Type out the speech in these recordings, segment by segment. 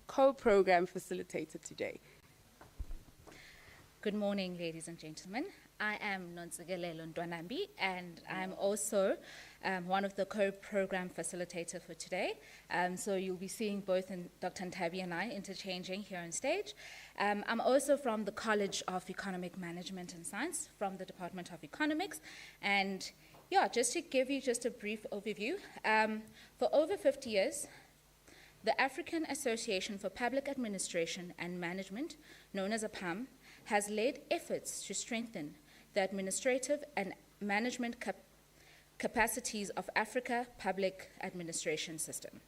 co-program facilitator today. Good morning, ladies and gentlemen. I am Nontsigelelo Ndwanambi, and I'm also one of the co-program facilitator for today. So you'll be seeing both Dr. Ntabi and I interchanging here on stage. I'm also from the College of Economic Management and Science, from the Department of Economics. And yeah, just to give you just a brief overview, for over 50 years, the African Association for Public Administration and Management, known as APAM, has led efforts to strengthen the administrative and management capacities of Africa public administration system.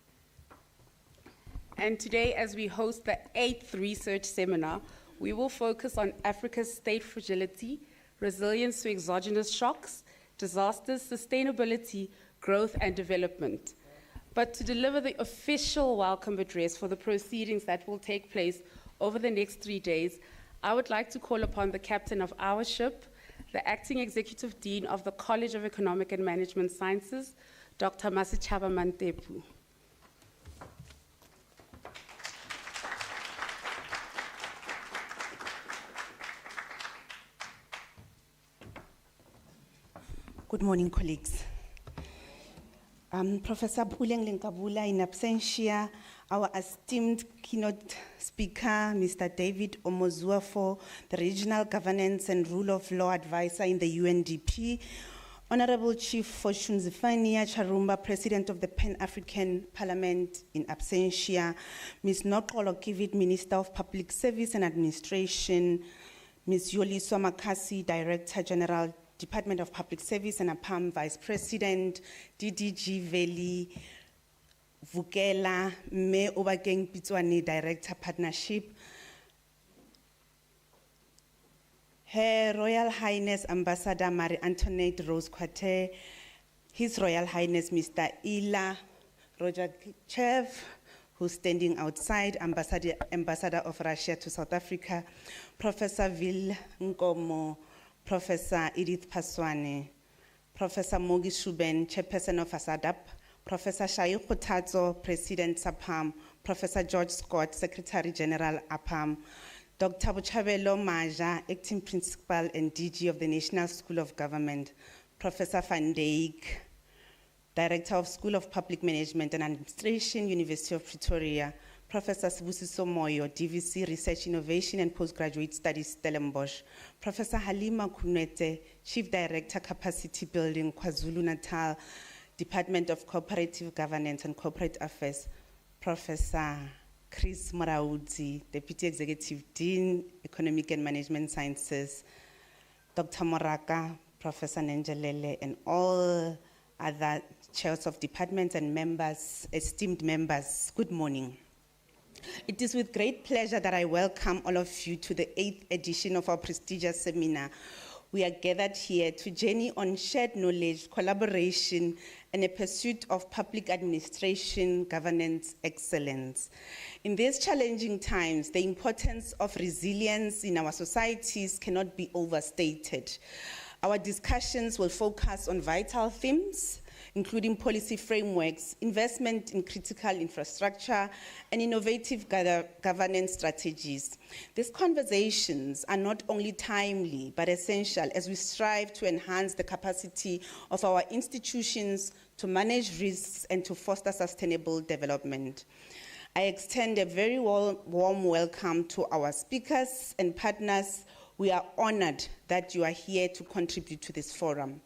And today, as we host the 8th research seminar, we will focus on Africa's state fragility, resilience to exogenous shocks, disasters, sustainability, growth, and development. But to deliver the official welcome address for the proceedings that will take place over the next 3 days, I would like to call upon the captain of our ship, the acting executive dean of the College of Economic and Management Sciences, Dr. Masichaba Mantepu. Good morning, colleagues. Professor Puleng Lenkabula in absentia, our esteemed keynote speaker, Mr. David Omozuafo, the Regional Governance and Rule of Law Advisor in the UNDP, Honorable Chief Fortune Zifania Charumba, President of the Pan-African Parliament in absentia, Ms. Nokolo Kivit, Minister of Public Service and Administration, Ms. Yoliswa Makasi, Director General, Department of Public Service and APAM Vice President, DDG Veli, Vukela, Me Obakeng Pitswane, Director Partnership, Her Royal Highness Ambassador Marie Antoinette Rose Quate, His Royal Highness Mr. Ila Rojachev, who's standing outside, Ambassador of Russia to South Africa, Professor Vil Nkomo, Professor Edith Paswane, Professor Mogi Shuben, Chairperson of ASADAP, Professor Shayi Khutazo, President SAPAM, Professor George Scott, Secretary General APAM, Dr. Bochabelo Maja, Acting Principal and DG of the National School of Government, Professor Van Dijk, Director of School of Public Management and Administration, University of Pretoria, Professor Sibusiso Moyo, DVC Research Innovation and Postgraduate Studies, Stellenbosch, Professor Halima Kunete, Chief Director Capacity Building, KwaZulu-Natal, Department of Cooperative Governance and Corporate Affairs, Professor Chris Moraudzi, Deputy Executive Dean, Economic and Management Sciences, Dr. Moraka, Professor Nenjelele, and all other chairs of departments and members, esteemed members, good morning. It is with great pleasure that I welcome all of you to the 8th edition of our prestigious seminar. We are gathered here to journey on shared knowledge, collaboration, and a pursuit of public administration governance excellence. In these challenging times, the importance of resilience in our societies cannot be overstated. Our discussions will focus on vital themes, including policy frameworks, investment in critical infrastructure, and innovative governance strategies. These conversations are not only timely, but essential as we strive to enhance the capacity of our institutions to manage risks and to foster sustainable development. I extend a very warm welcome to our speakers and partners. We are honored that you are here to contribute to this forum.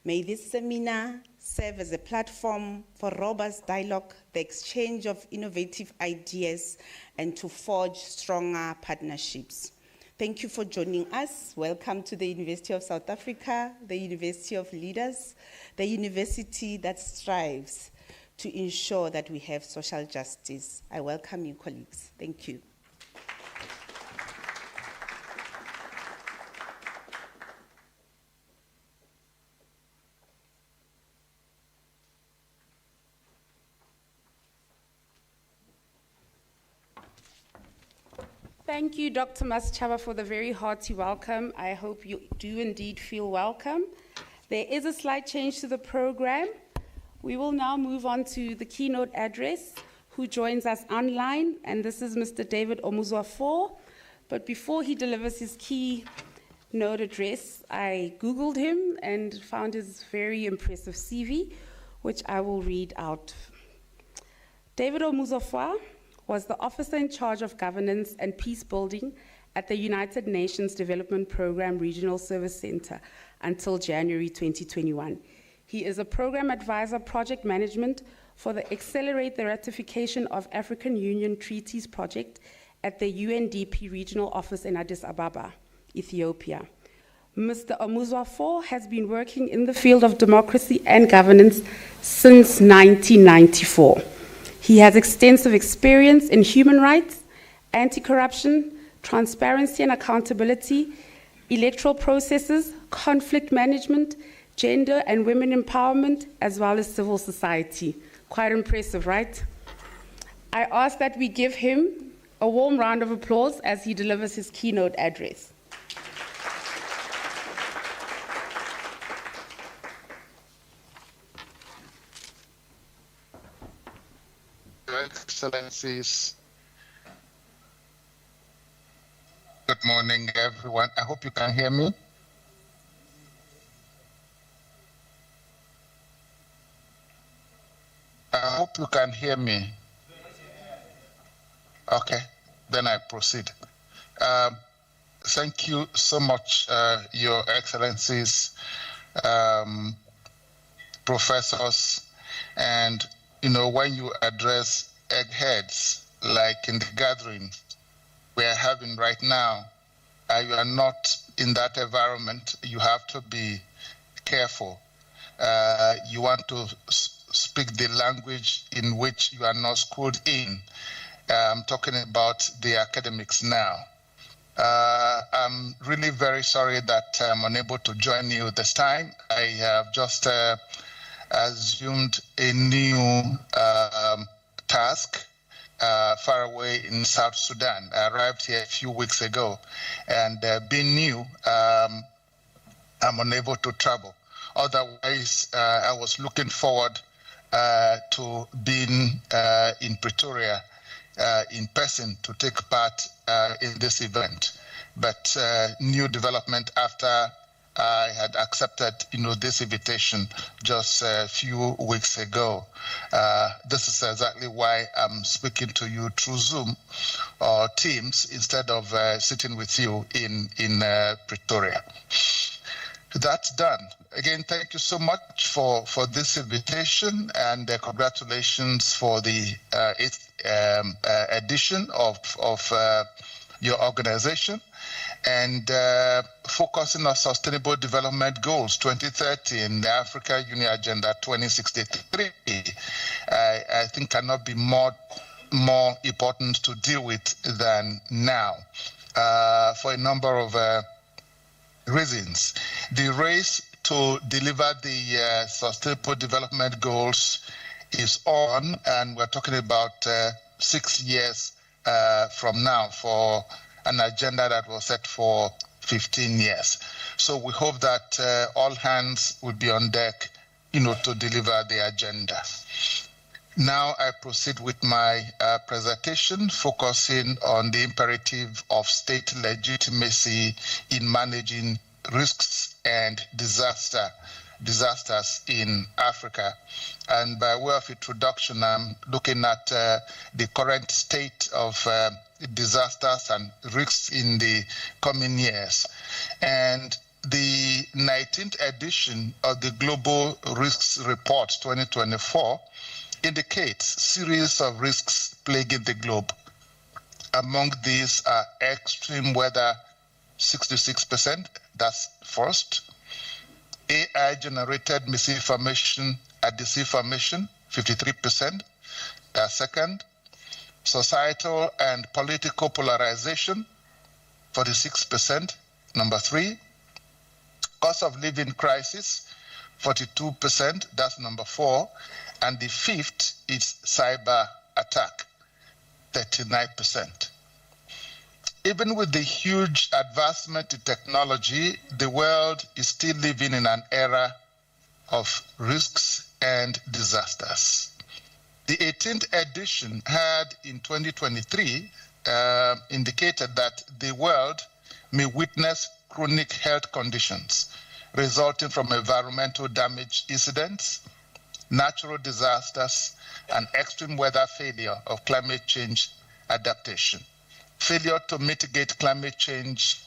May this seminar serve as a platform for robust dialogue, the exchange of innovative ideas, and to forge stronger partnerships. Thank you for joining us. Welcome to the University of South Africa, the University of Leaders, the university that strives to ensure that we have social justice. I welcome you, colleagues. Thank you. Thank you, Dr. Masichaba, for the very hearty welcome. I hope you do indeed feel welcome. There is a slight change to the program. We will now move on to the keynote address, who joins us online, and this is Mr. David Omuzwa-4. But before he delivers his keynote address, I Googled him and found his very impressive CV, which I will read out. David Omuzwa-4 was the officer in charge of governance and peace building at the United Nations Development Programme Regional Service Center until January 2021. He is a program advisor, project management for the Accelerate the Ratification of African Union Treaties project at the UNDP Regional Office in Addis Ababa, Ethiopia. Mr. Omuzwa-4 has been working in the field of democracy and governance since 1994. He has extensive experience in human rights, anti-corruption, transparency and accountability, electoral processes, conflict management, gender and women empowerment, as well as civil society. Quite impressive, right? I ask that we give him a warm round of applause as he delivers his keynote address. Your Excellencies, good morning, everyone. I hope you can hear me. I hope you can hear me. Okay, then I proceed. Thank you so much, Your Excellencies, professors, and when you address eggheads, like in the gathering we are having right now, you are not in that environment. You have to be careful. You want to speak the language in which you are not schooled in. I'm talking about the academics now. I'm really very sorry that I'm unable to join you this time. I have just assumed a new task far away in South Sudan. I arrived here a few weeks ago, and being new, I'm unable to travel. Otherwise, I was looking forward to being in Pretoria in person to take part in this event. But new development after I had accepted, this invitation just a few weeks ago. This is exactly why I'm speaking to you through Zoom or Teams instead of sitting with you in Pretoria. That's done. Again, thank you so much for this invitation, and congratulations for the 8th edition of your organization, and focusing on Sustainable Development Goals 2030 and the Africa Union Agenda 2063, I think cannot be more important to deal with than now, for a number of reasons. The race to deliver the Sustainable Development Goals is on, and we're talking about 6 years from now for an agenda that was set for 15 years. So we hope that all hands will be on deck, to deliver the agenda. Now I proceed with my presentation, focusing on the imperative of state legitimacy in managing risks and disasters in Africa. And by way of introduction, I'm looking at the current state of disasters and risks in the coming years. And the 19th edition of the Global Risks Report 2024 indicates series of risks plaguing the globe. Among these are extreme weather, 66%, that's first. AI-generated misinformation and disinformation, 53%, that's second. Societal and political polarization, 46%, number 3. Cost of living crisis, 42%, that's number 4. And the 5th is cyber attack, 39%. Even with the huge advancement in technology, the world is still living in an era of risks and disasters. The 18th edition had in 2023 indicated that the world may witness chronic health conditions resulting from environmental damage incidents, natural disasters, and extreme weather failure of climate change adaptation, failure to mitigate climate change,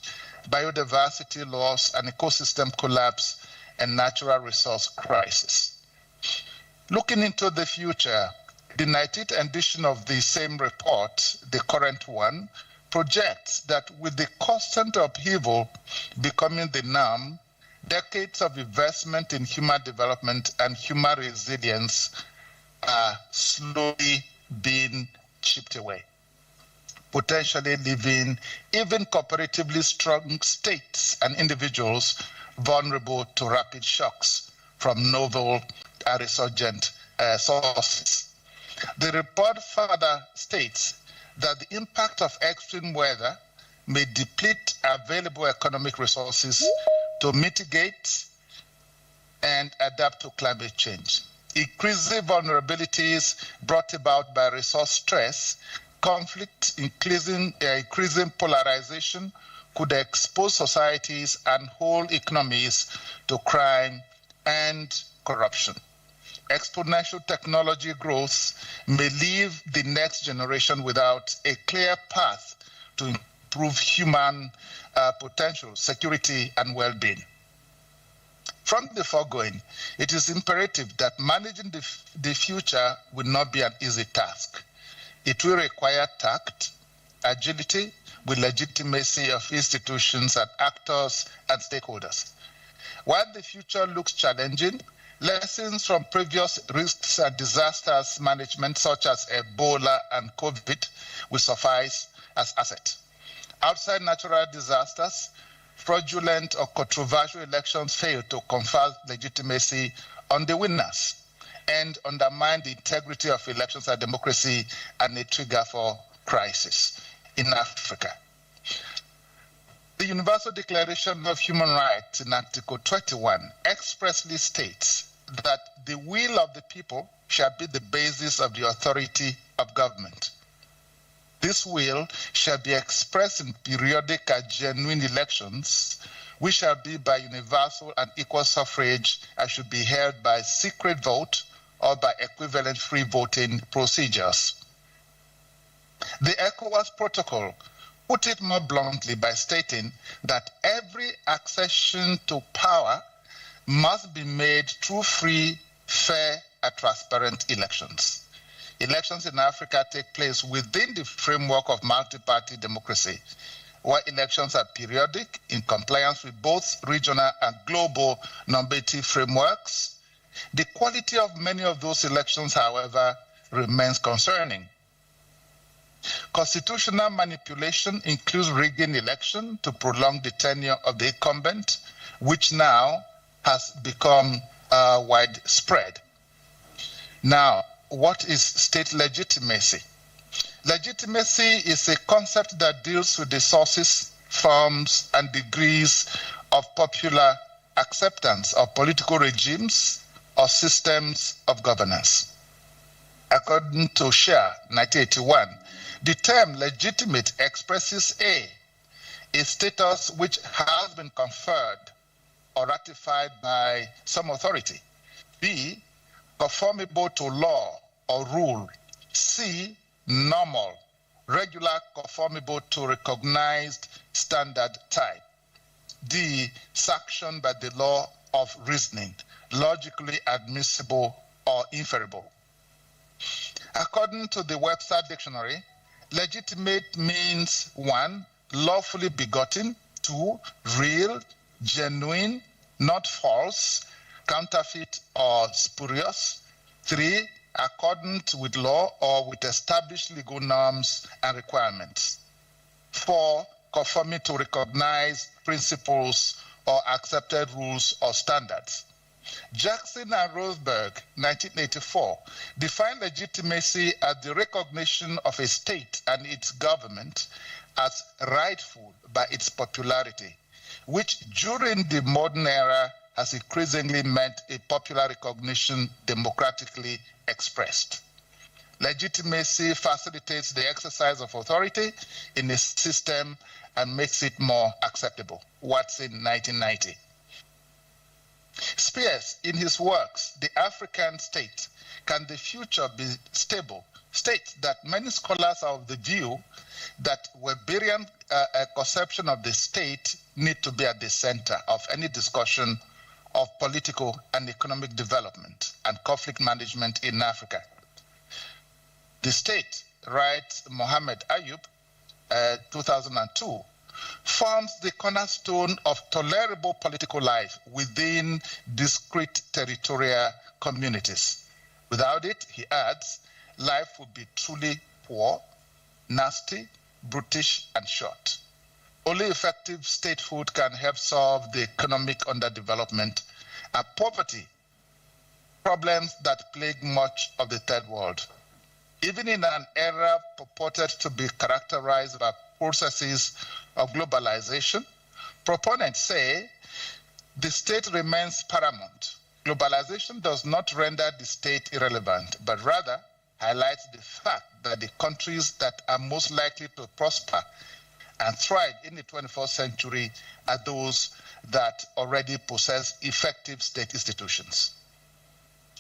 biodiversity loss, and ecosystem collapse, and natural resource crisis. Looking into the future, the 19th edition of the same report, the current one, projects that with the constant upheaval becoming the norm, decades of investment in human development and human resilience are slowly being chipped away, potentially leaving even cooperatively strong states and individuals vulnerable to rapid shocks from novel and resurgent sources. The report further states that the impact of extreme weather may deplete available economic resources to mitigate and adapt to climate change. Increasing vulnerabilities brought about by resource stress, conflict, increasing polarization could expose societies and whole economies to crime and corruption. Exponential technology growth may leave the next generation without a clear path to improve human potential, security, and well-being. From the foregoing, it is imperative that managing the future will not be an easy task. It will require tact, agility, with legitimacy of institutions and actors and stakeholders. While the future looks challenging, lessons from previous risks and disasters management, such as Ebola and COVID, will suffice as asset. Outside natural disasters, fraudulent or controversial elections fail to confer legitimacy on the winners and undermine the integrity of elections and democracy, and a trigger for crisis in Africa. The Universal Declaration of Human Rights in Article 21 expressly states that the will of the people shall be the basis of the authority of government. This will shall be expressed in periodic and genuine elections, which shall be by universal and equal suffrage and should be held by secret vote or by equivalent free voting procedures. The ECOWAS protocol put it more bluntly by stating that every accession to power must be made through free, fair, and transparent elections. Elections in Africa take place within the framework of multi-party democracy, where elections are periodic in compliance with both regional and global normative frameworks. The quality of many of those elections, however, remains concerning. Constitutional manipulation includes rigging election to prolong the tenure of the incumbent, which now has become widespread. Now, what is state legitimacy? Legitimacy is a concept that deals with the sources, forms, and degrees of popular acceptance of political regimes or systems of governance. According to Scher, 1981, the term legitimate expresses A status which has been conferred or ratified by some authority. B, conformable to law or rule. C, normal, regular, conformable to recognized standard type. D, sanctioned by the law of reasoning, logically admissible or inferable. According to the Webster Dictionary, legitimate means 1, lawfully begotten, 2, real, genuine, not false, counterfeit or spurious, 3, accordant with law or with established legal norms and requirements, 4, conforming to recognized principles or accepted rules or standards. Jackson and Roseberg, 1984, defined legitimacy as the recognition of a state and its government as rightful by its popularity, which during the modern era has increasingly meant a popular recognition democratically expressed. Legitimacy facilitates the exercise of authority in a system and makes it more acceptable. Watson, 1990. Spears, in his works, The African State, Can the Future Be Stable?, states that many scholars are of the view that Weberian conception of the state need to be at the center of any discussion of political and economic development and conflict management in Africa. The state, writes Mohammed Ayub, 2002, forms the cornerstone of tolerable political life within discrete territorial communities. Without it, he adds, life would be truly poor, nasty, brutish, and short. Only effective statehood can help solve the economic underdevelopment and poverty, problems that plague much of the third world. Even in an era purported to be characterized by processes of globalization, proponents say the state remains paramount. Globalization does not render the state irrelevant, but rather highlights the fact that the countries that are most likely to prosper and thrive in the 21st century are those that already possess effective state institutions.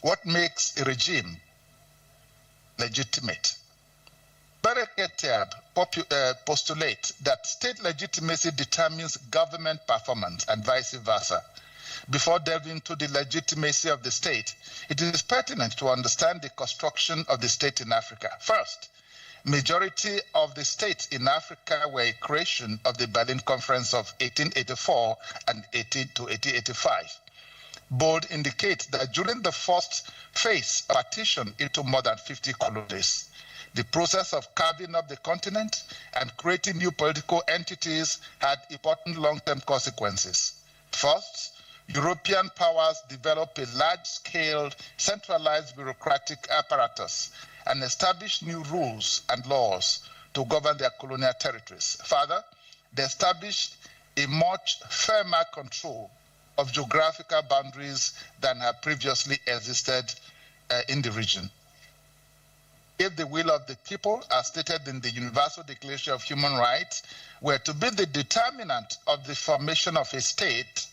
What makes a regime legitimate? Bereketiab postulates that state legitimacy determines government performance and vice versa. Before delving into the legitimacy of the state, it is pertinent to understand the construction of the state in Africa. First, majority of the states in Africa were a creation of the Berlin Conference of 1884 and 1885. Bold indicates that during the first phase of partition into more than 50 colonies, the process of carving up the continent and creating new political entities had important long-term consequences. First, European powers developed a large-scale, centralized bureaucratic apparatus and established new rules and laws to govern their colonial territories. Further, they established a much firmer control of geographical boundaries than had previously existed in the region. If the will of the people, as stated in the Universal Declaration of Human Rights, were to be the determinant of the formation of a state,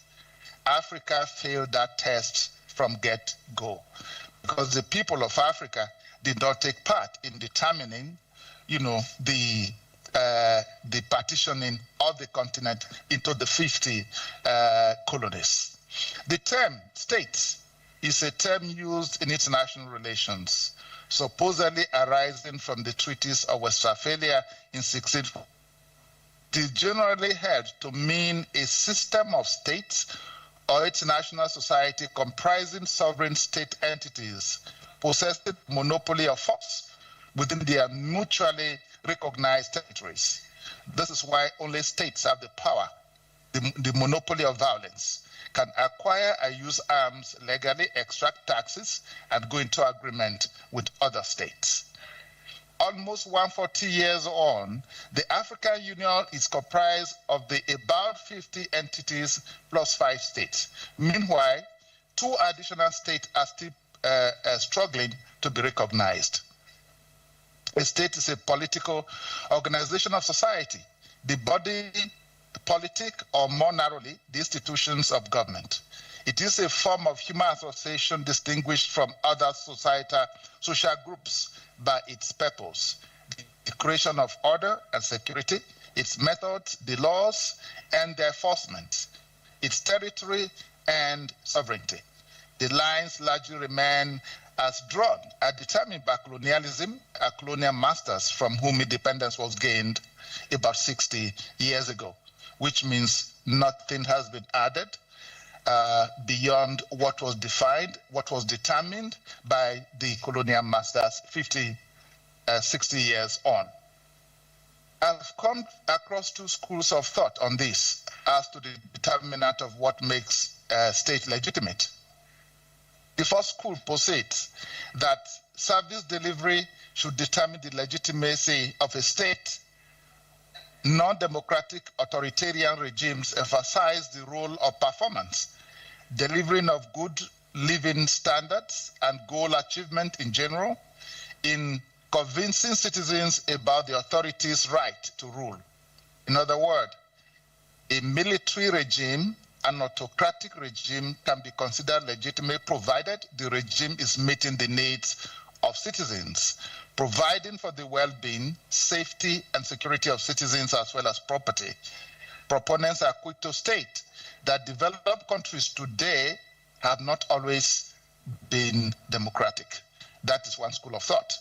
Africa failed that test from get-go, because the people of Africa did not take part in determining, the partitioning of the continent into the 50 colonies. The term state is a term used in international relations, supposedly arising from the treaties of Westphalia in 1640. It is generally held to mean a system of states or international society comprising sovereign state entities possessing monopoly of force within their mutually recognized territories. This is why only states have the power, the monopoly of violence, can acquire and use arms legally, extract taxes, and go into agreement with other states. Almost 140 years on, the African Union is comprised of about 50 entities plus 5 states. Meanwhile, 2 additional states are still struggling to be recognized. A state is a political organization of society, the body politic, or more narrowly, the institutions of government. It is a form of human association distinguished from other social groups by its purpose, the creation of order and security, its methods, the laws, and their enforcement, its territory and sovereignty. The lines largely remain as drawn are determined by colonialism, colonial masters from whom independence was gained about 60 years ago, which means nothing has been added beyond what was determined by the colonial masters 60 years on. I've come across 2 schools of thought on this as to the determinant of what makes a state legitimate. The first school posits that service delivery should determine the legitimacy of a state. Non-democratic authoritarian regimes emphasize the role of performance, delivering of good living standards and goal achievement in general, in convincing citizens about the authorities' right to rule. In other words, a military regime, an autocratic regime, can be considered legitimate provided the regime is meeting the needs of citizens, providing for the well-being, safety, and security of citizens as well as property. Proponents are quick to state that developed countries today have not always been democratic. That is one school of thought.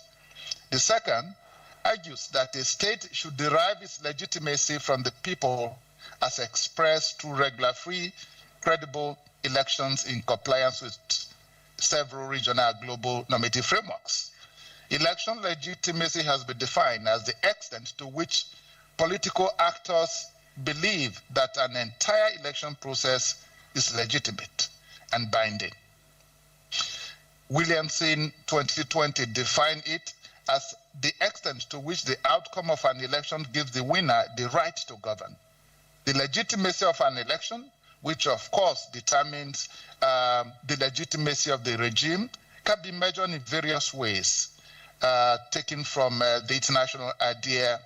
The second argues that a state should derive its legitimacy from the people as expressed through regular, free, credible elections in compliance with several regional and global normative frameworks. Election legitimacy has been defined as the extent to which political actors believe that an entire election process is legitimate and binding. Williamson 2020 defined it as the extent to which the outcome of an election gives the winner the right to govern. The legitimacy of an election, which of course determines the legitimacy of the regime, can be measured in various ways, taken from the International IDEA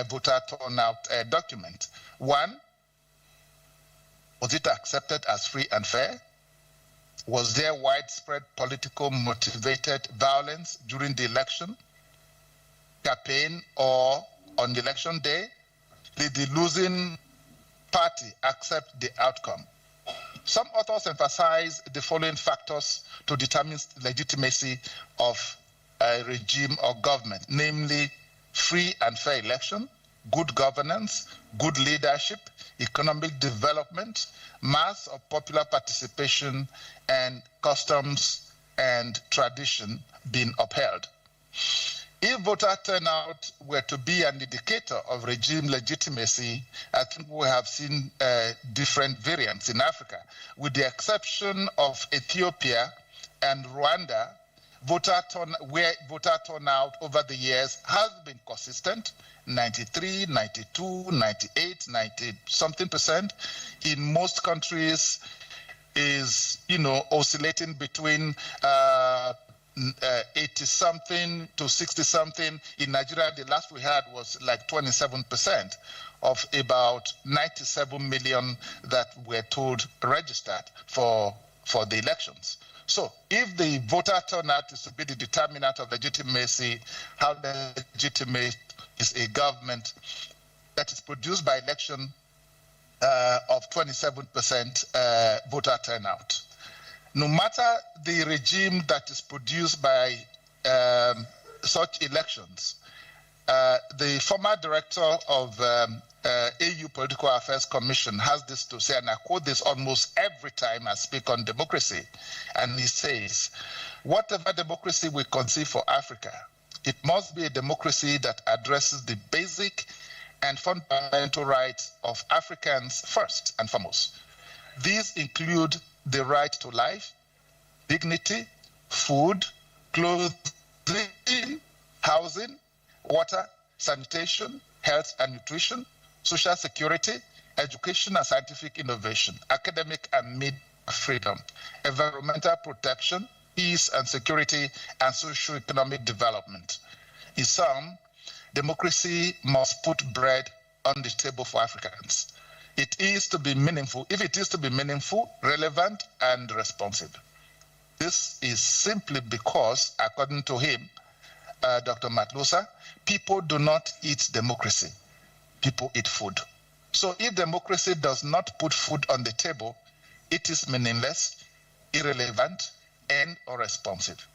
voter turnout document. One, was it accepted as free and fair? Was there widespread political motivated violence during the election, campaign, or on election day? Did the losing party accept the outcome? Some authors emphasize the following factors to determine legitimacy of a regime or government, namely free and fair election, good governance, good leadership, economic development, mass or popular participation, and customs and tradition being upheld. If voter turnout were to be an indicator of regime legitimacy, I think we have seen different variants in Africa. With the exception of Ethiopia and Rwanda, where voter turnout over the years has been consistent, 93, 92, 98, 90-something percent. In most countries is, oscillating between 80-something to 60-something. In Nigeria, the last we had was like 27% of about 97 million that were told registered for the elections. So if the voter turnout is to be the determinant of legitimacy, how legitimate is a government that is produced by election of 27% voter turnout? No matter the regime that is produced by such elections, the former director of AU Political Affairs Commission has this to say, and I quote this almost every time I speak on democracy, and he says, whatever democracy we conceive for Africa, it must be a democracy that addresses the basic and fundamental rights of Africans first and foremost. These include the right to life, dignity, food, clothing, housing, water, sanitation, health and nutrition, social security, education and scientific innovation, academic and media freedom, environmental protection, peace and security, and socio-economic development. In sum, democracy must put bread on the table for Africans. It is to be meaningful, if it is to be meaningful, relevant, and responsive. This is simply because, according to him, Dr. Matlosa, people do not eat democracy. People eat food. So if democracy does not put food on the table, it is meaningless, irrelevant, and irresponsive.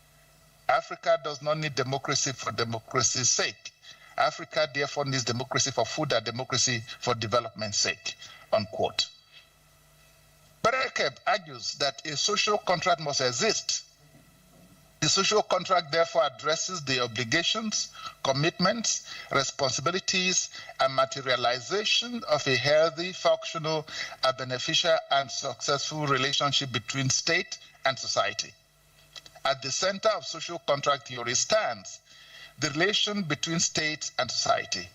Africa does not need democracy for democracy's sake. Africa therefore needs democracy for food and democracy for development's sake, unquote. Berekeb argues that a social contract must exist. The social contract therefore addresses the obligations, commitments, responsibilities, and materialization of a healthy, functional, a beneficial, and successful relationship between state and society. At the center of social contract theory stands the relation between state and society.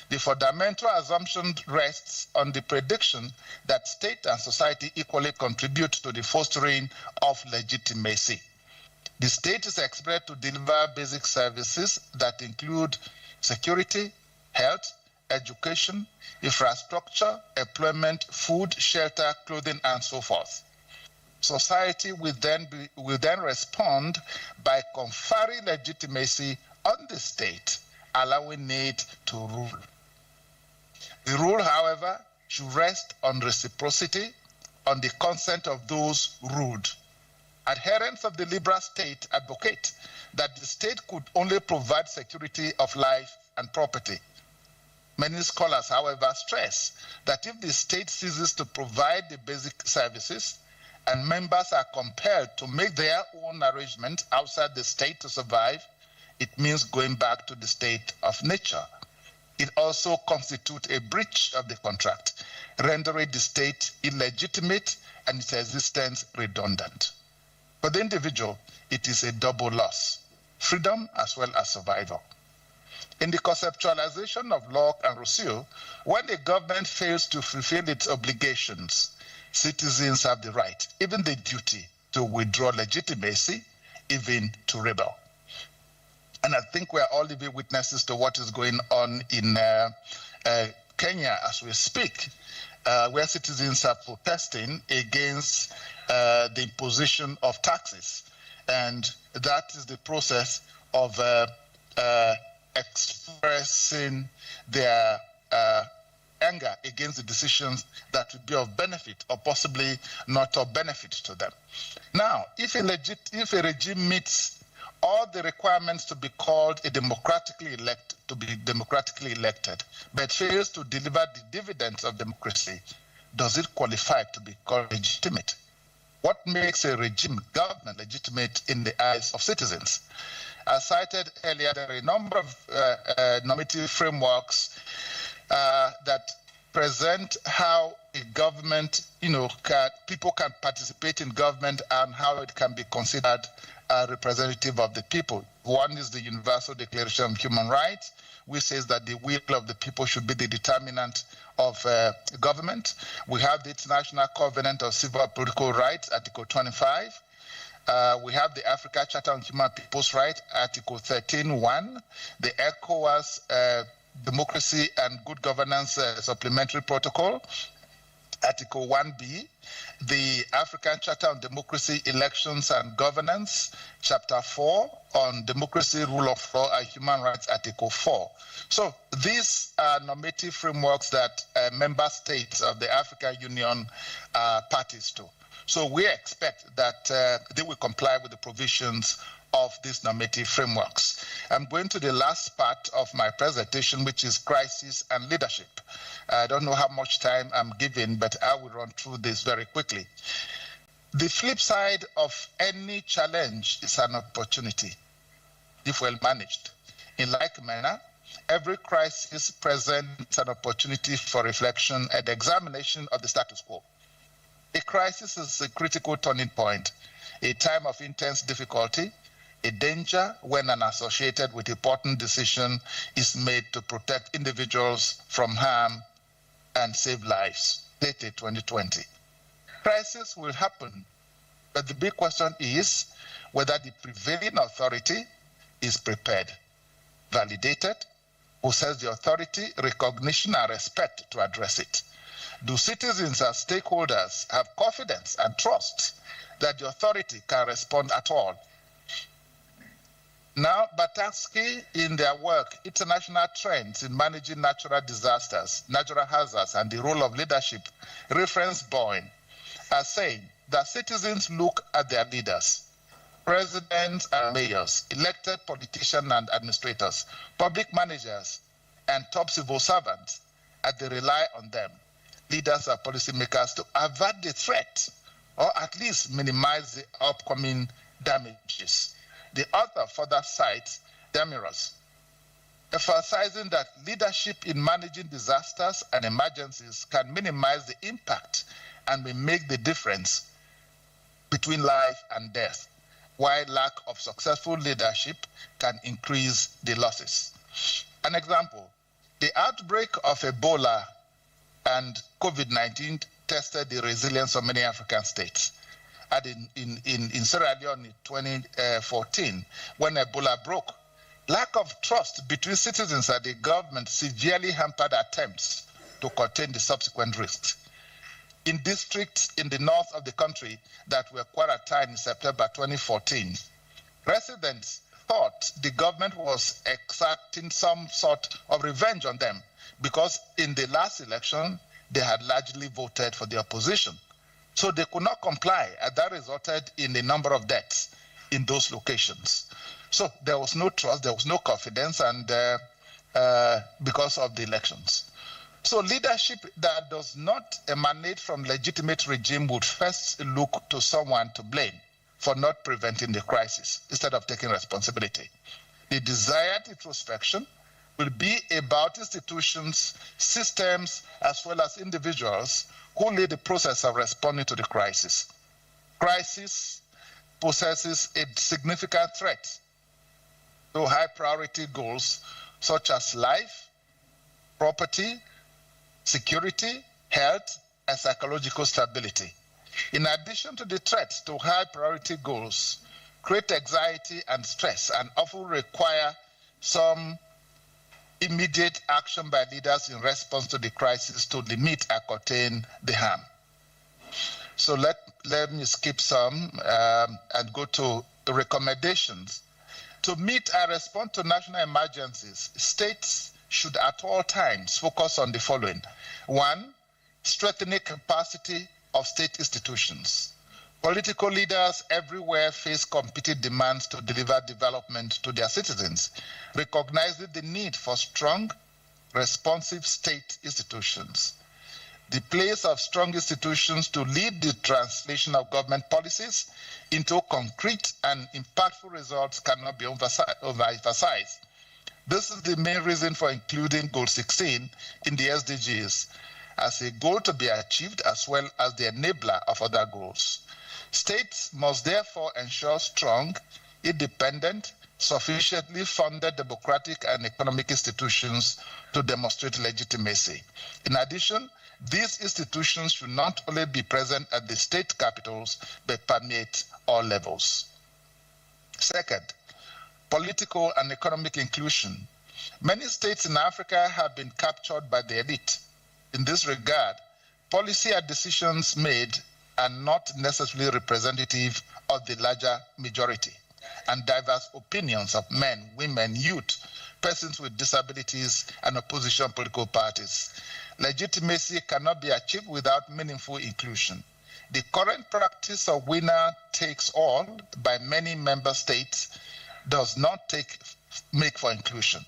The fundamental assumption rests on the prediction that state and society equally contribute to the fostering of legitimacy. The state is expected to deliver basic services that include security, health, education, infrastructure, employment, food, shelter, clothing, and so forth. Society will then respond by conferring legitimacy on the state, allowing it to rule. The rule, however, should rest on reciprocity, on the consent of those ruled. Adherents of the liberal state advocate that the state could only provide security of life and property. Many scholars, however, stress that if the state ceases to provide the basic services and members are compelled to make their own arrangements outside the state to survive, it means going back to the state of nature. It also constitutes a breach of the contract, rendering the state illegitimate and its existence redundant. For the individual, it is a double loss, freedom as well as survival. In the conceptualization of Locke and Rousseau, when the government fails to fulfill its obligations, citizens have the right, even the duty, to withdraw legitimacy, even to rebel. And I think we are all living witnesses to what is going on in Kenya as we speak, where citizens are protesting against the imposition of taxes. And that is the process of expressing their anger against the decisions that would be of benefit or possibly not of benefit to them. Now, if a regime meets all the requirements to be democratically elected, but fails to deliver the dividends of democracy, does it qualify to be called legitimate? What makes a regime government legitimate in the eyes of citizens? As cited earlier, there are a number of normative frameworks that present how a government, people can participate in government and how it can be considered a representative of the people. One is the Universal Declaration of Human Rights, which says that the will of the people should be the determinant of government. We have the International Covenant of Civil and Political Rights, Article 25. We have the Africa Charter on Human People's Rights, Article 13.1. The ECOWAS Democracy and Good Governance Supplementary Protocol, Article 1B, the African Charter on Democracy, Elections and Governance, Chapter 4 on Democracy, Rule of Law and Human Rights, Article 4. So these are normative frameworks that member states of the African Union are parties to. So we expect that they will comply with the provisions of these normative frameworks. I'm going to the last part of my presentation, which is crisis and leadership. I don't know how much time I'm given, but I will run through this very quickly. The flip side of any challenge is an opportunity, if well managed. In like manner, every crisis presents an opportunity for reflection and examination of the status quo. A crisis is a critical turning point, a time of intense difficulty, a danger when an associated with important decision is made to protect individuals from harm and save lives. Dated 2020. Crisis will happen, but the big question is whether the prevailing authority is prepared, validated, possess the authority, recognition, and respect to address it. Do citizens as stakeholders have confidence and trust that the authority can respond at all? Now, Batarsky, in their work, International Trends in Managing Natural Disasters, Natural Hazards, and the Role of Leadership, reference Boyne, are saying that citizens look at their leaders, presidents and mayors, elected politicians and administrators, public managers, and top civil servants, and they rely on them, leaders and policymakers, to avert the threat or at least minimize the upcoming damages. The author further cites Demiros, emphasizing that leadership in managing disasters and emergencies can minimize the impact and may make the difference between life and death, while lack of successful leadership can increase the losses. An example, the outbreak of Ebola and COVID-19 tested the resilience of many African states. had in Sierra Leone in 2014 when Ebola broke. Lack of trust between citizens and the government severely hampered attempts to contain the subsequent risks. In districts in the north of the country that were quarantined in September 2014, residents thought the government was exacting some sort of revenge on them because in the last election, they had largely voted for the opposition. So they could not comply, and that resulted in a number of deaths in those locations. So there was no trust, there was no confidence, and because of the elections. So leadership that does not emanate from legitimate regime would first look to someone to blame for not preventing the crisis instead of taking responsibility. The desired introspection will be about institutions, systems, as well as individuals who lead the process of responding to the crisis. Crisis possesses a significant threat to high priority goals such as life, property, security, health, and psychological stability. In addition to the threats to high priority goals, create anxiety and stress and often require some immediate action by leaders in response to the crisis to limit and contain the harm. So let me skip some and go to the recommendations. To meet and respond to national emergencies, states should at all times focus on the following. 1, strengthening capacity of state institutions. Political leaders everywhere face competing demands to deliver development to their citizens, recognizing the need for strong, responsive state institutions. The place of strong institutions to lead the translation of government policies into concrete and impactful results cannot be overemphasized. This is the main reason for including Goal 16 in the SDGs as a goal to be achieved as well as the enabler of other goals. States must therefore ensure strong, independent, sufficiently funded democratic and economic institutions to demonstrate legitimacy. In addition, these institutions should not only be present at the state capitals, but permeate all levels. Second, political and economic inclusion. Many states in Africa have been captured by the elite. In this regard, policy and decisions made are not necessarily representative of the larger majority, and diverse opinions of men, women, youth, persons with disabilities, and opposition political parties. Legitimacy cannot be achieved without meaningful inclusion. The current practice of winner takes all by many member states does not make for inclusion.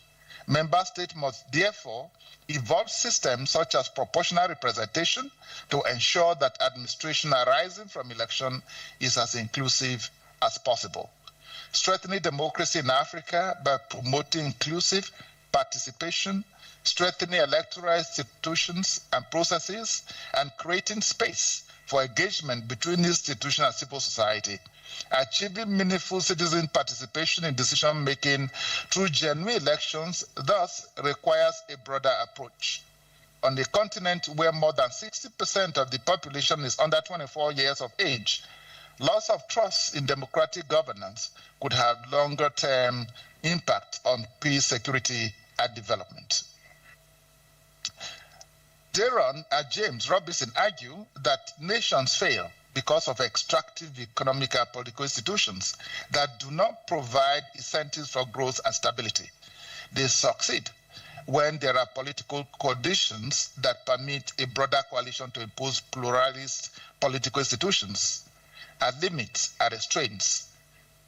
Member states must therefore evolve systems such as proportional representation to ensure that administration arising from election is as inclusive as possible. Strengthening democracy in Africa by promoting inclusive participation, strengthening electoral institutions and processes, and creating space for engagement between institutions and civil society. Achieving meaningful citizen participation in decision-making through genuine elections thus requires a broader approach. On a continent where more than 60% of the population is under 24 years of age, loss of trust in democratic governance could have longer-term impact on peace, security, and development. Daron and James Robinson argue that nations fail because of extractive economic and political institutions that do not provide incentives for growth and stability. They succeed when there are political conditions that permit a broader coalition to impose pluralist political institutions and limits and restraints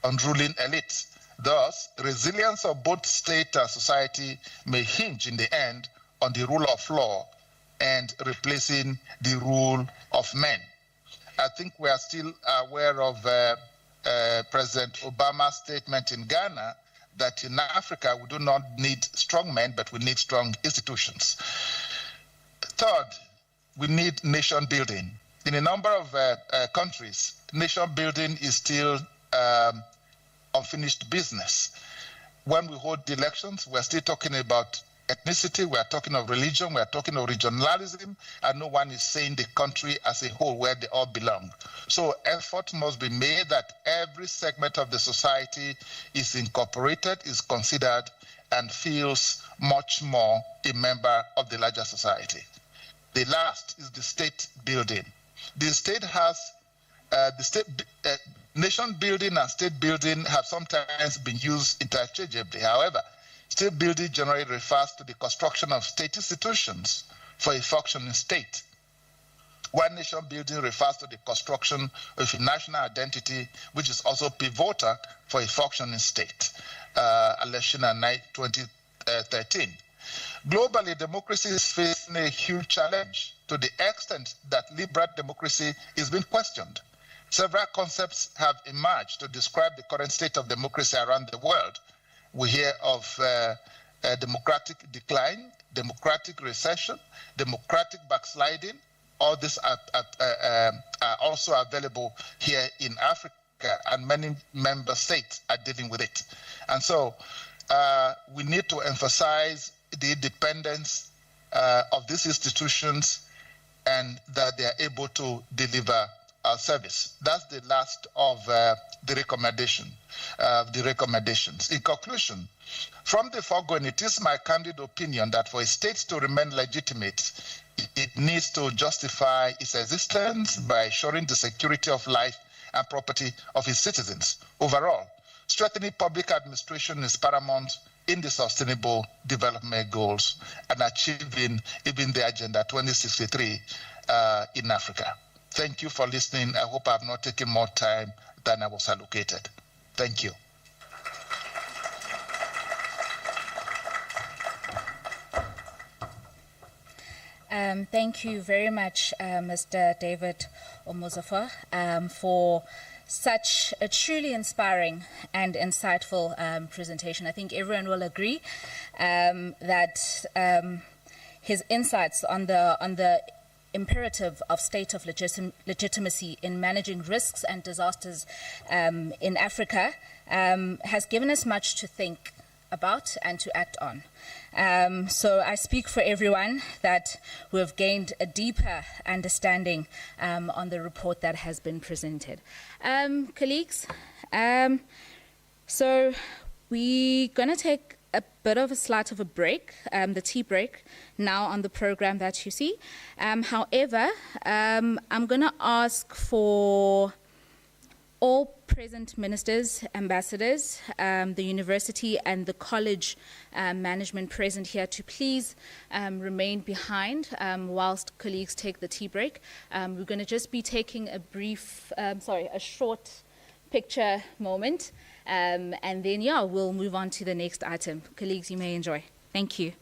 on ruling elites. Thus, resilience of both state and society may hinge in the end on the rule of law and replacing the rule of men. I think we are still aware of President Obama's statement in Ghana that in Africa we do not need strong men, but we need strong institutions. Third, we need nation building. In a number of countries, nation building is still unfinished business. When we hold the elections, we're still talking about ethnicity, we are talking of religion, we are talking of regionalism, and no one is saying the country as a whole where they all belong. So effort must be made that every segment of the society is incorporated, is considered, and feels much more a member of the larger society. The last is the state building. The state has nation building and state building have sometimes been used interchangeably. However, state building generally refers to the construction of state institutions for a functioning state. While nation building refers to the construction of a national identity, which is also pivotal for a functioning state. Election 2013. Globally, democracy is facing a huge challenge to the extent that liberal democracy is being questioned. Several concepts have emerged to describe the current state of democracy around the world. We hear of democratic decline, democratic recession, democratic backsliding. All these are also available here in Africa, and many member states are dealing with it. And so we need to emphasize the independence of these institutions and that they are able to deliver our service. That's the last of the recommendations. In conclusion, from the foregoing, it is my candid opinion that for a state to remain legitimate, it needs to justify its existence by ensuring the security of life and property of its citizens. Overall, strengthening public administration is paramount in the Sustainable Development Goals and achieving even the Agenda 2063 in Africa. Thank you for listening. I hope I have not taken more time than I was allocated. Thank you. Thank you very much, Mr. David Omozafa, for such a truly inspiring and insightful presentation. I think everyone will agree that his insights on the imperative of state of legitimacy in managing risks and disasters in Africa has given us much to think about and to act on. So I speak for everyone that we have gained a deeper understanding on the report that has been presented. Colleagues, so we're going to take a bit of a slight of a break, the tea break, now on the program that you see. However, I'm going to ask for all present ministers, ambassadors, the university and the college management present here to please remain behind whilst colleagues take the tea break. We're going to just be taking a short picture moment, and then, we'll move on to the next item. Colleagues, you may enjoy. Thank you.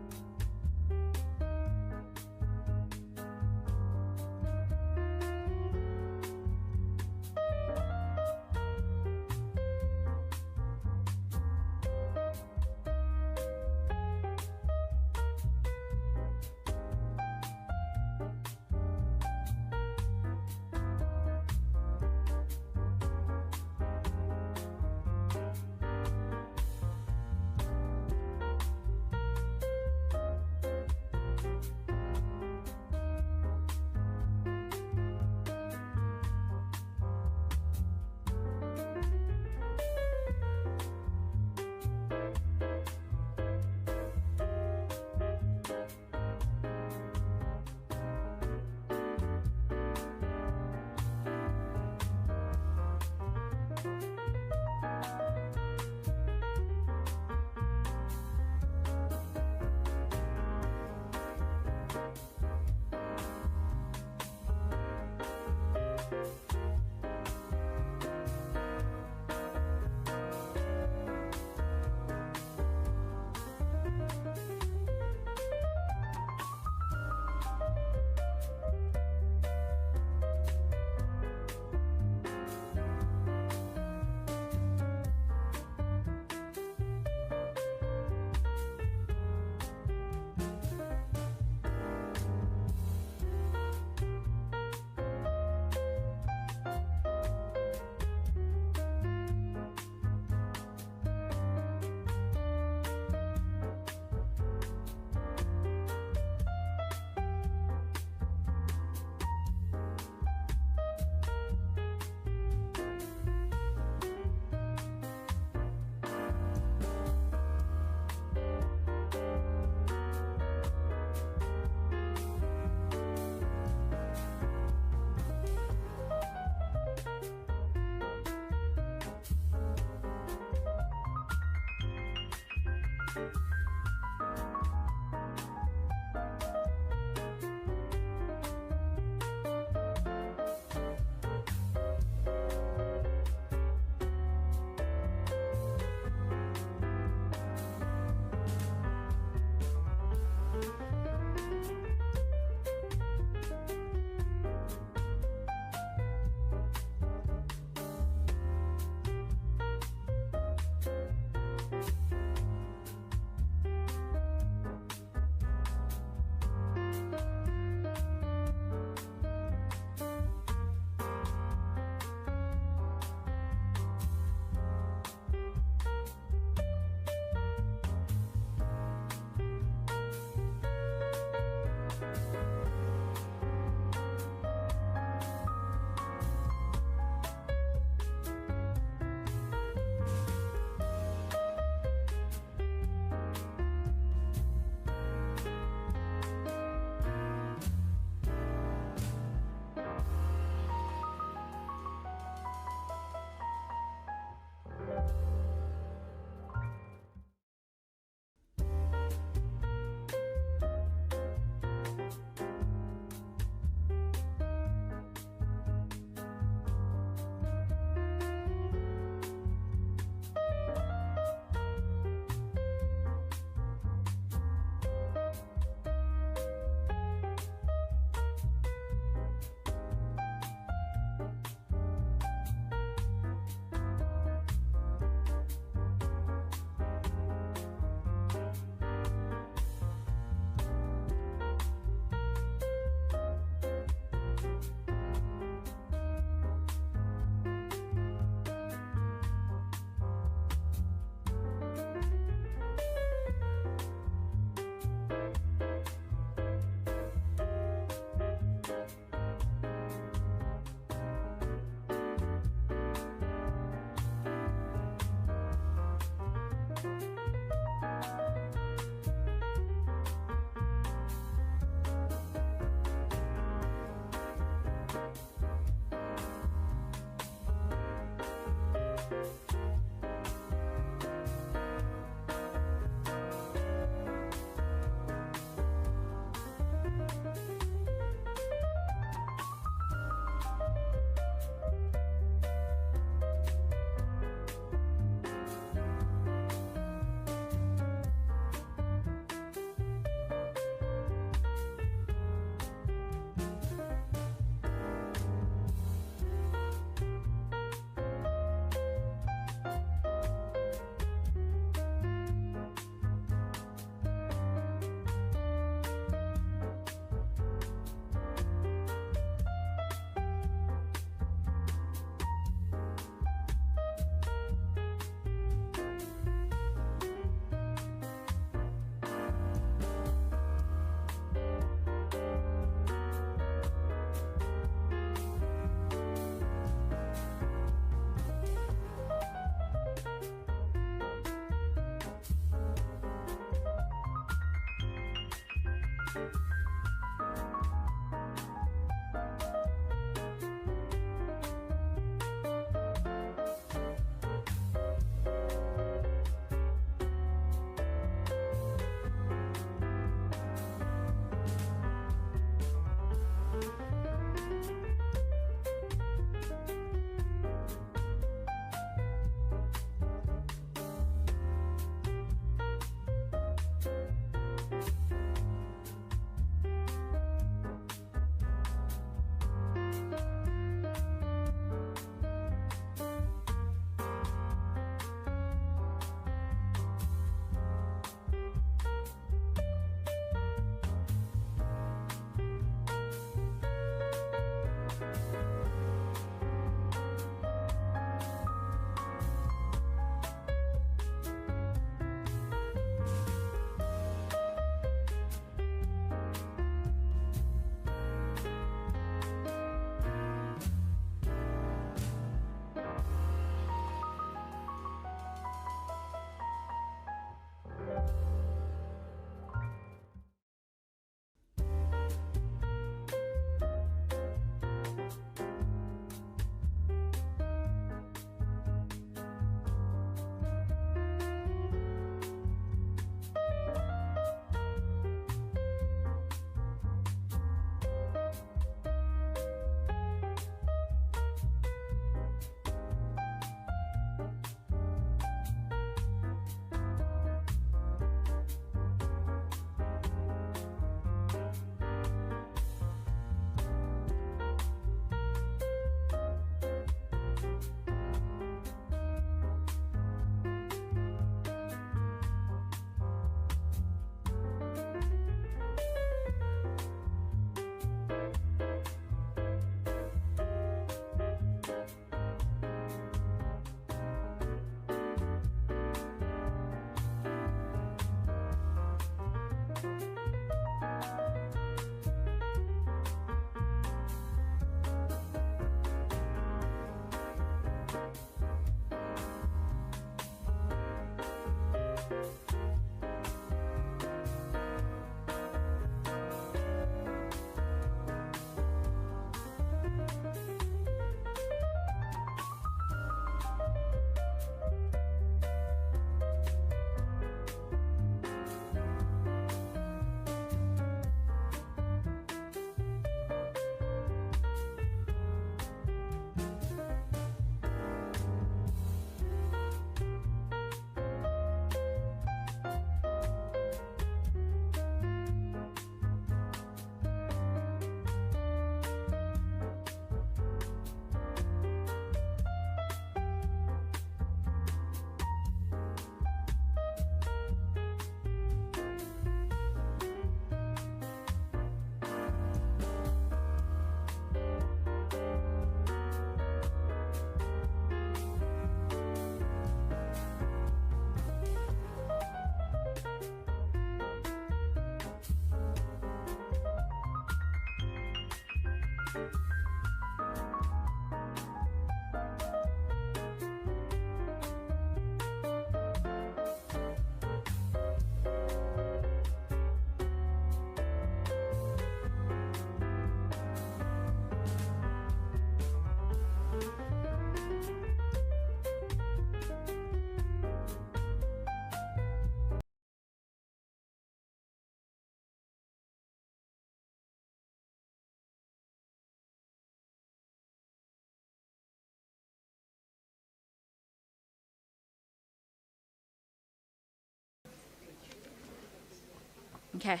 Okay.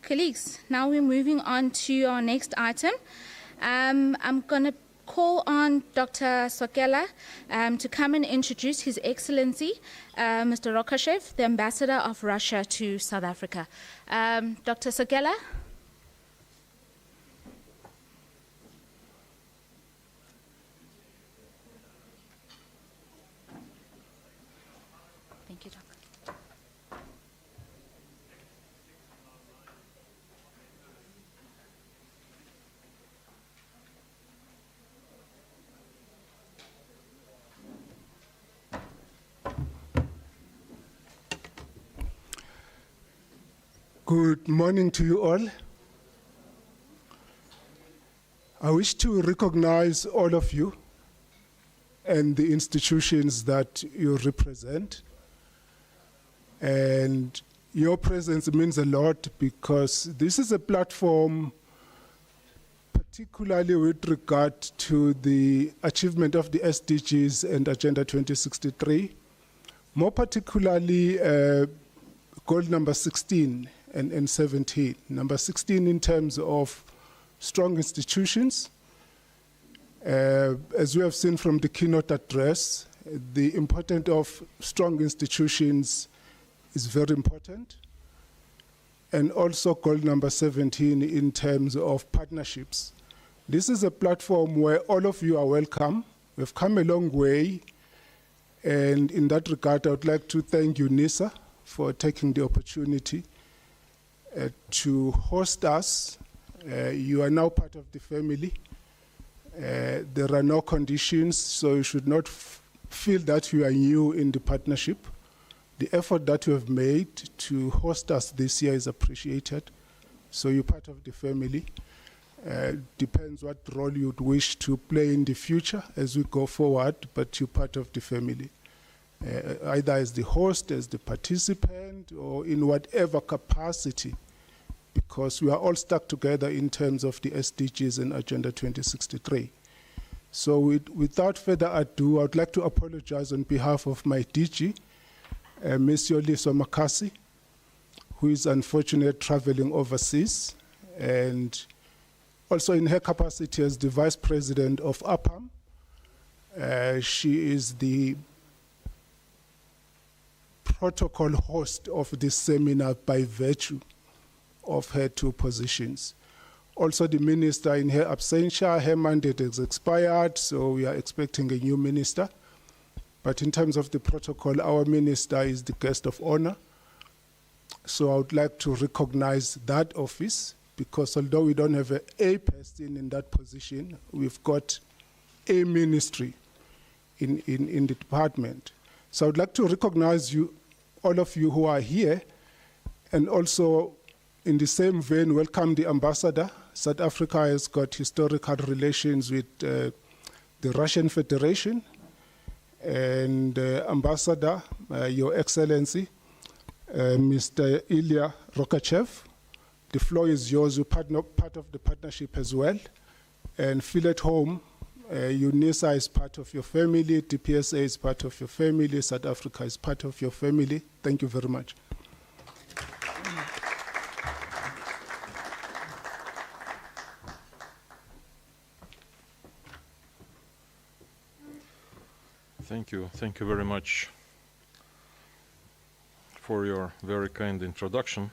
Colleagues, now we're moving on to our next item. I'm going to call on Dr. Sokela to come and introduce His Excellency, Mr. Rokashev, the Ambassador of Russia to South Africa. Dr. Sokela? Thank you, Doctor. Good morning to you all. I wish to recognize all of you and the institutions that you represent. And your presence means a lot because this is a platform, particularly with regard to the achievement of the SDGs and Agenda 2063, more particularly goal number 16 and 17. Number 16 in terms of strong institutions. As we have seen from the keynote address, the importance of strong institutions is very important. And also goal number 17 in terms of partnerships. This is a platform where all of you are welcome. We've come a long way. And in that regard, I would like to thank you, NISA, for taking the opportunity to host us. You are now part of the family. There are no conditions, so you should not feel that you are new in the partnership. The effort that you have made to host us this year is appreciated. So you're part of the family. Depends what role you'd wish to play in the future as we go forward, but you're part of the family. Either as the host, as the participant, or in whatever capacity, because we are all stuck together in terms of the SDGs and Agenda 2063. So without further ado, I would like to apologize on behalf of my DG, Ms. Yoliso Makasi, who is unfortunately traveling overseas, and also in her capacity as the Vice President of APAM. She is the protocol host of this seminar by virtue of her two positions. Also the minister in her absentia, her mandate is expired, so we are expecting a new minister. But in terms of the protocol, our minister is the guest of honor. So I would like to recognize that office, because although we don't have a person in that position, we've got a ministry in the department. So I would like to recognize you, all of you who are here, and also in the same vein, welcome the ambassador. South Africa has got historical relations with the Russian Federation. And Ambassador, Your Excellency, Mr. Ilya Rokachev, the floor is yours. You're part of the partnership as well. And feel at home. UNISA is part of your family. TPSA is part of your family. South Africa is part of your family. Thank you very much. Thank you. Thank you very much for your very kind introduction.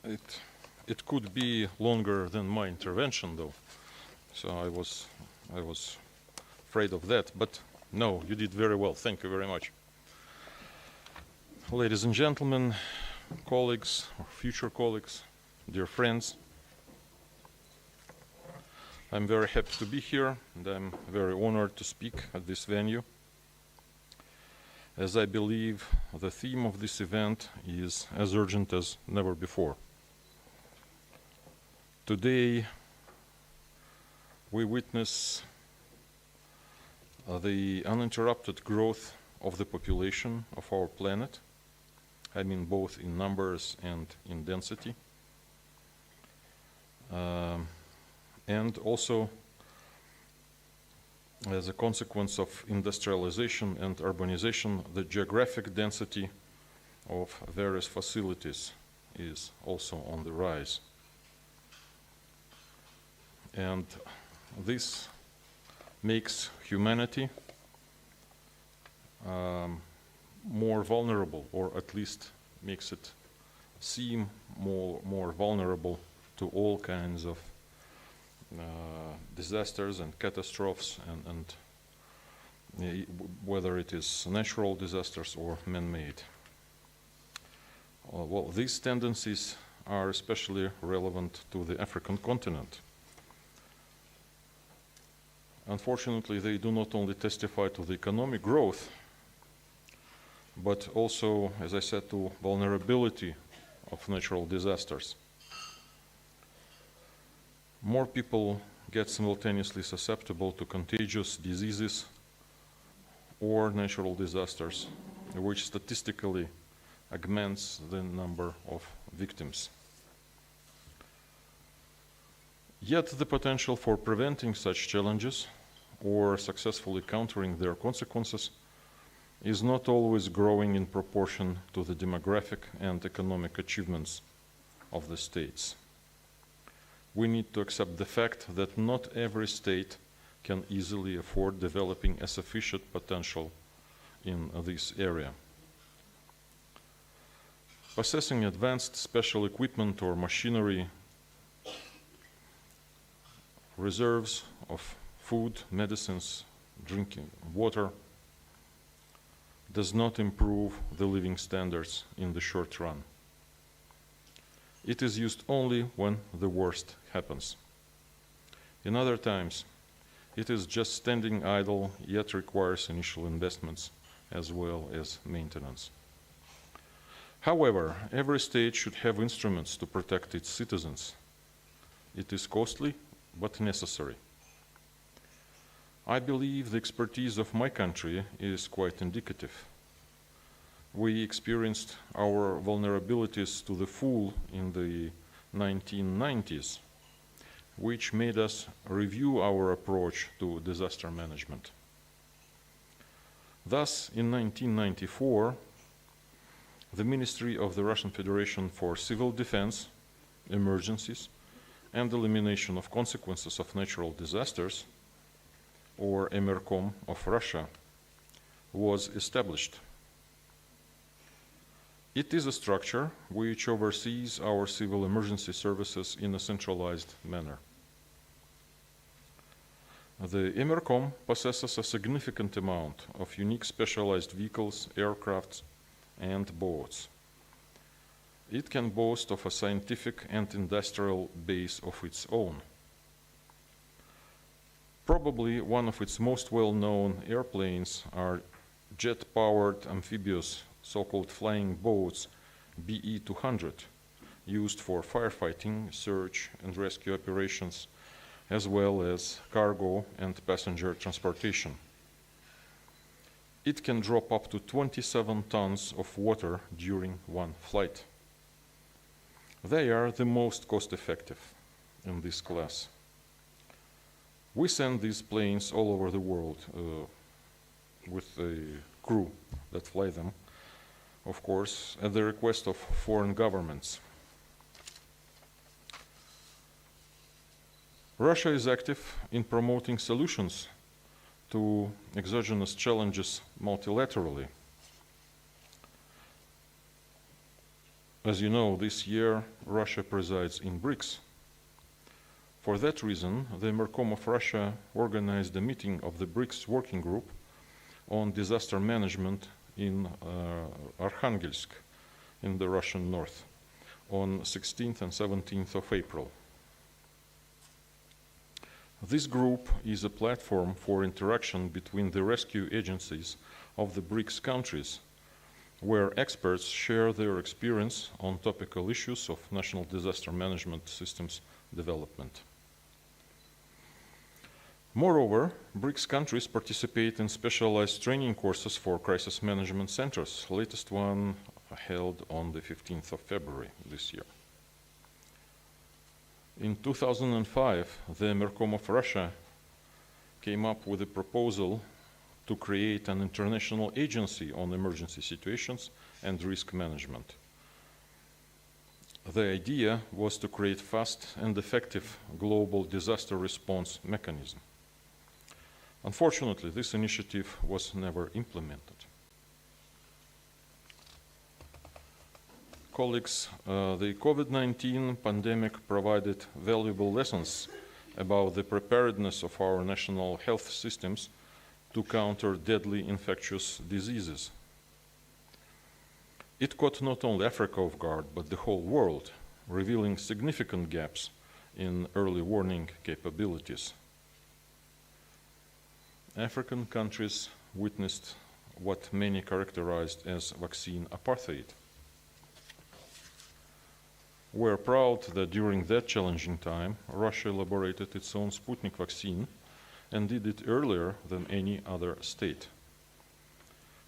It could be longer than my intervention, though. So I was afraid of that, but no, you did very well. Thank you very much. Ladies and gentlemen, colleagues, or future colleagues, dear friends, I'm very happy to be here, and I'm very honored to speak at this venue, as I believe the theme of this event is as urgent as never before. Today, we witness the uninterrupted growth of the population of our planet. I mean both in numbers and in density. And also, as a consequence of industrialization and urbanization, the geographic density of various facilities is also on the rise. And this makes humanity more vulnerable, or at least makes it seem more vulnerable to all kinds of disasters and catastrophes, and whether it is natural disasters or man-made. Well, these tendencies are especially relevant to the African continent. Unfortunately, they do not only testify to the economic growth, but also, as I said, to vulnerability of natural disasters. More people get simultaneously susceptible to contagious diseases or natural disasters, which statistically augments the number of victims. Yet the potential for preventing such challenges or successfully countering their consequences is not always growing in proportion to the demographic and economic achievements of the states. We need to accept the fact that not every state can easily afford developing a sufficient potential in this area. Possessing advanced special equipment or machinery, reserves of food, medicines, drinking water, does not improve the living standards in the short run. It is used only when the worst happens. In other times, it is just standing idle, yet requires initial investments as well as maintenance. However, every state should have instruments to protect its citizens. It is costly, but necessary. I believe the expertise of my country is quite indicative. We experienced our vulnerabilities to the full in the 1990s, which made us review our approach to disaster management. Thus, in 1994, the Ministry of the Russian Federation for Civil Defense, Emergencies, and Elimination of Consequences of Natural Disasters, or Emercom of Russia, was established. It is a structure which oversees our civil emergency services in a centralized manner. The Emercom possesses a significant amount of unique specialized vehicles, aircrafts, and boats. It can boast of a scientific and industrial base of its own. Probably one of its most well-known airplanes are jet-powered amphibious so-called flying boats BE-200, used for firefighting, search and rescue operations, as well as cargo and passenger transportation. It can drop up to 27 tons of water during one flight. They are the most cost-effective in this class. We send these planes all over the world with a crew that fly them, of course, at the request of foreign governments. Russia is active in promoting solutions to exogenous challenges multilaterally. As you know, this year Russia presides in BRICS. For that reason, the Emercom of Russia organized a meeting of the BRICS Working Group on Disaster Management in Arkhangelsk in the Russian north on 16th and 17th of April. This group is a platform for interaction between the rescue agencies of the BRICS countries, where experts share their experience on topical issues of national disaster management systems development. Moreover, BRICS countries participate in specialized training courses for crisis management centers, latest one held on the 15th of February this year. In 2005, the Mercom of Russia came up with a proposal to create an international agency on emergency situations and risk management. The idea was to create fast and effective global disaster response mechanism. Unfortunately, this initiative was never implemented. Colleagues, the COVID-19 pandemic provided valuable lessons about the preparedness of our national health systems to counter deadly infectious diseases. It caught not only Africa off guard, but the whole world, revealing significant gaps in early warning capabilities. African countries witnessed what many characterized as vaccine apartheid. We're proud that during that challenging time, Russia elaborated its own Sputnik vaccine and did it earlier than any other state.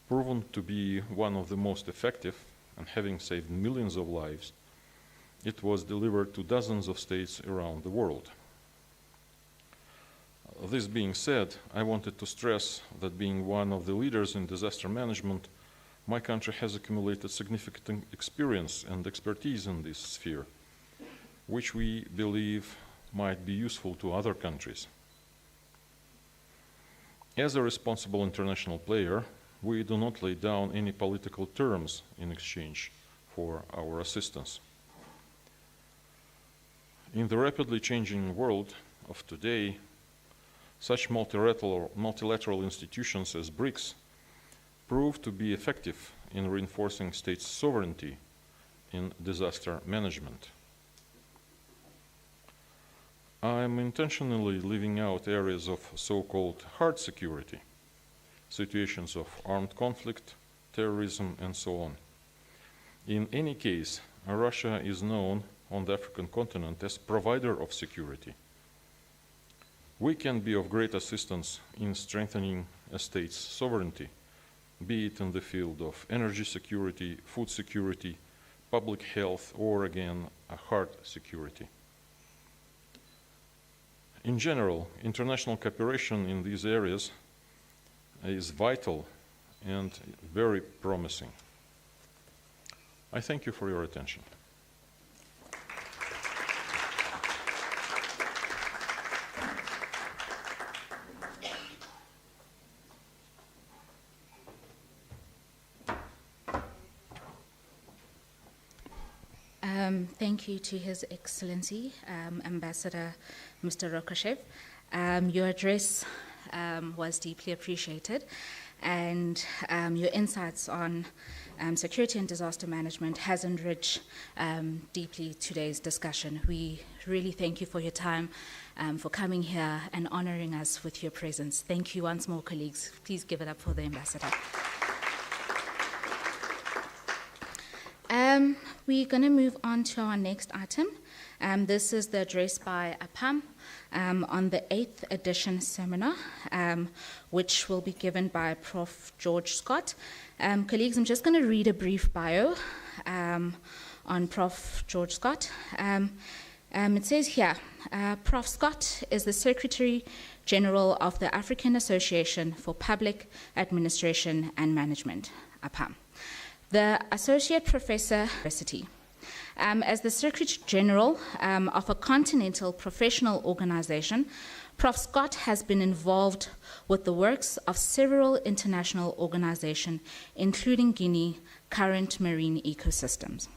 Proven to be one of the most effective and having saved millions of lives, it was delivered to dozens of states around the world. This being said, I wanted to stress that being one of the leaders in disaster management, my country has accumulated significant experience and expertise in this sphere, which we believe might be useful to other countries. As a responsible international player, we do not lay down any political terms in exchange for our assistance. In the rapidly changing world of today, such multilateral institutions as BRICS prove to be effective in reinforcing states' sovereignty in disaster management. I am intentionally leaving out areas of so-called hard security, situations of armed conflict, terrorism, and so on. In any case, Russia is known on the African continent as provider of security. We can be of great assistance in strengthening a state's sovereignty, be it in the field of energy security, food security, public health, or again, hard security. In general, international cooperation in these areas is vital and very promising. I thank you for your attention. Thank you to His Excellency, Ambassador Mr. Rokoshev. Your address was deeply appreciated, and your insights on security and disaster management has enriched deeply today's discussion. We really thank you for your time, for coming here and honoring us with your presence. Thank you once more, colleagues. Please give it up for the Ambassador. We're going to move on to our next item. This is the address by APAM on the 8th edition seminar, which will be given by Prof. George Scott. Colleagues, I'm just going to read a brief bio on Prof. George Scott. It says here, Prof. Scott is the Secretary General of the African Association for Public Administration and Management, APAM. The Associate Professor University. As the Secretary General of a continental professional organization, Prof. Scott has been involved with the works of several international organizations, including Guinea Current Marine Ecosystems,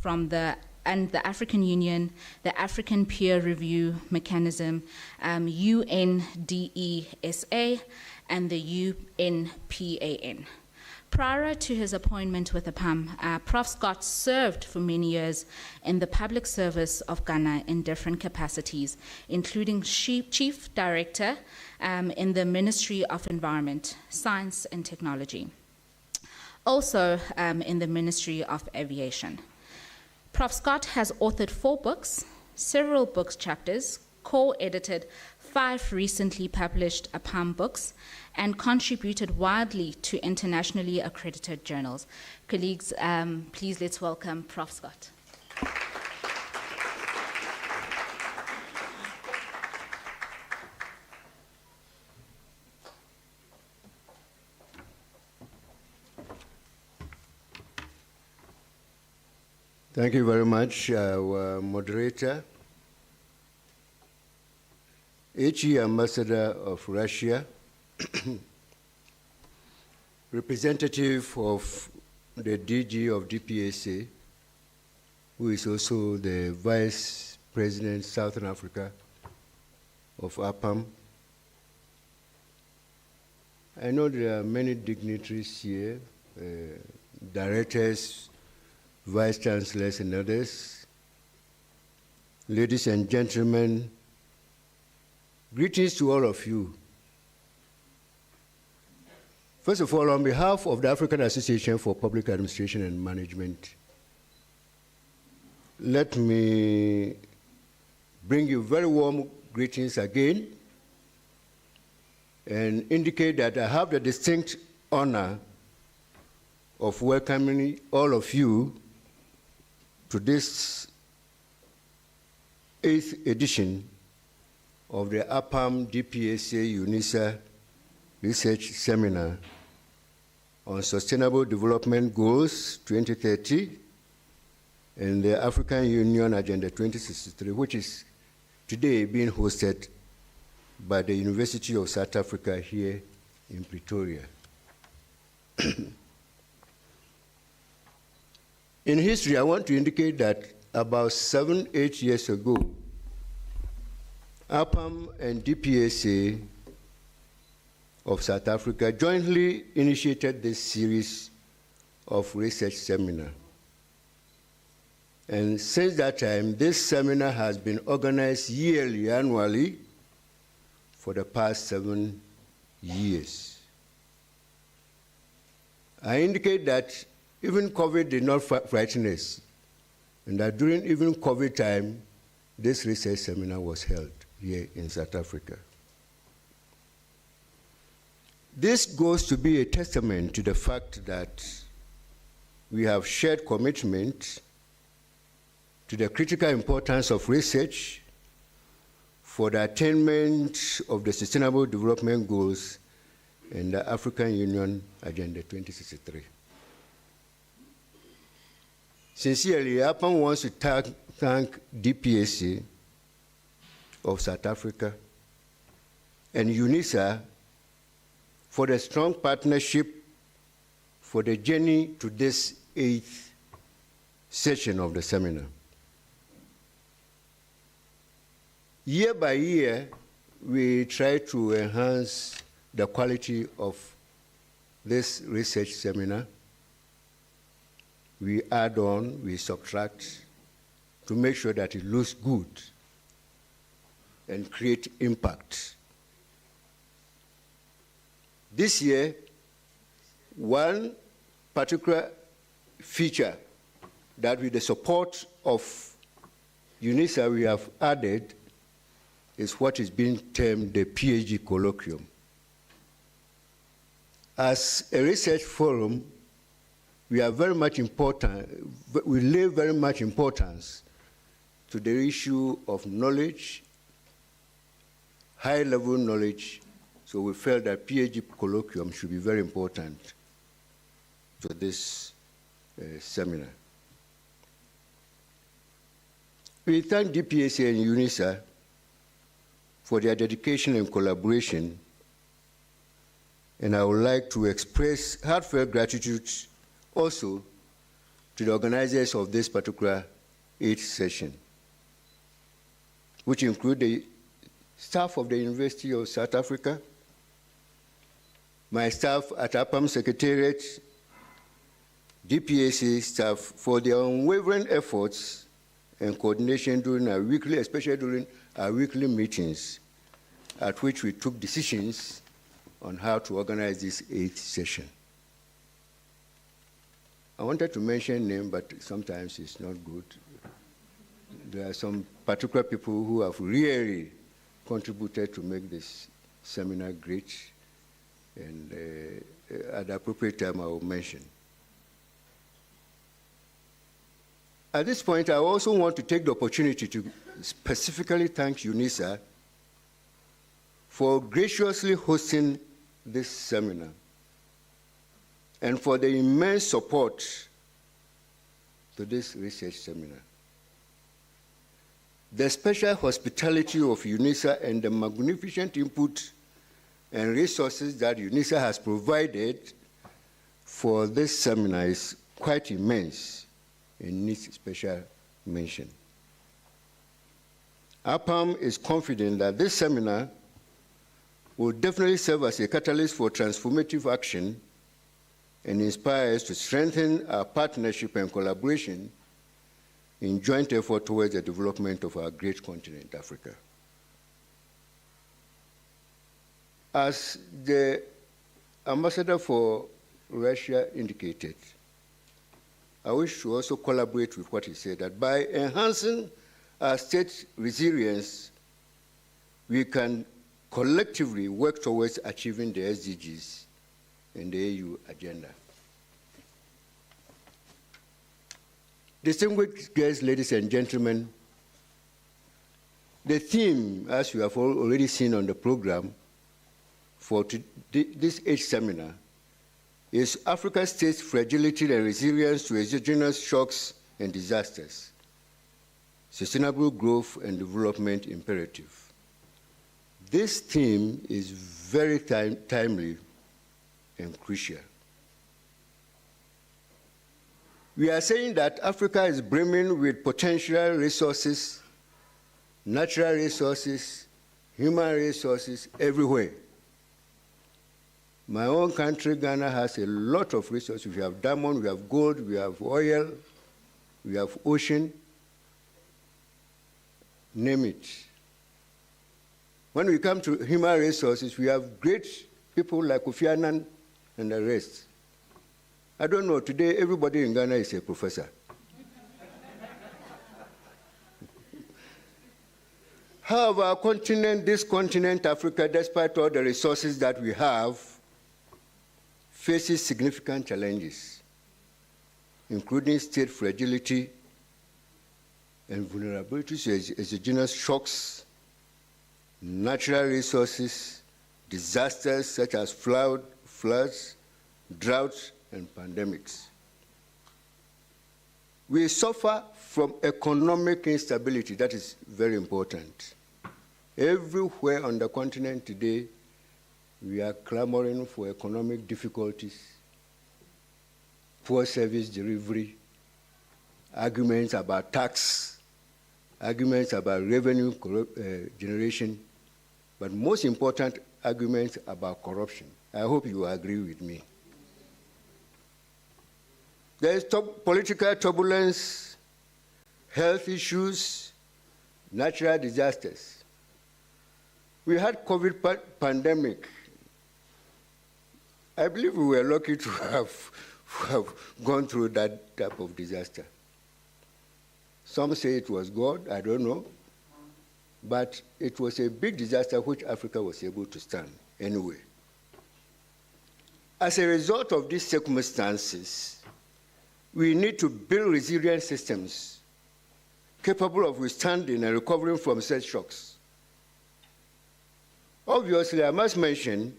from the African Union, the African Peer Review Mechanism, UNDESA, and the UNPAN. Prior to his appointment with APAM, Prof. Scott served for many years in the public service of Ghana in different capacities, including Chief Director in the Ministry of Environment, Science and Technology, also in the Ministry of Aviation. Prof. Scott has authored 4 books, several book chapters, co-edited 5 recently published APAM books, and contributed widely to internationally accredited journals. Colleagues, please let's welcome Prof. Scott. Thank you very much, our moderator. HE Ambassador of Russia, representative of the DG of DPSA, who is also the Vice President Southern Africa of APAM. I know there are many dignitaries here, directors, vice chancellors, and others. Ladies and gentlemen, greetings to all of you. First of all, on behalf of the African Association for Public Administration and Management, let me bring you very warm greetings again and indicate that I have the distinct honor of welcoming all of you to this 8th edition of the APAM DPSA UNISA Research Seminar on Sustainable Development Goals 2030 and the African Union Agenda 2063, which is today being hosted by the University of South Africa here in Pretoria. In history, I want to indicate that about 7-8 years ago, APAM and DPSA of South Africa jointly initiated this series of research seminars. And since that time, this seminar has been organized yearly, annually, for the past 7 years. I indicate that even COVID did not frighten us, and that during even COVID time, this research seminar was held here in South Africa. This goes to be a testament to the fact that we have shared commitment to the critical importance of research for the attainment of the Sustainable Development Goals and the African Union Agenda 2063. Sincerely, APAM wants to thank DPSA of South Africa and UNISA for the strong partnership for the journey to this 8th session of the seminar. Year by year, we try to enhance the quality of this research seminar. We add on, we subtract to make sure that it looks good and create impact. This year, one particular feature that with the support of UNISA we have added is what is being termed the PhD colloquium. As a research forum, we are very much important, we lay very much importance to the issue of knowledge, high-level knowledge, so we felt that PhD colloquium should be very important to this seminar. We thank DPSA and UNISA for their dedication and collaboration, and I would like to express heartfelt gratitude also to the organizers of this particular 8th session, which include the staff of the University of South Africa, my staff at APAM Secretariat, DPSA staff for their unwavering efforts and coordination during our weekly, especially during our weekly meetings, at which we took decisions on how to organize this 8th session. I wanted to mention name, but sometimes it's not good. There are some particular people who have really contributed to make this seminar great, and at the appropriate time I will mention. At this point, I also want to take the opportunity to specifically thank UNISA for graciously hosting this seminar and for the immense support to this research seminar. The special hospitality of UNISA and the magnificent input and resources that UNISA has provided for this seminar is quite immense and needs special mention. APAM is confident that this seminar will definitely serve as a catalyst for transformative action and inspire us to strengthen our partnership and collaboration in joint effort towards the development of our great continent, Africa. As the ambassador for Russia indicated, I wish to also collaborate with what he said, that by enhancing our state resilience, we can collectively work towards achieving the SDGs and the AU agenda. Distinguished guests, ladies and gentlemen, the theme, as you have already seen on the program for this 8th seminar, is Africa States' fragility and resilience to exogenous shocks and disasters, sustainable growth and development imperative. This theme is very timely and crucial. We are saying that Africa is brimming with potential resources, natural resources, human resources everywhere. My own country, Ghana, has a lot of resources. We have diamond, we have gold, we have oil, we have ocean, name it. When we come to human resources, we have great people like Kofi Annan and the rest. I don't know, today everybody in Ghana is a professor. However, our continent, this continent, Africa, despite all the resources that we have, faces significant challenges, including state fragility and vulnerability to exogenous shocks, natural resources, disasters such as floods, droughts, and pandemics. We suffer from economic instability. That is very important. Everywhere on the continent today, we are clamoring for economic difficulties, poor service delivery, arguments about tax, arguments about revenue generation, but most important, arguments about corruption. I hope you agree with me. There is political turbulence, health issues, natural disasters. We had COVID pandemic. I believe we were lucky to have gone through that type of disaster. Some say it was God, I don't know. But it was a big disaster which Africa was able to stand anyway. As a result of these circumstances, we need to build resilient systems capable of withstanding and recovering from such shocks. Obviously, I must mention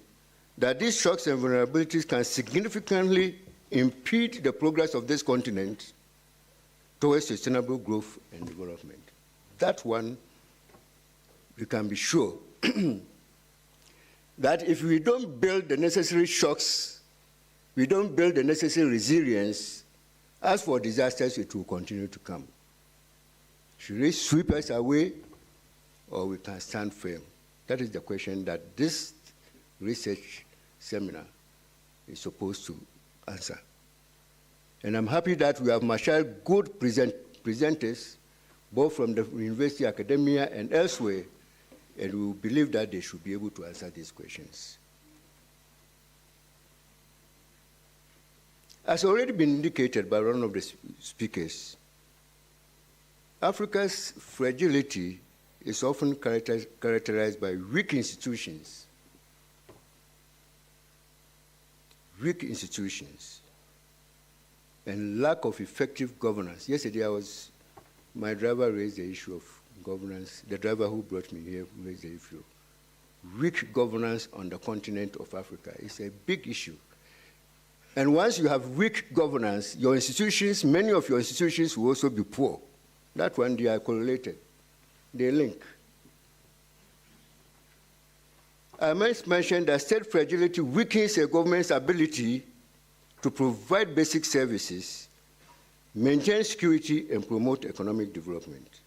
that these shocks and vulnerabilities can significantly impede the progress of this continent towards sustainable growth and development. That one, you can be sure that if we don't build the necessary shocks, we don't build the necessary resilience, as for disasters, it will continue to come. Should it sweep us away, or we can stand firm? That is the question that this research seminar is supposed to answer. And I'm happy that we have marshaled good presenters, both from the university academia and elsewhere, and we believe that they should be able to answer these questions. As already been indicated by one of the speakers, Africa's fragility is often characterized by weak institutions. Weak institutions and lack of effective governance. Yesterday, my driver raised the issue of governance. The driver who brought me here raised the issue of weak governance on the continent of Africa. It's a big issue. And once you have weak governance, your institutions, many of your institutions will also be poor. That one, they are correlated. They link. I must mention that state fragility weakens a government's ability to provide basic services, maintain security, and promote economic development.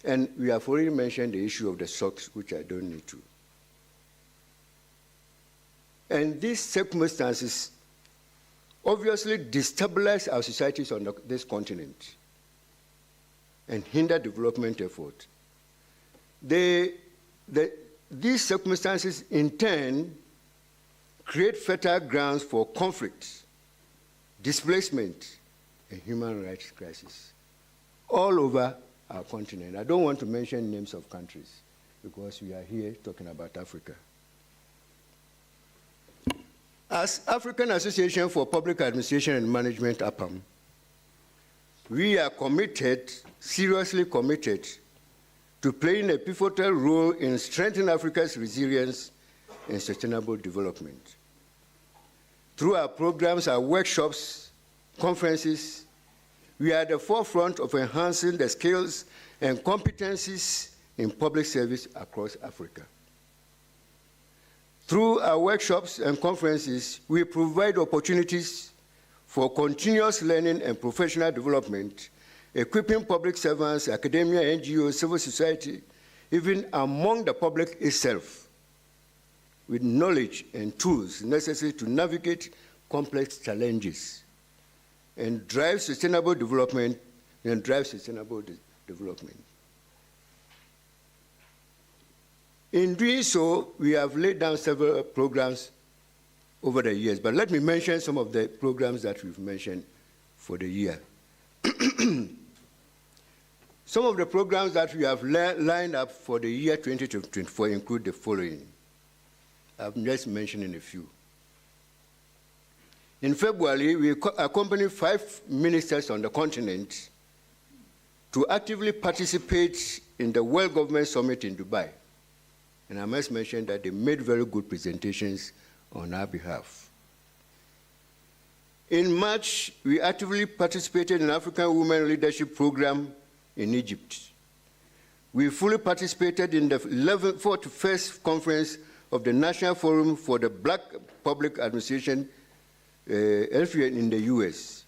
And we have already mentioned the issue of the SOCs, which I don't need to. And these circumstances obviously destabilize our societies on this continent and hinder development effort. These circumstances, in turn, create fertile grounds for conflict, displacement, and human rights crisis all over our continent. I don't want to mention names of countries because we are here talking about Africa. As African Association for Public Administration and Management, APAM, we are committed, seriously committed, to playing a pivotal role in strengthening Africa's resilience and sustainable development. Through our programs, our workshops, conferences, we are at the forefront of enhancing the skills and competencies in public service across Africa. Through our workshops and conferences, we provide opportunities for continuous learning and professional development, equipping public servants, academia, NGOs, civil society, even among the public itself, with knowledge and tools necessary to navigate complex challenges and drive sustainable development In doing so, we have laid down several programs over the years, but let me mention some of the programs that we've mentioned for the year. Some of the programs that we have lined up for the year 2024 include the following. I'm just mentioning a few. In February, we accompanied 5 ministers on the continent to actively participate in the World Government Summit in Dubai. And I must mention that they made very good presentations on our behalf. In March, we actively participated in African Women Leadership Program in Egypt. We fully participated in the 41st conference of the National Forum for the Black Public Administration in the US.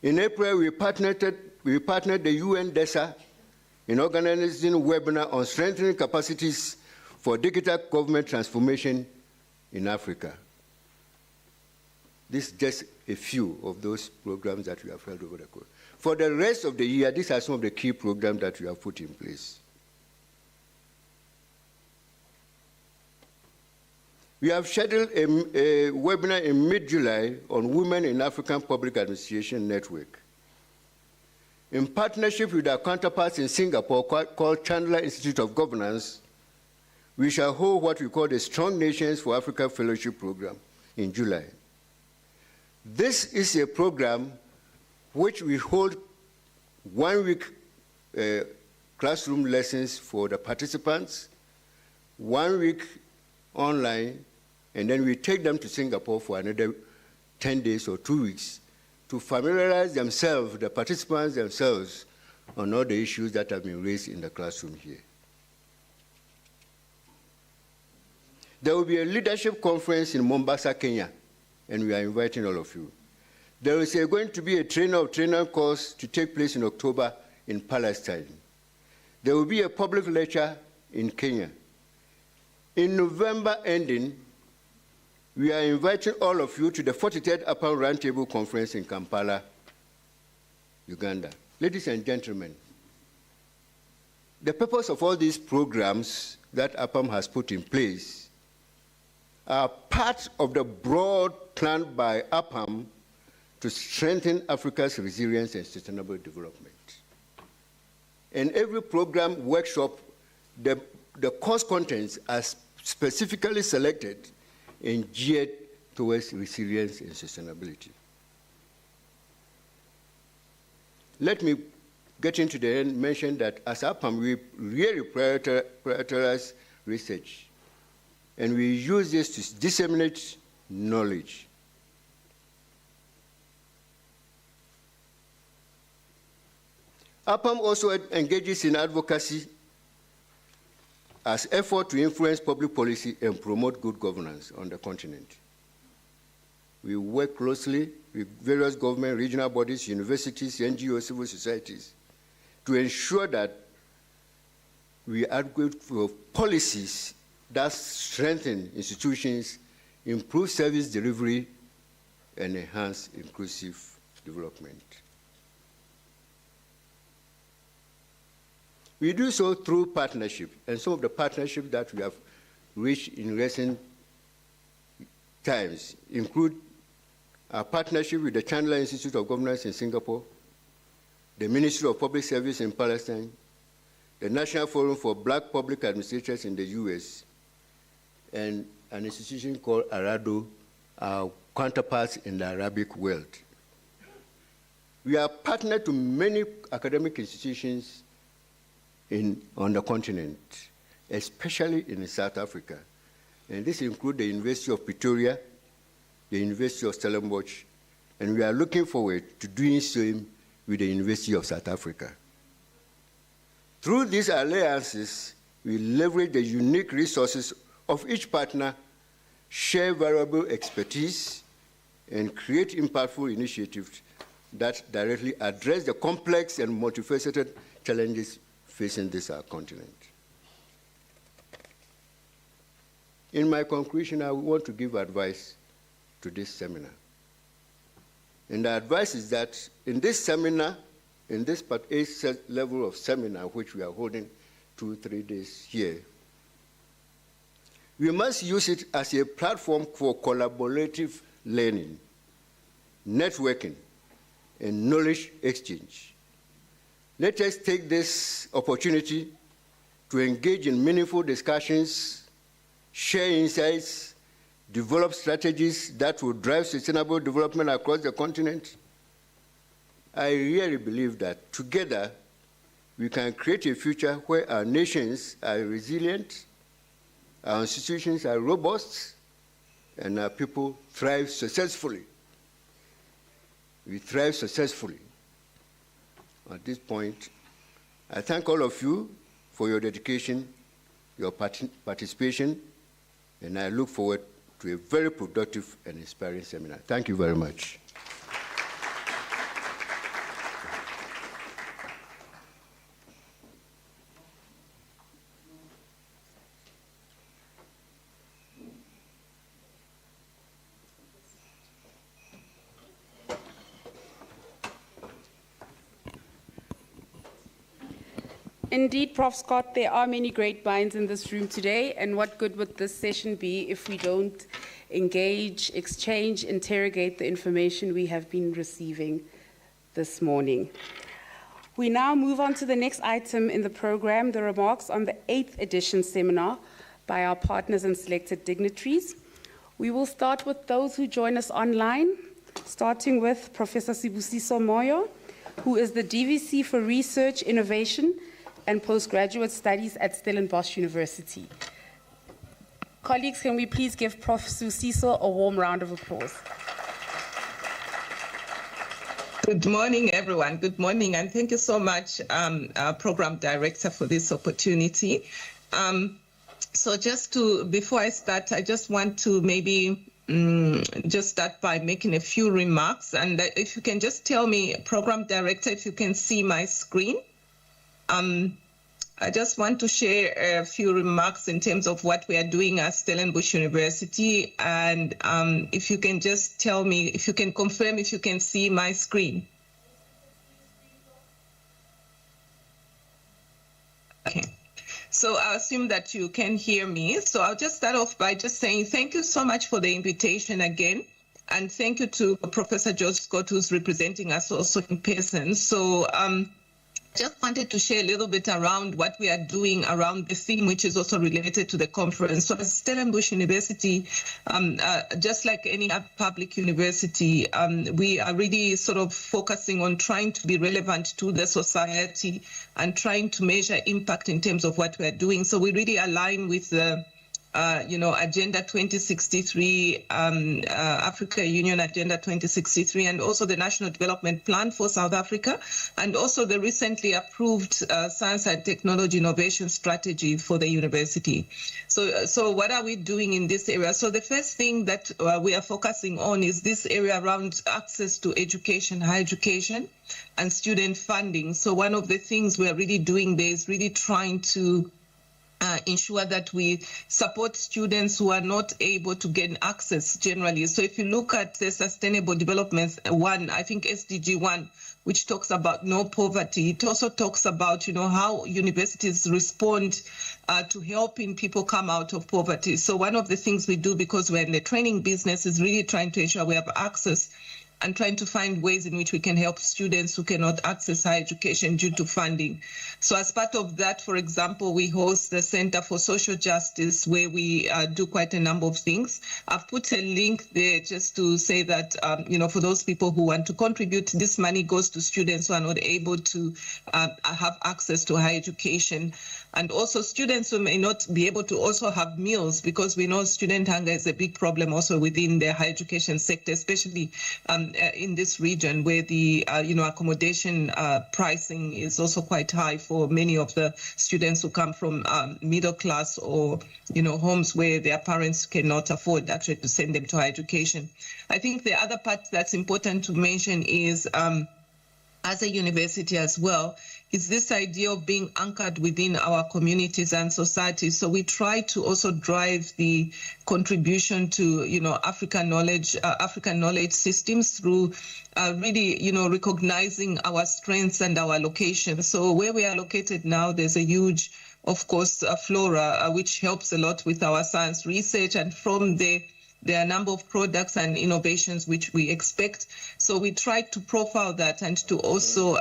In April, we partnered the UN DESA in organizing a webinar on strengthening capacities for digital government transformation in Africa. This is just a few of those programs that we have held over the course. For the rest of the year, these are some of the key programs that we have put in place. We have scheduled a webinar in mid-July on Women in African Public Administration Network. In partnership with our counterparts in Singapore called Chandler Institute of Governance, we shall hold what we call the Strong Nations for Africa Fellowship Program in July. This is a program which we hold 1 week classroom lessons for the participants, 1 week online, and then we take them to Singapore for another 10 days or 2 weeks to familiarize themselves, the participants themselves, on all the issues that have been raised in the classroom here. There will be a leadership conference in Mombasa, Kenya, and we are inviting all of you. There is going to be a trainer course to take place in October in Palestine. There will be a public lecture in Kenya. In November ending, we are inviting all of you to the 43rd APAM Roundtable Conference in Kampala, Uganda. Ladies and gentlemen, the purpose of all these programs that APAM has put in place are part of the broad plan by APAM to strengthen Africa's resilience and sustainable development. In every program workshop, the course contents are specifically selected and geared towards resilience and sustainability. Let me get into the end, mention that as APAM, we really prioritize research, and we use this to disseminate knowledge. APAM also engages in advocacy as effort to influence public policy and promote good governance on the continent. We work closely with various government, regional bodies, universities, NGOs, civil societies to ensure that we advocate for policies that strengthen institutions, improve service delivery, and enhance inclusive development. We do so through partnership, and some of the partnerships that we have reached in recent times include our partnership with the Chandler Institute of Governance in Singapore, the Ministry of Public Service in Palestine, the National Forum for Black Public Administrators in the US, and an institution called Arado, our counterparts in the Arabic world. We are partnered to many academic institutions on the continent, especially in South Africa. And this includes the University of Pretoria, the University of Stellenbosch, and we are looking forward to doing the same with the University of South Africa. Through these alliances, we leverage the unique resources of each partner, share valuable expertise, and create impactful initiatives that directly address the complex and multifaceted challenges facing this continent. In my conclusion, I want to give advice to this seminar. And the advice is that in this seminar, in this part A level of seminar, which we are holding 2-3 days here, we must use it as a platform for collaborative learning, networking, and knowledge exchange. Let us take this opportunity to engage in meaningful discussions, share insights, develop strategies that will drive sustainable development across the continent. I really believe that together we can create a future where our nations are resilient, our institutions are robust, and our people thrive successfully. We thrive successfully. At this point, I thank all of you for your dedication, your participation, and I look forward to a very productive and inspiring seminar. Thank you very much. Indeed, Prof. Scott, there are many great minds in this room today, and what good would this session be if we don't engage, exchange, interrogate the information we have been receiving this morning. We now move on to the next item in the program, the remarks on the 8th edition seminar by our partners and selected dignitaries. We will start with those who join us online, starting with Professor Sibusiso Moyo, who is the DVC for Research, Innovation, and Postgraduate Studies at Stellenbosch University. Colleagues, can we please give Prof. Sibusiso a warm round of applause? Good morning, everyone. Good morning, and thank you so much, our Program Director, for this opportunity. So just to, before I start, I just want to maybe just start by making a few remarks. And if you can just tell me, Program Director, if you can see my screen. I just want to share a few remarks in terms of what we are doing at Stellenbosch University. And if you can just tell me, if you can confirm if you can see my screen. Okay. So I assume that you can hear me. So I'll just start off by just saying thank you so much for the invitation again. And thank you to Professor George Scott, who's representing us also in person. So just wanted to share a little bit around what we are doing around the theme, which is also related to the conference. So at Stellenbosch University, just like any public university, we are really sort of focusing on trying to be relevant to the society and trying to measure impact in terms of what we are doing. So we really align with the Agenda 2063, Africa Union Agenda 2063, and also the National Development Plan for South Africa, and also the recently approved Science and Technology Innovation Strategy for the university. So what are we doing in this area? So the first thing that we are focusing on is this area around access to education, higher education, and student funding. So one of the things we are really doing there is really trying to ensure that we support students who are not able to gain access generally. So if you look at the Sustainable Development 1, I think SDG 1, which talks about no poverty, it also talks about, how universities respond to helping people come out of poverty. So one of the things we do, because we're in the training business, is really trying to ensure we have access and trying to find ways in which we can help students who cannot access higher education due to funding. So as part of that, for example, we host the Center for Social Justice, where we do quite a number of things. I've put a link there just to say that, for those people who want to contribute, this money goes to students who are not able to have access to higher education. And also students who may not be able to also have meals, because we know student hunger is a big problem also within the higher education sector, especially in this region where the accommodation pricing is also quite high for many of the students who come from middle class or homes where their parents cannot afford actually to send them to higher education. I think the other part that's important to mention is as a university as well, is this idea of being anchored within our communities and societies. So we try to also drive the contribution to, African knowledge systems through really, recognizing our strengths and our location. So where we are located now, there's a huge, of course, flora, which helps a lot with our science research, and from there are a number of products and innovations which we expect. So we try to profile that and to also,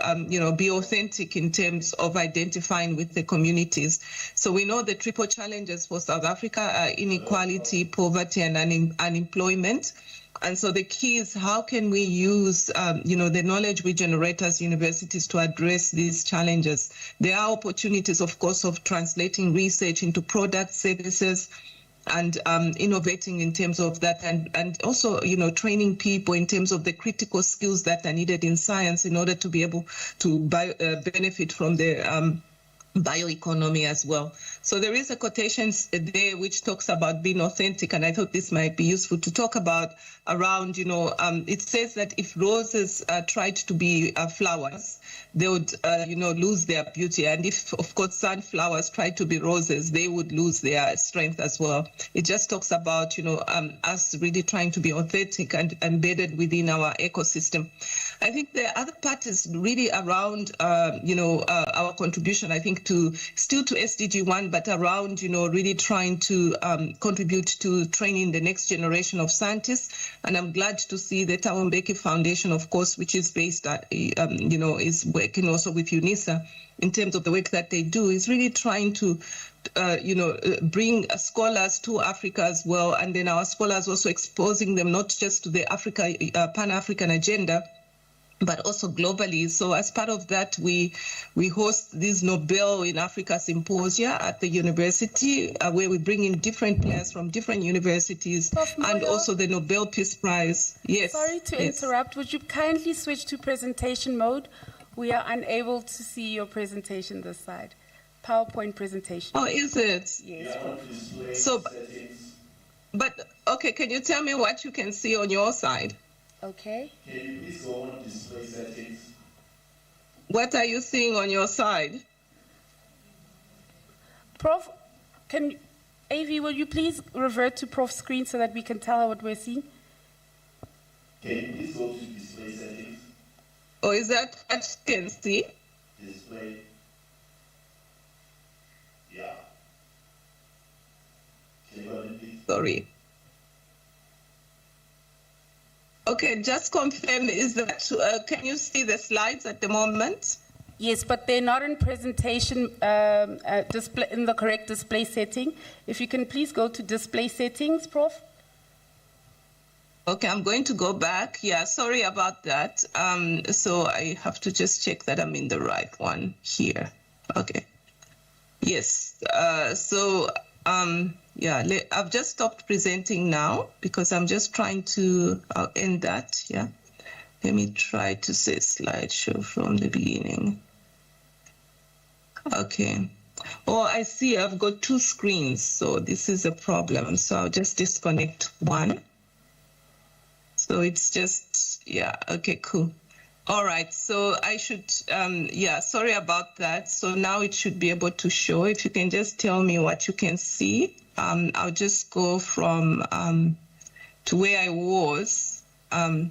be authentic in terms of identifying with the communities. So we know the triple challenges for South Africa are inequality, poverty, and unemployment. And so the key is how can we use, the knowledge we generate as universities to address these challenges. There are opportunities, of course, of translating research into product services, and innovating in terms of that, and also, training people in terms of the critical skills that are needed in science in order to be able to benefit from the bioeconomy as well. So there is a quotation there which talks about being authentic, and I thought this might be useful to talk about around, it says that if roses tried to be flowers, they would, lose their beauty. And if, of course, sunflowers tried to be roses, they would lose their strength as well. It just talks about, us really trying to be authentic and embedded within our ecosystem. I think the other part is really around, our contribution, I think, to SDG 1, but around, really trying to contribute to training the next generation of scientists. And I'm glad to see the Thabo Mbeki Foundation, of course, which is based at, is working also with UNISA in terms of the work that they do, is really trying to, bring scholars to Africa as well. And then our scholars also exposing them not just to the Pan-African agenda, but also globally. So as part of that, we host these Nobel in Africa symposia at the university, where we bring in different players from different universities, and also the Nobel Peace Prize. Yes. Sorry to interrupt. Would you kindly switch to presentation mode? We are unable to see your presentation this side. PowerPoint presentation. Oh, is it? Yes. So, but okay, can you tell me what you can see on your side? Okay. Can you please go on display settings? What are you seeing on your side? Prof, AV, will you please revert to Prof's screen so that we can tell her what we're seeing? Can you please go to display settings? Or is that what you can see? Display. Yeah. Can you go ahead, please? Sorry. Okay, just confirm, is that, can you see the slides at the moment? Yes, but they're not in presentation display in the correct display setting. If you can please go to display settings, Prof. Okay, I'm going to go back. Yeah, sorry about that. So I have to just check that I'm in the right one here. Okay. Yes. Yeah, I've just stopped presenting now because I'm just trying to end that. Yeah. Let me try to say slideshow from the beginning. Okay. Oh, I see I've got two screens, so this is a problem. So I'll just disconnect one. So it's just, yeah, okay, cool. All right, so I should, yeah, sorry about that. So now it should be able to show. If you can just tell me what you can see. I'll just go from to where I was. Are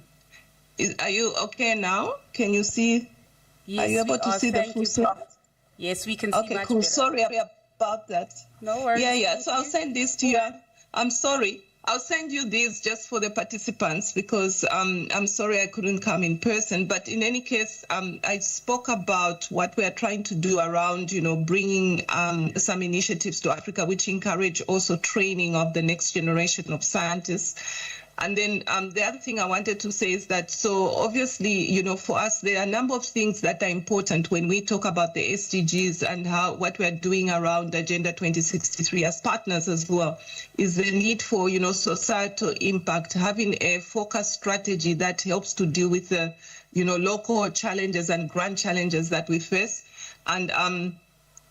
you okay now? Can you see? Yes, are you able to see the full screen? Yes, we can see okay, much cool. better. Sorry about that. No worries. Yeah. So I'll send this to you. I'm sorry. I'll send you these just for the participants because I'm sorry I couldn't come in person. But in any case, I spoke about what we are trying to do around, bringing some initiatives to Africa, which encourage also training of the next generation of scientists. And then the other thing I wanted to say is that, so obviously, for us, there are a number of things that are important when we talk about the SDGs and what we're doing around Agenda 2063 as partners as well, is the need for, societal impact, having a focused strategy that helps to deal with the, local challenges and grand challenges that we face. And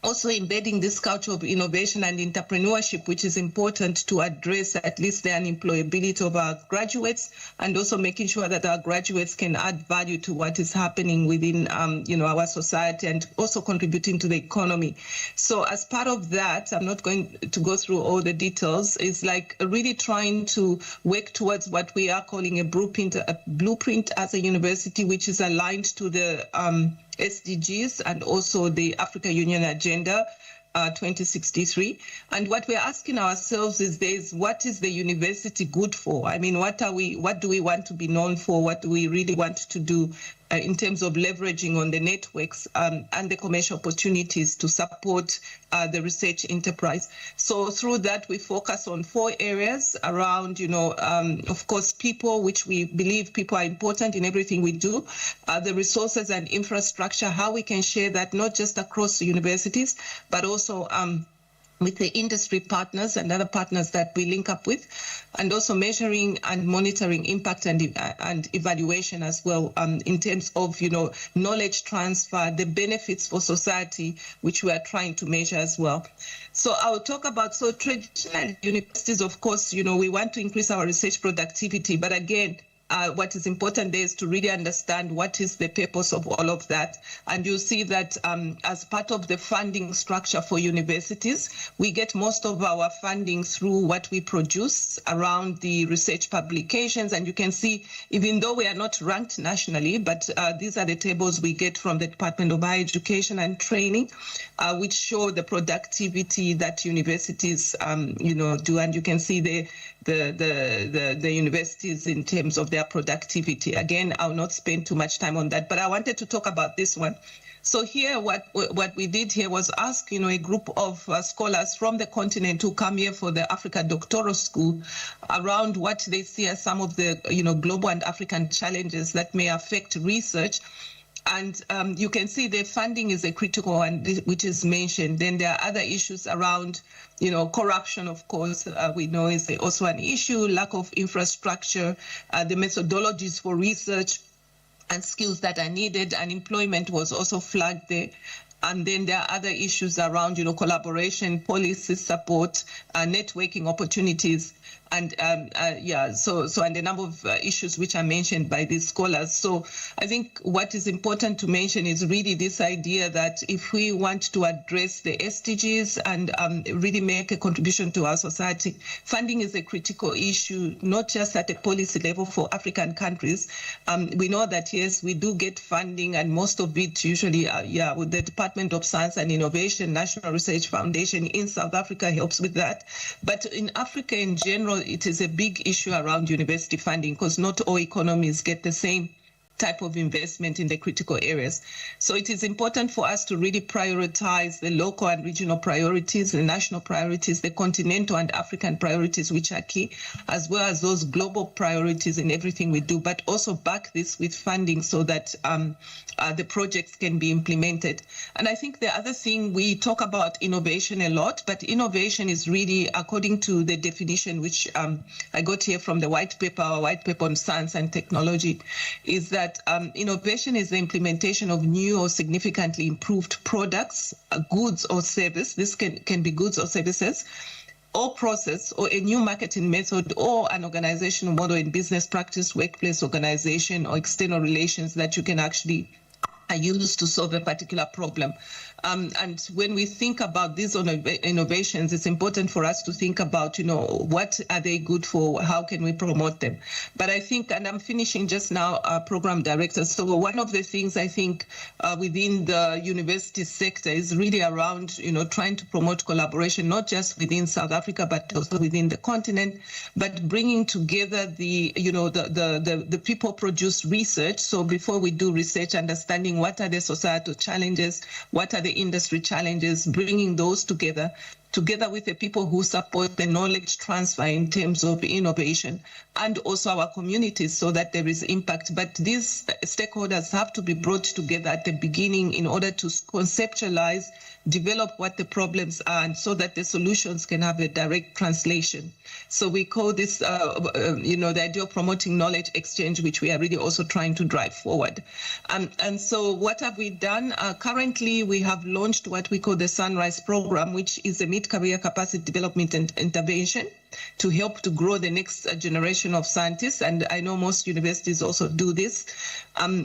also embedding this culture of innovation and entrepreneurship, which is important to address at least the unemployability of our graduates, and also making sure that our graduates can add value to what is happening within, our society and also contributing to the economy. So as part of that, I'm not going to go through all the details, it's like really trying to work towards what we are calling a blueprint as a university, which is aligned to the SDGs and also the Africa Union Agenda 2063. And what we're asking ourselves is what is the university good for? I mean, what do we want to be known for? What do we really want to do in terms of leveraging on the networks and the commercial opportunities to support the research enterprise? So through that, we focus on 4 areas around, of course, people, which we believe people are important in everything we do, the resources and infrastructure, how we can share that not just across the universities, but also with the industry partners and other partners that we link up with, and also measuring and monitoring impact and evaluation as well in terms of, knowledge transfer, the benefits for society, which we are trying to measure as well. So I'll talk about, traditional universities, of course, we want to increase our research productivity, but again, what is important there is to really understand what is the purpose of all of that. And you'll see that as part of the funding structure for universities, we get most of our funding through what we produce around the research publications. And you can see, even though we are not ranked nationally, but these are the tables we get from the Department of Higher Education and Training, which show the productivity that universities, do. And you can see the universities in terms of their productivity. Again, I'll not spend too much time on that, but I wanted to talk about this one. So here, what we did here was ask, a group of scholars from the continent who come here for the Africa Doctoral School around what they see as some of the, global and African challenges that may affect research. And you can see the funding is a critical one, which is mentioned. Then there are other issues around, corruption, of course, we know is also an issue, lack of infrastructure, the methodologies for research and skills that are needed. Unemployment was also flagged there. And then there are other issues around, collaboration, policy support, networking opportunities, and and a number of issues which are mentioned by these scholars. So I think what is important to mention is really this idea that if we want to address the SDGs and really make a contribution to our society, funding is a critical issue, not just at a policy level for African countries. We know that, yes, we do get funding, and most of it usually, with the Department of Science and Innovation, National Research Foundation in South Africa helps with that. But in Africa in general, it is a big issue around university funding because not all economies get the same type of investment in the critical areas. So it is important for us to really prioritize the local and regional priorities, the national priorities, the continental and African priorities, which are key, as well as those global priorities in everything we do, but also back this with funding so that the projects can be implemented. And I think the other thing, we talk about innovation a lot, but innovation is really, according to the definition, which I got here from the white paper on science and technology, is that innovation is the implementation of new or significantly improved products, goods or service. This can be goods or services, or process, or a new marketing method, or an organizational model in business practice, workplace organization, or external relations that you can actually use to solve a particular problem. And when we think about these innovations, it's important for us to think about, what are they good for? How can we promote them? But I think, and I'm finishing just now, program director. So one of the things I think within the university sector is really around, trying to promote collaboration, not just within South Africa, but also within the continent, but bringing together the people-produced research. So before we do research, understanding what are the societal challenges, what are the industry challenges, bringing those together with the people who support the knowledge transfer in terms of innovation, and also our communities, so that there is impact. But these stakeholders have to be brought together at the beginning in order to conceptualize, develop what the problems are, and so that the solutions can have a direct translation. So we call this, the idea of promoting knowledge exchange, which we are really also trying to drive forward. And so what have we done? Currently, we have launched what we call the Sunrise Program, which is a mid-career capacity development and intervention to help to grow the next generation of scientists. And I know most universities also do this.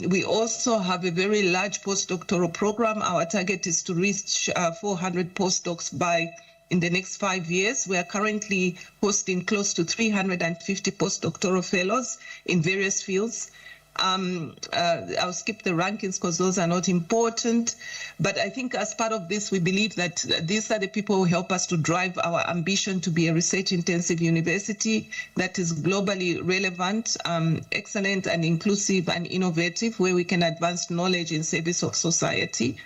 We also have a very large postdoctoral program. Our target is to reach 400 postdocs in the next 5 years. We are currently hosting close to 350 postdoctoral fellows in various fields. I'll skip the rankings because those are not important. But I think as part of this, we believe that these are the people who help us to drive our ambition to be a research-intensive university that is globally relevant, excellent and inclusive and innovative, where we can advance knowledge in service of society.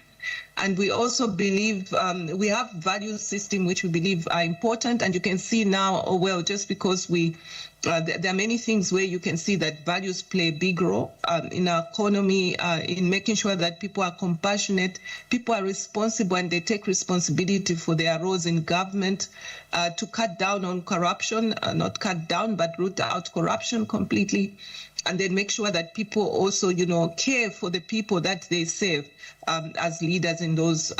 And we also believe we have value system which we believe are important. And you can see now, just because there are many things where you can see that values play a big role in our economy, in making sure that people are compassionate, people are responsible, and they take responsibility for their roles in government, to cut down on corruption, not cut down, but root out corruption completely. And then make sure that people also, care for the people that they serve as leaders in those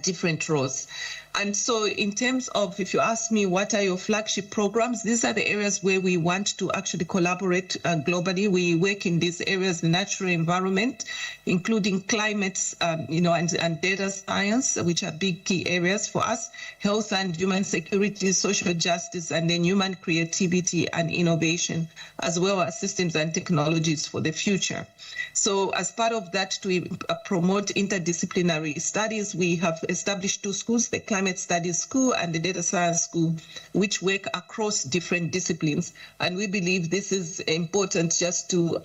different roles. And so in terms of, if you ask me, what are your flagship programs, these are the areas where we want to actually collaborate globally. We work in these areas, the natural environment, including climate, and data science, which are big key areas for us, health and human security, social justice, and then human creativity and innovation, as well as systems and technologies for the future. So as part of that, to promote interdisciplinary studies, we have established 2 schools, the Climate Studies School and the Data Science School, which work across different disciplines. And we believe this is important just to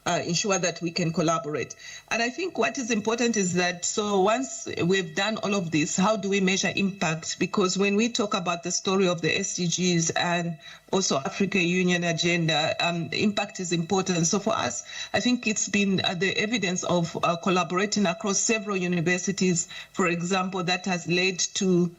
ensure that we can collaborate. And I think what is important is that, so once we've done all of this, how do we measure impact? Because when we talk about the story of the SDGs and also Africa Union agenda, impact is important. So for us, I think it's been the evidence of collaborating across several universities, for example, that has led to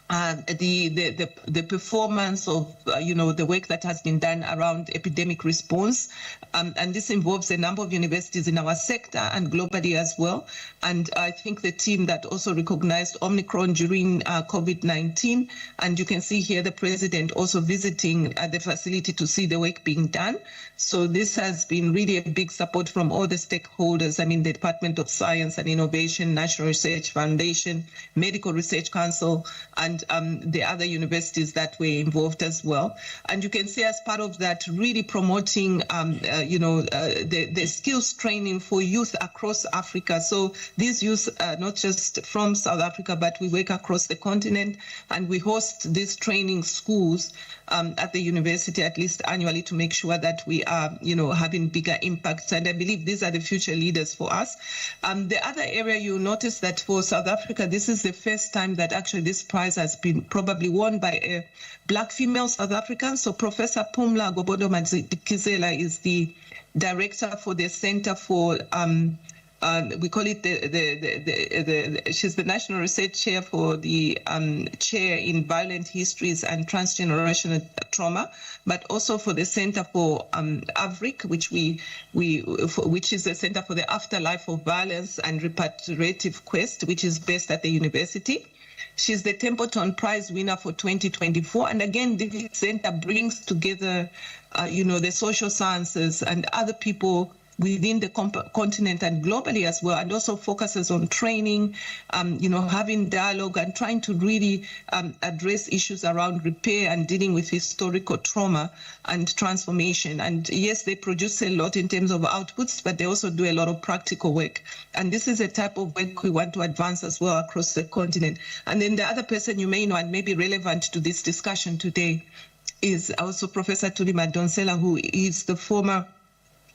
the performance of the work that has been done around epidemic response, and this involves a number of universities in our sector and globally as well. And I think the team that also recognized Omicron during COVID-19, and you can see here the president also visiting the facility to see the work being done. So this has been really a big support from all the stakeholders. I mean, the Department of Science and Innovation, National Research Foundation, Medical Research Council, and the other universities that were involved as well. And you can see as part of that, really promoting, the skills training for youth across Africa. So these youth are not just from South Africa, but we work across the continent, and we host these training schools at the university at least annually to make sure that we are, having bigger impacts. And I believe these are the future leaders for us. The other area you notice that for South Africa, this is the first time that actually this prize has been probably won by a Black female South African. So Professor Pumla Gobodo Madikizela is the director for the Center for we call it she's the National Research Chair for the Chair in Violent Histories and Transgenerational Trauma, but also for the Center for AVRIC, which is the Center for the Afterlife of Violence and Repatriative Quest, which is based at the university. She's the Templeton Prize winner for 2024. And again, this center brings together, the social sciences and other people within the continent and globally as well, and also focuses on training, having dialogue and trying to really address issues around repair and dealing with historical trauma and transformation. And yes, they produce a lot in terms of outputs, but they also do a lot of practical work. And this is a type of work we want to advance as well across the continent. And then the other person you may know and may be relevant to this discussion today is also Professor Tuli Madonsela, who is the former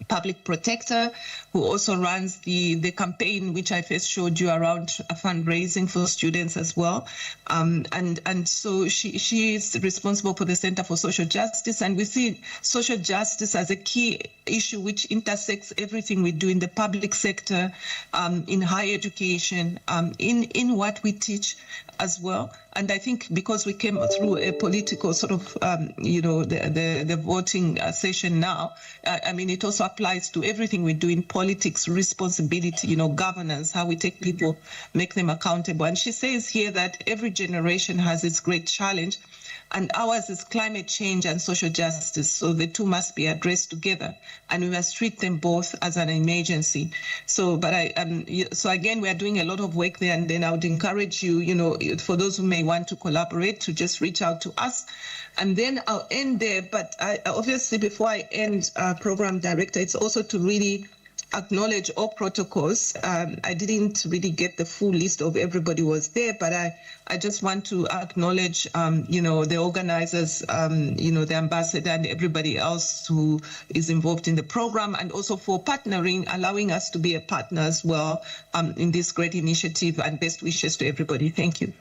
public protector, who also runs the campaign which I first showed you around fundraising for students as well. And so she is responsible for the Center for Social Justice, and we see social justice as a key issue which intersects everything we do in the public sector, in higher education, in what we teach as well. And I think because we came through a political sort of, the voting session now, it also applies to everything we do in politics, responsibility, governance, how we take people, make them accountable. And she says here that every generation has its great challenge, and ours is climate change and social justice. So the two must be addressed together, and we must treat them both as an emergency. So, so again, we are doing a lot of work there, and then I would encourage you, for those who may want to collaborate, to just reach out to us. And then I'll end there. But obviously, before I end, Program Director, it's also to really acknowledge all protocols. I didn't really get the full list of everybody who was there, but I just want to acknowledge, the organizers, the ambassador and everybody else who is involved in the program, and also for partnering, allowing us to be a partner as well in this great initiative, and best wishes to everybody. Thank you.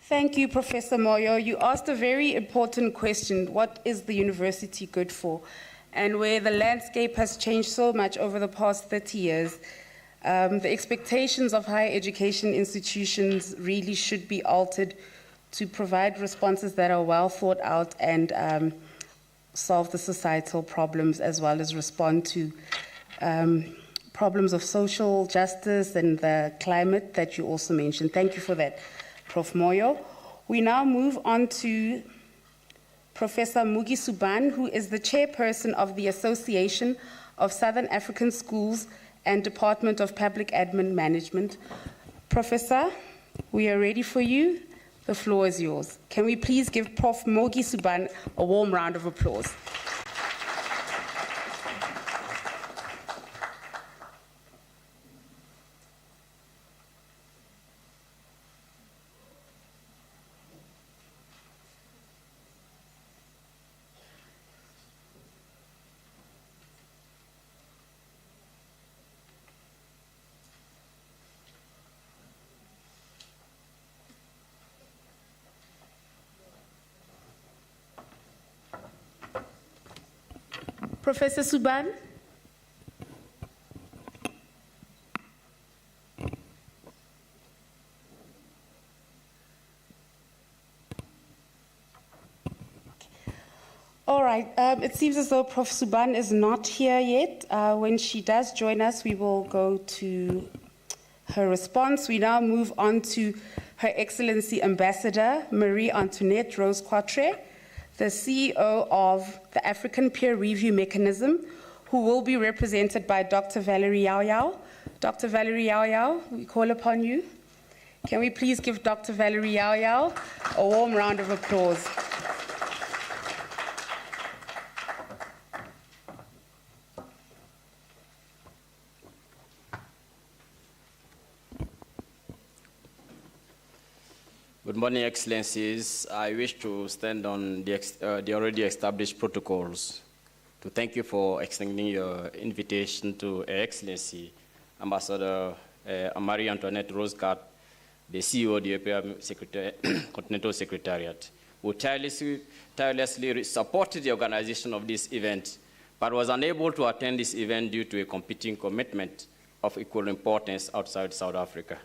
Thank you, Professor Moyo. You asked a very important question: what is the university good for? And where the landscape has changed so much over the past 30 years, the expectations of higher education institutions really should be altered to provide responses that are well thought out and solve the societal problems, as well as respond to problems of social justice and the climate that you also mentioned. Thank you for that, Prof. Moyo. We now move on to Professor Mugi Suban, who is the chairperson of the Association of Southern African Schools and Department of Public Admin Management. Professor, we are ready for you. The floor is yours. Can we please give Prof. Mugi Suban a warm round of applause? Professor Suban, right, it seems as though Prof. Suban is not here yet. When she does join us, we will go to her response. We now move on to Her Excellency Ambassador Marie Antoinette Rose Quatre, the CEO of the African Peer Review Mechanism, who will be represented by Dr. Valerie Yao Yao. Dr. Valerie Yao Yao, we call upon you. Can we please give Dr. Valerie Yao Yao a warm round of applause? Good morning, Excellencies. I wish to stand on the already established protocols to thank you for extending your invitation to Her Excellency Ambassador Marie Antoinette Rose Quatre, the CEO of the European Continental Secretariat, who tirelessly supported the organization of this event, but was unable to attend this event due to a competing commitment of equal importance outside South Africa.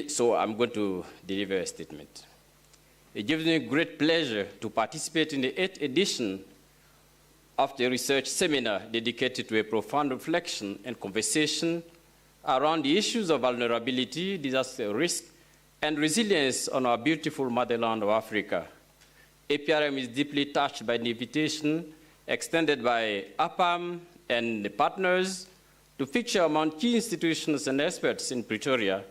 So I'm going to deliver a statement. It gives me great pleasure to participate in the 8th edition of the research seminar dedicated to a profound reflection and conversation around the issues of vulnerability, disaster risk, and resilience on our beautiful motherland of Africa. APRM is deeply touched by the invitation extended by APAM and the partners to feature among key institutions and experts in Pretoria,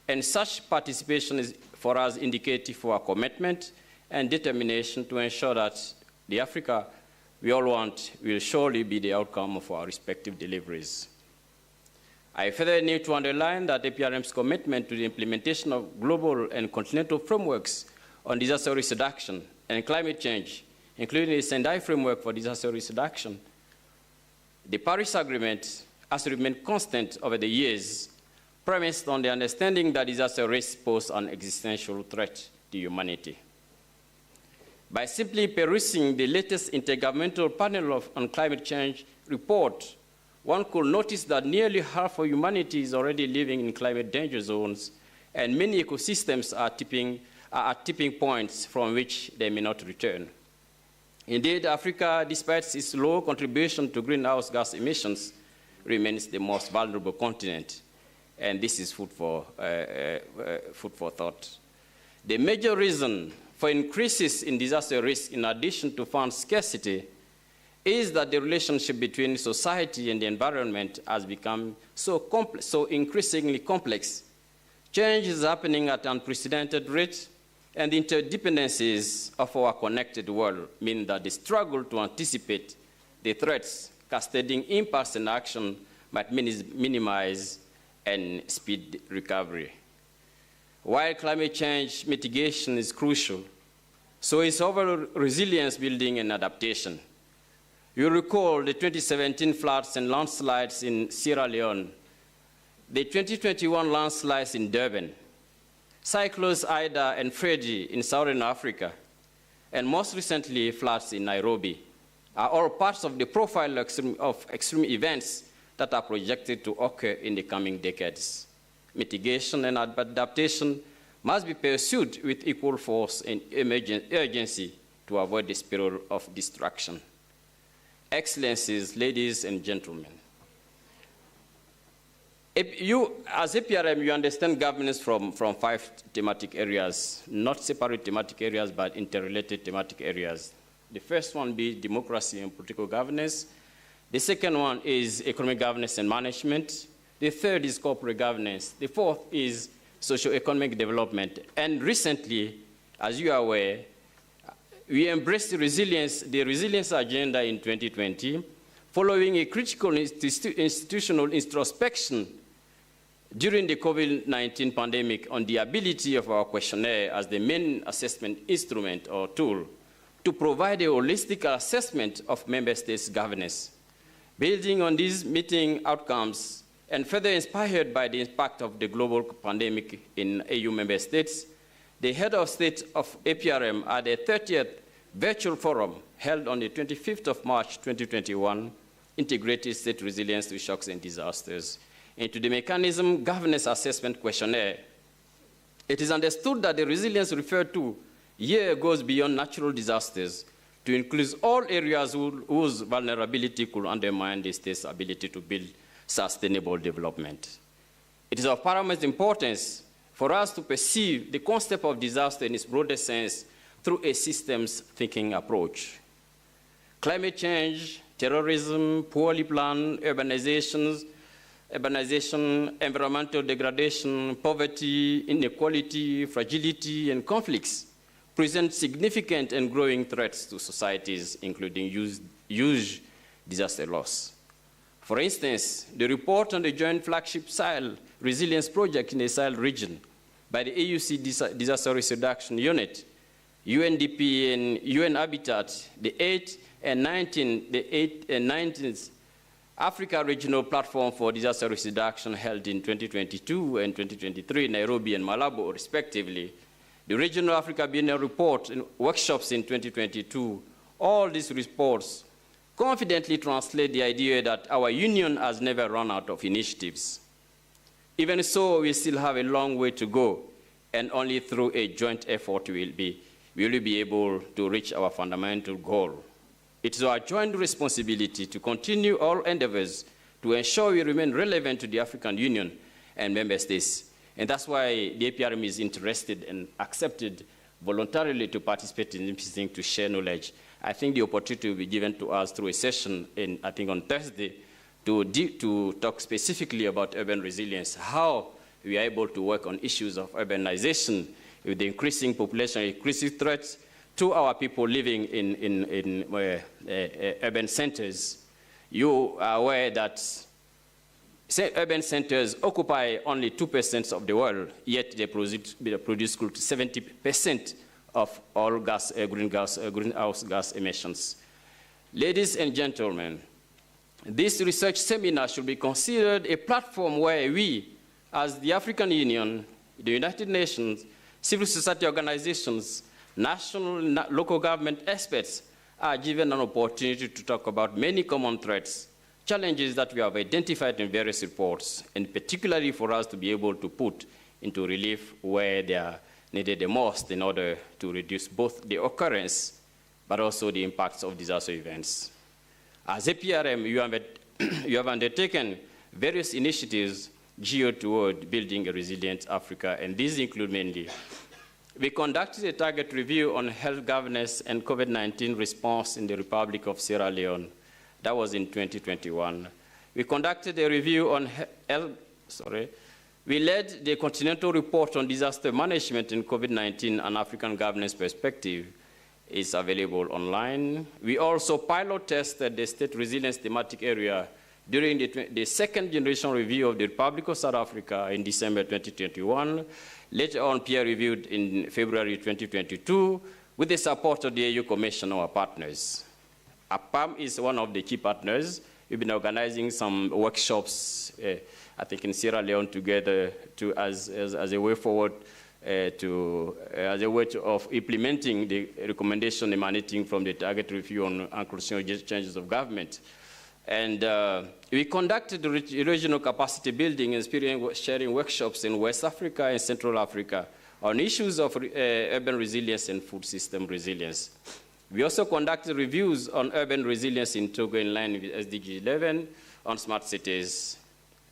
and such participation is for us indicative of our commitment and determination to ensure that the Africa we all want will surely be the outcome of our respective deliveries. I further need to underline that APRM's commitment to the implementation of global and continental frameworks on disaster risk reduction and climate change, including the Sendai framework for disaster risk reduction, the Paris Agreement has remained constant over the years, premised on the understanding that disaster risks pose an existential threat to humanity. By simply perusing the latest Intergovernmental Panel on Climate Change report, one could notice that nearly half of humanity is already living in climate danger zones, and many ecosystems are at tipping points from which they may not return. Indeed, Africa, despite its low contribution to greenhouse gas emissions, remains the most vulnerable continent. And this is food for thought. The major reason for increases in disaster risk, in addition to fund scarcity, is that the relationship between society and the environment has become so increasingly complex. Change is happening at unprecedented rates, and the interdependencies of our connected world mean that the struggle to anticipate the threats cascading impulse and action might minimize and speed recovery. While climate change mitigation is crucial, so is overall resilience building and adaptation. You recall the 2017 floods and landslides in Sierra Leone, the 2021 landslides in Durban, cyclones Ida and Freddy in Southern Africa, and most recently floods in Nairobi, are all parts of the profile of extreme events that are projected to occur in the coming decades. Mitigation and adaptation must be pursued with equal force and urgency to avoid the spiral of destruction. Excellencies, ladies and gentlemen, as APRM, you understand governance from 5 thematic areas, not separate thematic areas, but interrelated thematic areas. The first one being democracy and political governance. The second one is economic governance and management. The third is corporate governance. The fourth is socio-economic development. And recently, as you are aware, we embraced the resilience agenda in 2020, following a critical institutional introspection during the COVID-19 pandemic on the ability of our questionnaire as the main assessment instrument or tool to provide a holistic assessment of member states' governance. Building on these meeting outcomes and further inspired by the impact of the global pandemic in AU member states, the head of state of APRM at the 30th virtual forum held on the 25th of March 2021 integrated state resilience to shocks and disasters into the mechanism governance assessment questionnaire. It is understood that the resilience referred to here goes beyond natural disasters to include all areas whose vulnerability could undermine the state's ability to build sustainable development. It is of paramount importance for us to perceive the concept of disaster in its broader sense through a systems thinking approach. Climate change, terrorism, poorly planned urbanization, environmental degradation, poverty, inequality, fragility, and conflicts present significant and growing threats to societies, including huge disaster loss. For instance, the report on the joint flagship Sahel Resilience Project in the Sahel region by the AUC Disaster Risk Reduction Unit, UNDP and UN Habitat, the 8th and 19th Africa Regional Platform for Disaster Risk Reduction held in 2022 and 2023 in Nairobi and Malabo, respectively, the Regional Africa Biennial Report and workshops in 2022, all these reports confidently translate the idea that our union has never run out of initiatives. Even so, we still have a long way to go, and only through a joint effort will we be able to reach our fundamental goal. It is our joint responsibility to continue our endeavors to ensure we remain relevant to the African Union and member states. And that's why the APRM is interested and accepted voluntarily to participate in this thing to share knowledge. I think the opportunity will be given to us through a session, I think on Thursday, to talk specifically about urban resilience, how we are able to work on issues of urbanization with the increasing population, increasing threats to our people living in urban centers. You are aware that urban centers occupy only 2% of the world, yet they produce close to 70% of all greenhouse gas emissions. Ladies and gentlemen, this research seminar should be considered a platform where we, as the African Union, the United Nations, civil society organizations, national and local government experts are given an opportunity to talk about many common threats, challenges that we have identified in various reports, and particularly for us to be able to put into relief where they are needed the most in order to reduce both the occurrence but also the impacts of disaster events. As APRM, you have undertaken various initiatives geared toward building a resilient Africa, and these include mainly: we conducted a target review on health governance and COVID-19 response in the Republic of Sierra Leone. That was in 2021. We conducted a review on we led the Continental Report on Disaster Management in COVID-19 and African Governance Perspective. It's available online. We also pilot tested the state resilience thematic area during the second generation review of the Republic of South Africa in December 2021, later on peer-reviewed in February 2022, with the support of the AU Commission, our partners. APAM is one of the key partners. We've been organizing some workshops, I think in Sierra Leone together as a way forward as a way of implementing the recommendation emanating from the target review on unconstitutional changes of government. And we conducted regional capacity building and experience sharing workshops in West Africa and Central Africa on issues of urban resilience and food system resilience. We also conducted reviews on urban resilience in Togo in line with SDG 11 on smart cities.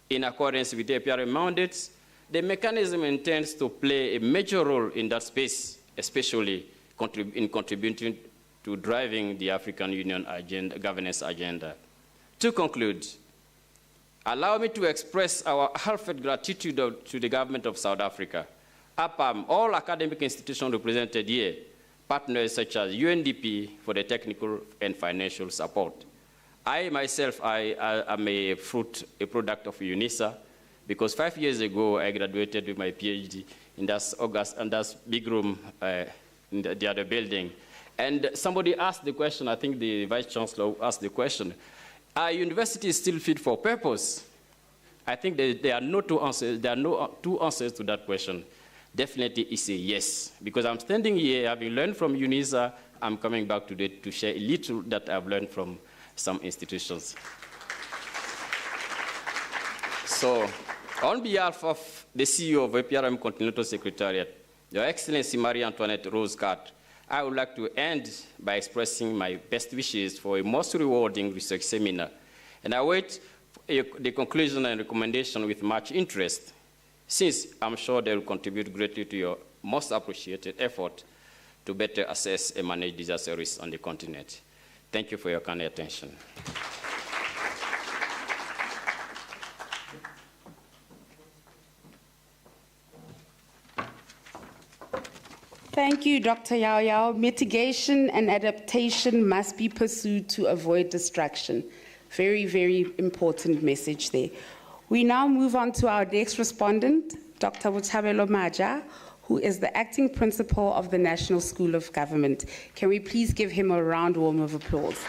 In accordance with the APRM mandates, the mechanism intends to play a major role in that space, especially in contributing to driving the African Union governance agenda. To conclude, allow me to express our heartfelt gratitude to the government of South Africa, APAM, all academic institutions represented here, partners such as UNDP for the technical and financial support. I myself, I am a product of UNISA, because 5 years ago I graduated with my PhD in that big room in the other building. And somebody asked the question, I think the Vice Chancellor asked the question, are universities still fit for purpose? I think there are no two answers. There are no two answers to that question. Definitely it's a yes, because I'm standing here, having learned from UNISA, I'm coming back today to share a little that I've learned from some institutions. So, on behalf of the CEO of APRM Continental Secretariat, Your Excellency Marie-Antoinette Rose-Carte, I would like to end by expressing my best wishes for a most rewarding research seminar, and I await the conclusion and recommendation with much interest, since I'm sure they will contribute greatly to your most appreciated effort to better assess and manage disaster risks on the continent. Thank you for your kind attention. Thank you, Dr. Yao Yao. Mitigation and adaptation must be pursued to avoid distraction. Very, very important message there. We now move on to our next respondent, Dr. Botshabelo Maja, who is the acting principal of the National School of Government. Can we please give him a round warm of applause?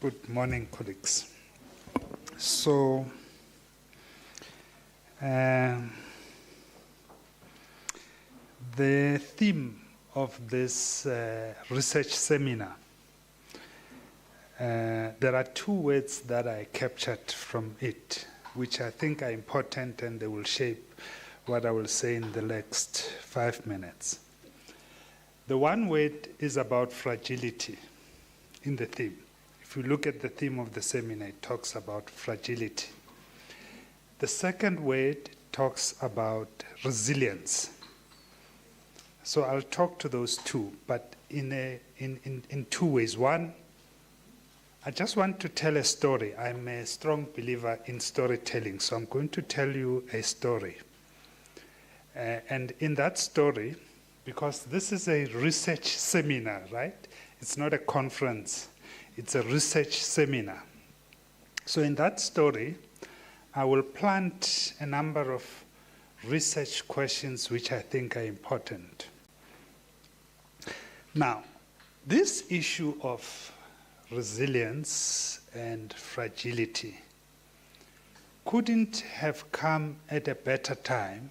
Good morning, colleagues. So, the theme of this research seminar, there are two words that I captured from it, which I think are important and they will shape what I will say in the next 5 minutes. The one word is about fragility in the theme. If you look at the theme of the seminar, it talks about fragility. The second word talks about resilience. So I'll talk to those two, but in two ways. One, I just want to tell a story. I'm a strong believer in storytelling, so I'm going to tell you a story. And in that story, because this is a research seminar, right? It's not a conference. It's a research seminar. So in that story, I will plant a number of research questions which I think are important. Now, this issue of resilience and fragility couldn't have come at a better time,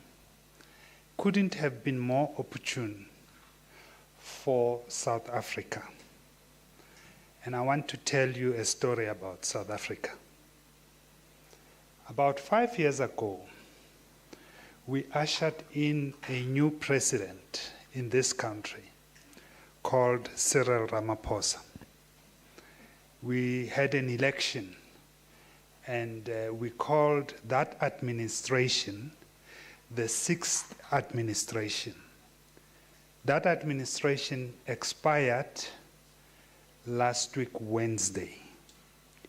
couldn't have been more opportune for South Africa. And I want to tell you a story about South Africa. About 5 years ago, we ushered in a new president in this country called Cyril Ramaphosa. We had an election, and we called that administration the sixth administration. That administration expired last week, Wednesday.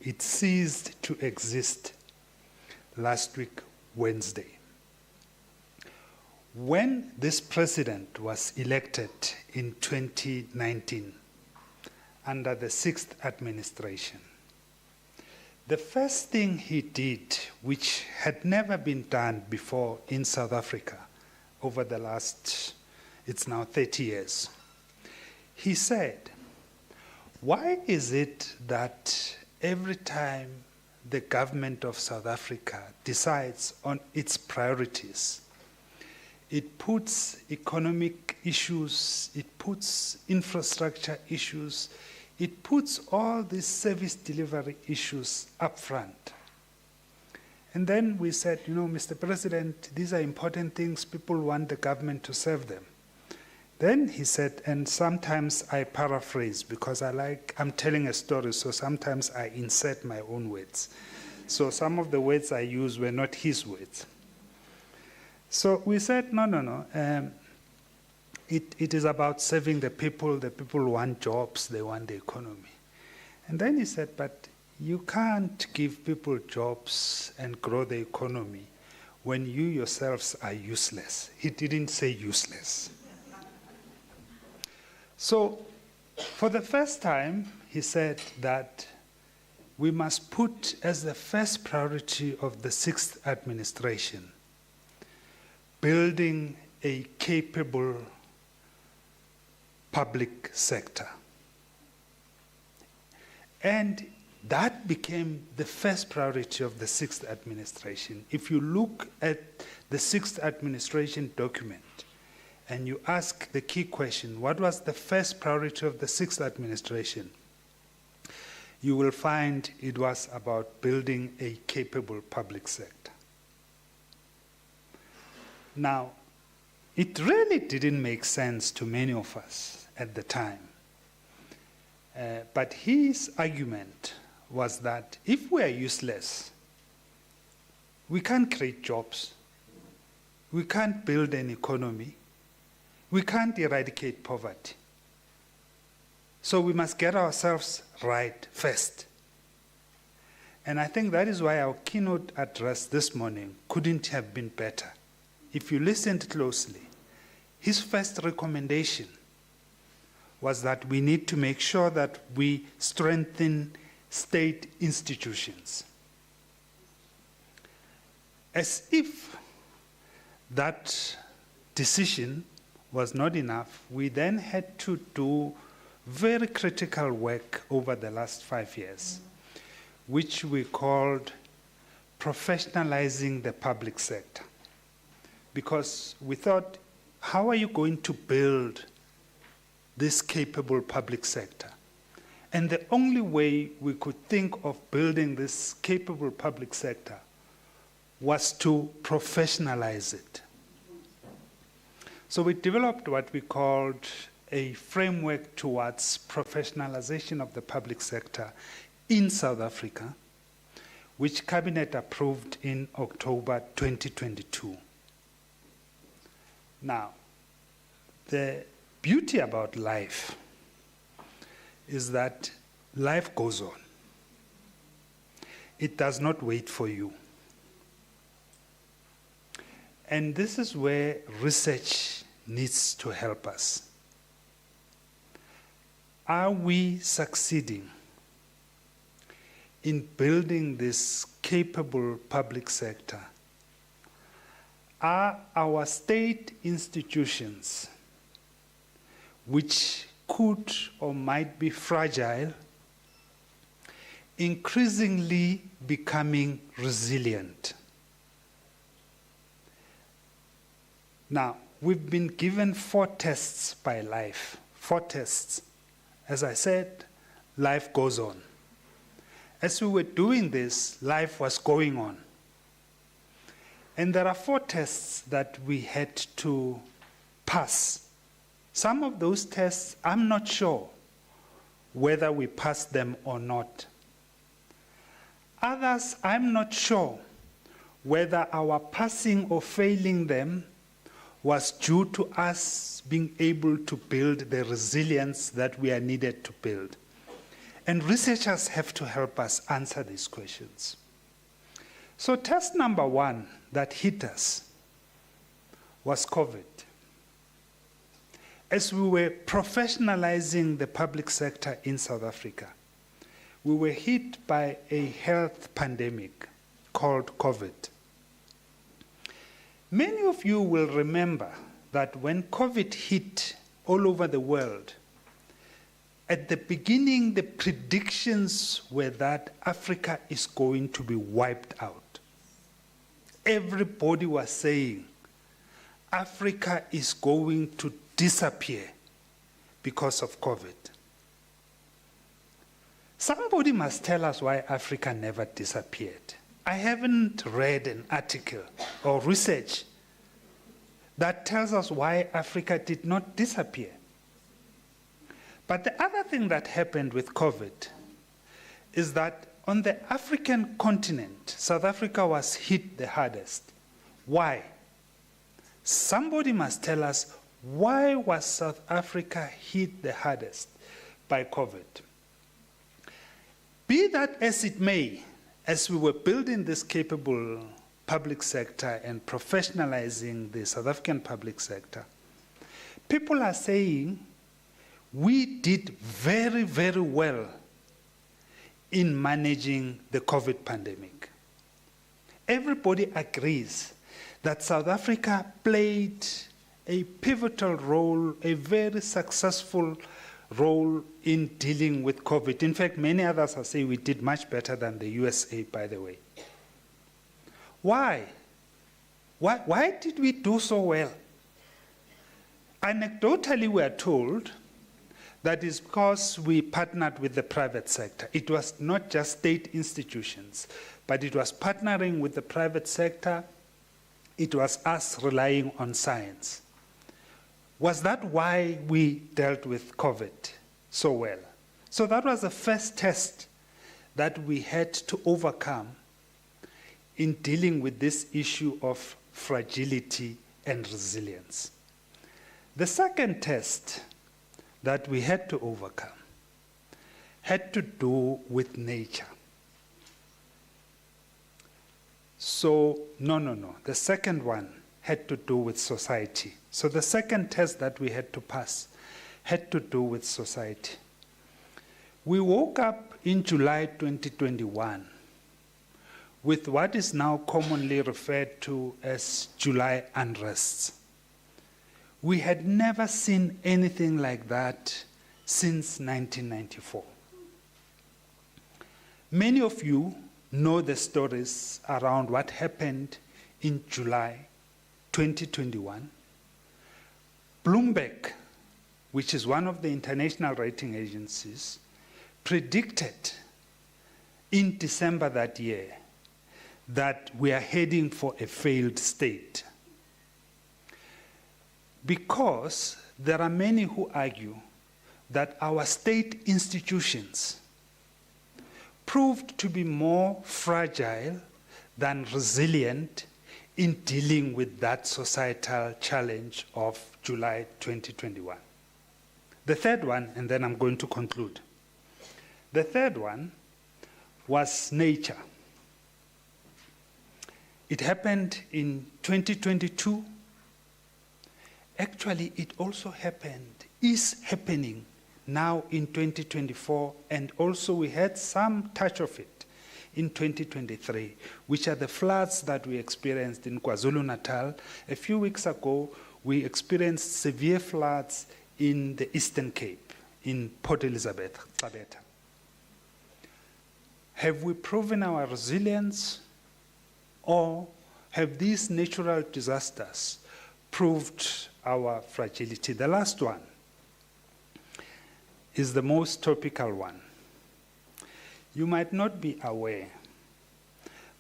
It ceased to exist last week, Wednesday. When this president was elected in 2019 under the sixth administration, the first thing he did, which had never been done before in South Africa over the last, it's now 30 years, he said, why is it that every time the government of South Africa decides on its priorities, it puts economic issues, it puts infrastructure issues, it puts all these service delivery issues up front? And then we said, Mr. President, these are important things, people want the government to serve them. Then he said, and sometimes I paraphrase because I'm telling a story, so sometimes I insert my own words. So some of the words I used were not his words. So we said, no. It is about serving the people want jobs, they want the economy. And then he said, but you can't give people jobs and grow the economy when you yourselves are useless. He didn't say useless. So, for the first time, he said that we must put as the first priority of the sixth administration building a capable public sector. And that became the first priority of the sixth administration. If you look at the sixth administration document, and you ask the key question, what was the first priority of the 6th administration? You will find it was about building a capable public sector. Now, it really didn't make sense to many of us at the time. But his argument was that if we are useless, we can't create jobs, we can't build an economy, we can't eradicate poverty. So we must get ourselves right first. And I think that is why our keynote address this morning couldn't have been better. If you listened closely, his first recommendation was that we need to make sure that we strengthen state institutions. As if that decision was not enough, we then had to do very critical work over the last 5 years, which we called professionalizing the public sector. Because we thought, how are you going to build this capable public sector? And the only way we could think of building this capable public sector was to professionalize it. So we developed what we called a framework towards professionalization of the public sector in South Africa, which Cabinet approved in October 2022. Now, the beauty about life is that life goes on. It does not wait for you. And this is where research needs to help us. Are we succeeding in building this capable public sector? Are our state institutions, which could or might be fragile, increasingly becoming resilient? Now, we've been given 4 tests by life, 4 tests. As I said, life goes on. As we were doing this, life was going on. And there are 4 tests that we had to pass. Some of those tests, I'm not sure whether we passed them or not. Others, I'm not sure whether our passing or failing them was due to us being able to build the resilience that we are needed to build. And researchers have to help us answer these questions. So test number 1 that hit us was COVID. As we were professionalizing the public sector in South Africa, we were hit by a health pandemic called COVID. Many of you will remember that when COVID hit all over the world, at the beginning, the predictions were that Africa is going to be wiped out. Everybody was saying, Africa is going to disappear because of COVID. Somebody must tell us why Africa never disappeared. I haven't read an article or research that tells us why Africa did not disappear. But the other thing that happened with COVID is that on the African continent, South Africa was hit the hardest. Why? Somebody must tell us, why was South Africa hit the hardest by COVID? Be that as it may, as we were building this capable public sector and professionalizing the South African public sector, people are saying we did very, very well in managing the COVID pandemic. Everybody agrees that South Africa played a pivotal role, a very successful role in dealing with COVID. In fact, many others are saying we did much better than the USA, by the way. Why? Why did we do so well? Anecdotally, we are told that is because we partnered with the private sector. It was not just state institutions, but it was partnering with the private sector. It was us relying on science. Was that why we dealt with COVID so well? So that was the first test that we had to overcome in dealing with this issue of fragility and resilience. The second test that we had to overcome had to do with nature. So, no. The second one had to do with society. So the second test that we had to pass had to do with society. We woke up in July 2021 with what is now commonly referred to as July unrests. We had never seen anything like that since 1994. Many of you know the stories around what happened in July 2021. Bloomberg, which is one of the international rating agencies, predicted in December that year that we are heading for a failed state. Because there are many who argue that our state institutions proved to be more fragile than resilient in dealing with that societal challenge of July 2021. The third one, and then I'm going to conclude. The third one was nature. It happened in 2022. Actually, it also is happening now in 2024, and also we had some touch of it in 2023, which are the floods that we experienced in KwaZulu-Natal. A few weeks ago, we experienced severe floods in the Eastern Cape, in Port Elizabeth, Tabeta. Have we proven our resilience, or have these natural disasters proved our fragility? The last one is the most topical one. You might not be aware,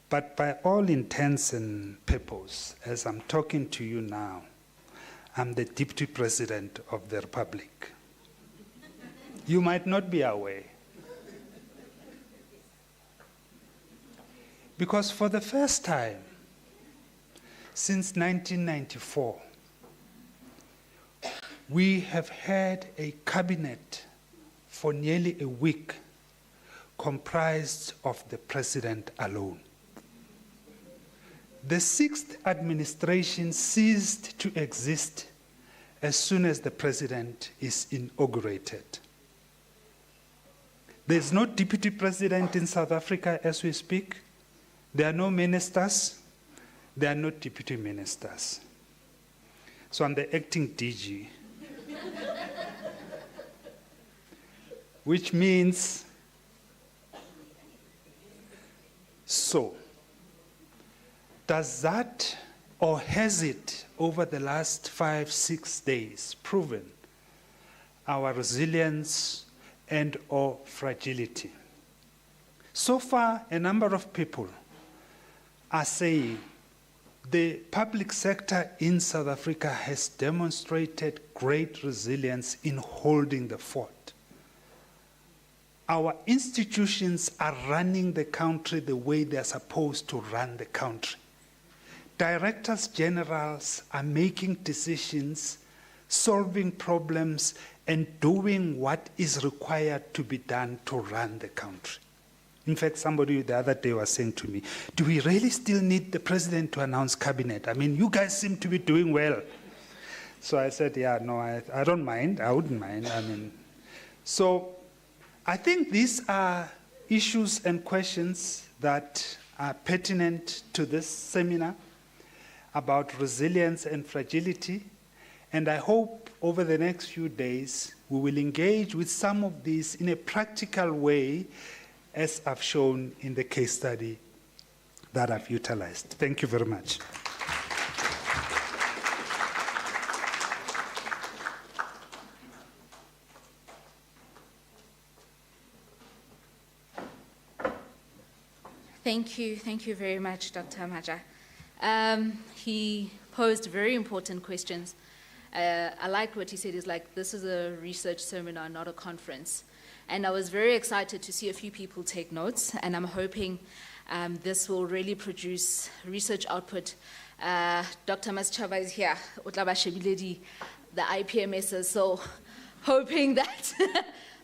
but by all intents and purposes, as I'm talking to you now, I'm the Deputy President of the Republic. You might not be aware. Because for the first time since 1994, we have had a cabinet for nearly a week comprised of the president alone. The sixth administration ceased to exist as soon as the president is inaugurated. There's no deputy president in South Africa as we speak. There are no ministers. There are no deputy ministers. So I'm the acting DG. Which means, so, does that, or has it, over the last 5-6 days, proven our resilience and or fragility? So far, a number of people are saying the public sector in South Africa has demonstrated great resilience in holding the fort. Our institutions are running the country the way they're supposed to run the country. Directors generals are making decisions, solving problems, and doing what is required to be done to run the country. In fact, somebody the other day was saying to me, do we really still need the president to announce cabinet? I mean, you guys seem to be doing well. So I said, yeah, no, I don't mind. I wouldn't mind. So I think these are issues and questions that are pertinent to this seminar about resilience and fragility. And I hope over the next few days, we will engage with some of these in a practical way, as I've shown in the case study that I've utilized. Thank you very much. Thank you very much, Dr. Maja. He posed very important questions. I like what he said, is like, this is a research seminar, not a conference. And I was very excited to see a few people take notes, and I'm hoping this will really produce research output. Dr. Maschava is here, the IPMSs, so hoping that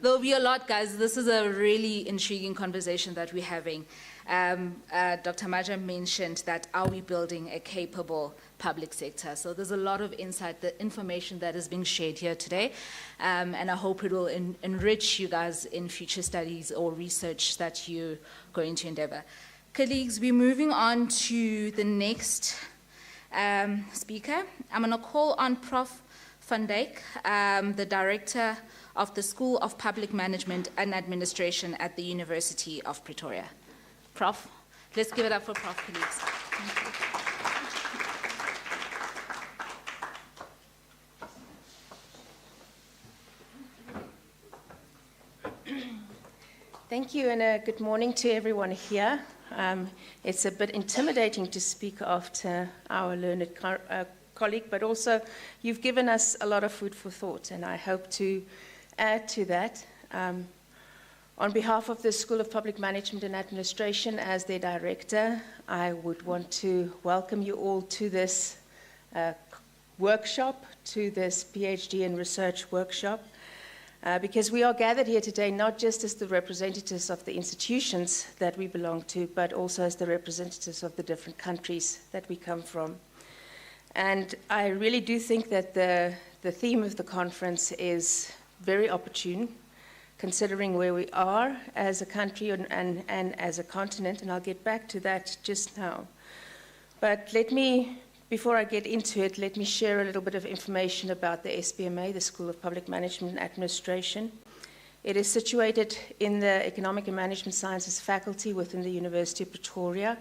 there'll be a lot, guys. This is a really intriguing conversation that we're having. Dr. Maja mentioned that, are we building a capable public sector? So there's a lot of insight, the information that is being shared here today, and I hope it will enrich you guys in future studies or research that you're going to endeavor. Colleagues, we're moving on to the next speaker. I'm going to call on Prof. Van Dijk, the Director of the School of Public Management and Administration at the University of Pretoria. Prof, let's give it up for Prof, colleagues. Thank you, and good morning to everyone here. It's a bit intimidating to speak after our learned colleague, but also you've given us a lot of food for thought, and I hope to add to that. On behalf of the School of Public Management and Administration, as their director, I would want to welcome you all to this workshop, to this PhD and research workshop, because we are gathered here today not just as the representatives of the institutions that we belong to, but also as the representatives of the different countries that we come from. And I really do think that the theme of the conference is very opportune, considering where we are as a country and as a continent, and I'll get back to that just now. But before I get into it, let me share a little bit of information about the SPMA, the School of Public Management and Administration. It is situated in the Economic and Management Sciences faculty within the University of Pretoria,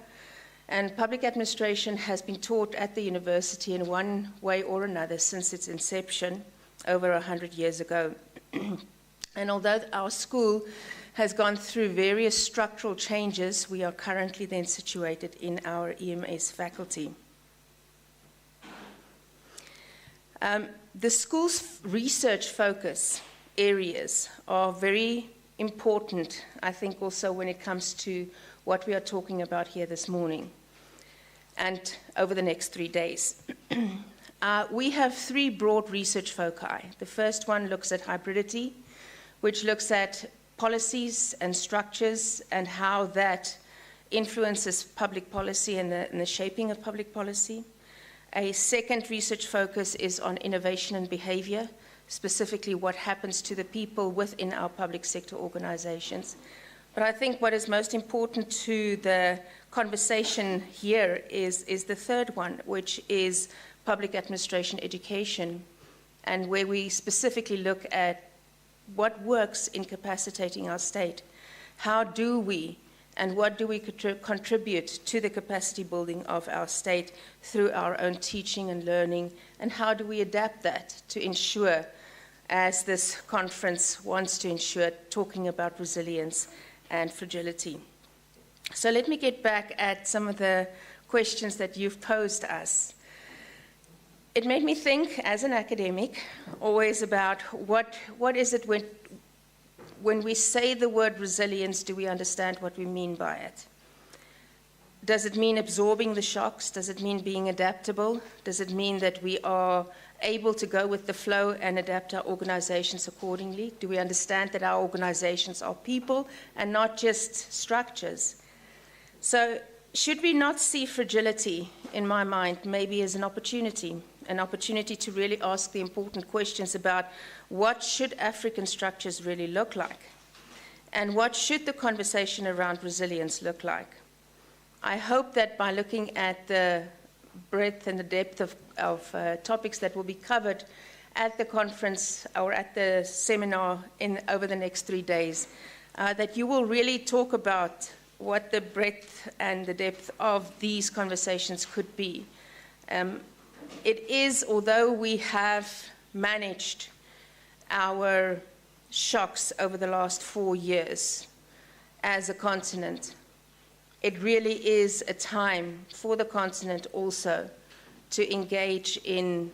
and public administration has been taught at the university in one way or another since its inception over 100 years ago. And although our school has gone through various structural changes, we are currently then situated in our EMS faculty. The school's research focus areas are very important, I think, also when it comes to what we are talking about here this morning and over the next 3 days. We have 3 broad research foci. The first one looks at hybridity, which looks at policies and structures and how that influences public policy and the shaping of public policy. A second research focus is on innovation and behavior, specifically what happens to the people within our public sector organizations. But I think what is most important to the conversation here is the third one, which is public administration education, and where we specifically look at what works in capacitating our state. How do we and what do we contribute to the capacity building of our state through our own teaching and learning, and how do we adapt that to ensure, as this conference wants to ensure, talking about resilience and fragility. So let me get back at some of the questions that you've posed us. It made me think, as an academic, always about what is it when we say the word resilience, do we understand what we mean by it? Does it mean absorbing the shocks? Does it mean being adaptable? Does it mean that we are able to go with the flow and adapt our organizations accordingly? Do we understand that our organizations are people and not just structures? So should we not see fragility, in my mind, maybe as an opportunity to really ask the important questions about what should African structures really look like? And what should the conversation around resilience look like? I hope that by looking at the breadth and the depth of topics that will be covered at the conference or at the seminar over the next 3 days, that you will really talk about what the breadth and the depth of these conversations could be. It is, although we have managed our shocks over the last 4 years as a continent, it really is a time for the continent also to engage in